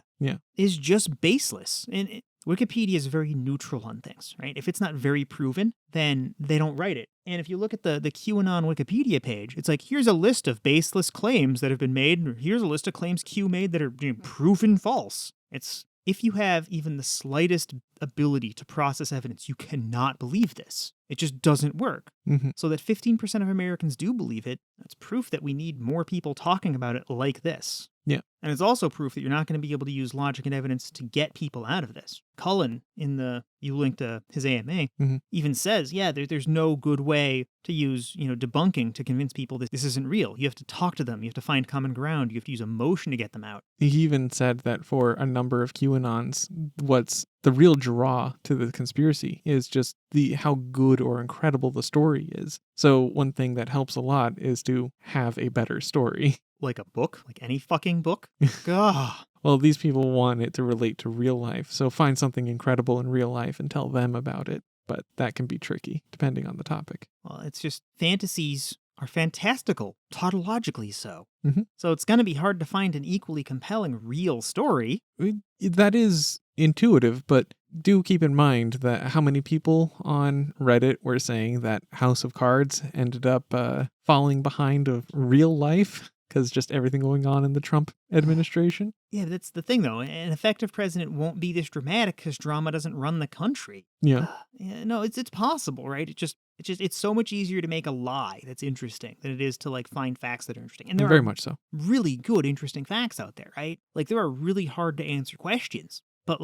It's just baseless. And Wikipedia is very neutral on things, right? If it's not very proven, then they don't write it. And if you look at the QAnon Wikipedia page, it's like, here's a list of baseless claims that have been made, and here's a list of claims Q made that are proven false. It's, if you have even the slightest ability to process evidence, you cannot believe this. It just doesn't work. Mm-hmm. So that 15% of Americans do believe it, that's proof that we need more people talking about it like this. Yeah. And it's also proof that you're not going to be able to use logic and evidence to get people out of this. Cullen, you linked to his AMA, even says, there's no good way to use, debunking to convince people that this isn't real. You have to talk to them. You have to find common ground. You have to use emotion to get them out. He even said that for a number of QAnons, what's the real draw to the conspiracy is just how good or incredible the story is. So one thing that helps a lot is to have a better story. Like a book? Like any fucking book? Gah. Well, these people want it to relate to real life, so find something incredible in real life and tell them about it. But that can be tricky, depending on the topic. Well, it's just fantasies are fantastical, tautologically so. Mm-hmm. So it's going to be hard to find an equally compelling real story. That is intuitive, but do keep in mind that how many people on Reddit were saying that House of Cards ended up falling behind of real life because just everything going on in the Trump administration. Yeah, that's the thing, though. An effective president won't be this dramatic because drama doesn't run the country. Yeah. No, it's possible, right? It's so much easier to make a lie that's interesting than it is to find facts that are interesting. And there very are much so really good, interesting facts out there, right? There are really hard to answer questions, but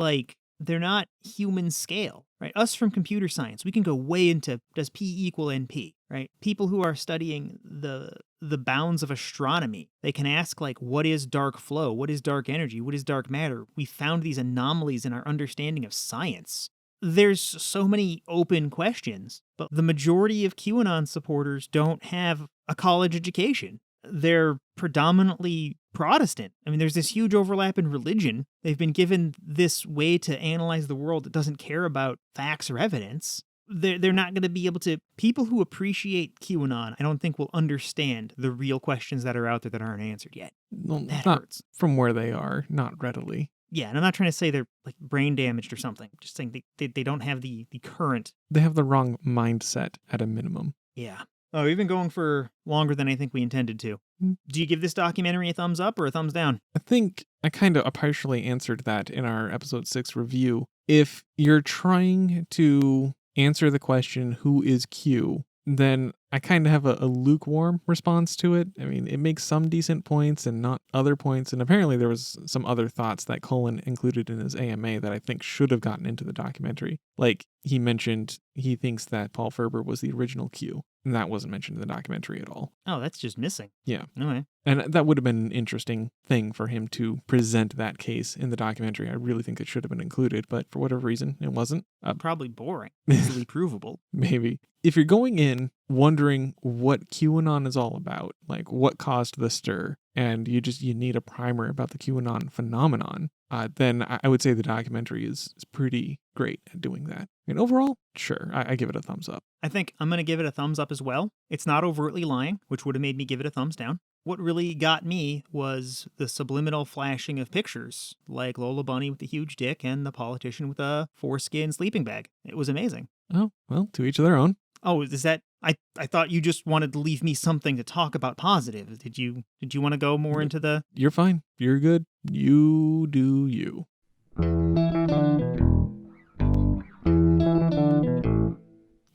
they're not human scale, right? Us from computer science, we can go way into, does P equal NP, right? People who are studying the bounds of astronomy, they can ask what is dark flow? What is dark energy? What is dark matter? We found these anomalies in our understanding of science. There's so many open questions, but the majority of QAnon supporters don't have a college education. they're predominantly Protestant. I mean, there's this huge overlap in religion. They've been given this way to analyze the world that doesn't care about facts or evidence. They're not going to be able to... People who appreciate QAnon, I don't think will understand the real questions that are out there that aren't answered yet. Well, That not hurts. from where they are, not readily. Yeah, and I'm not trying to say they're like brain damaged or something. Just saying they don't have the current... They have the wrong mindset at a minimum. Yeah. Oh, we've been going for longer than I think we intended to. Do you give this documentary a thumbs up or a thumbs down? I think I partially answered that in our episode 6 review. If you're trying to answer the question, who is Q, then I kind of have a lukewarm response to it. I mean, it makes some decent points and not other points. And apparently there was some other thoughts that Cullen included in his AMA that I think should have gotten into the documentary. Like he mentioned, he thinks that Paul Ferber was the original Q. And that wasn't mentioned in the documentary at all. Oh, that's just missing. Yeah. Okay. And that would have been an interesting thing for him to present that case in the documentary. I really think it should have been included, but for whatever reason, it wasn't. Probably boring. Easily provable. Maybe. If you're going in wondering what QAnon is all about, like what caused the stir, and you need a primer about the QAnon phenomenon, then I would say the documentary is pretty great at doing that. And overall, sure, I give it a thumbs up. I think I'm going to give it a thumbs up as well. It's not overtly lying, which would have made me give it a thumbs down. What really got me was the subliminal flashing of pictures, like Lola Bunny with the huge dick and the politician with a foreskin sleeping bag. It was amazing. Oh, well, to each their own. Oh, is that... I thought you just wanted to leave me something to talk about positive. Did you want to go more into the... You're fine. You're good. You do you.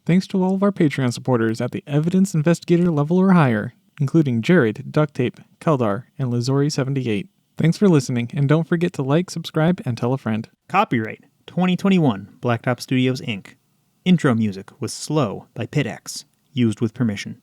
Thanks to all of our Patreon supporters at the Evidence Investigator level or higher, including Jared, Duct Tape, Keldar, and Lazori78. Thanks for listening, and don't forget to like, subscribe, and tell a friend. Copyright 2021 Blacktop Studios, Inc. Intro music was Slow by Pitx, used with permission.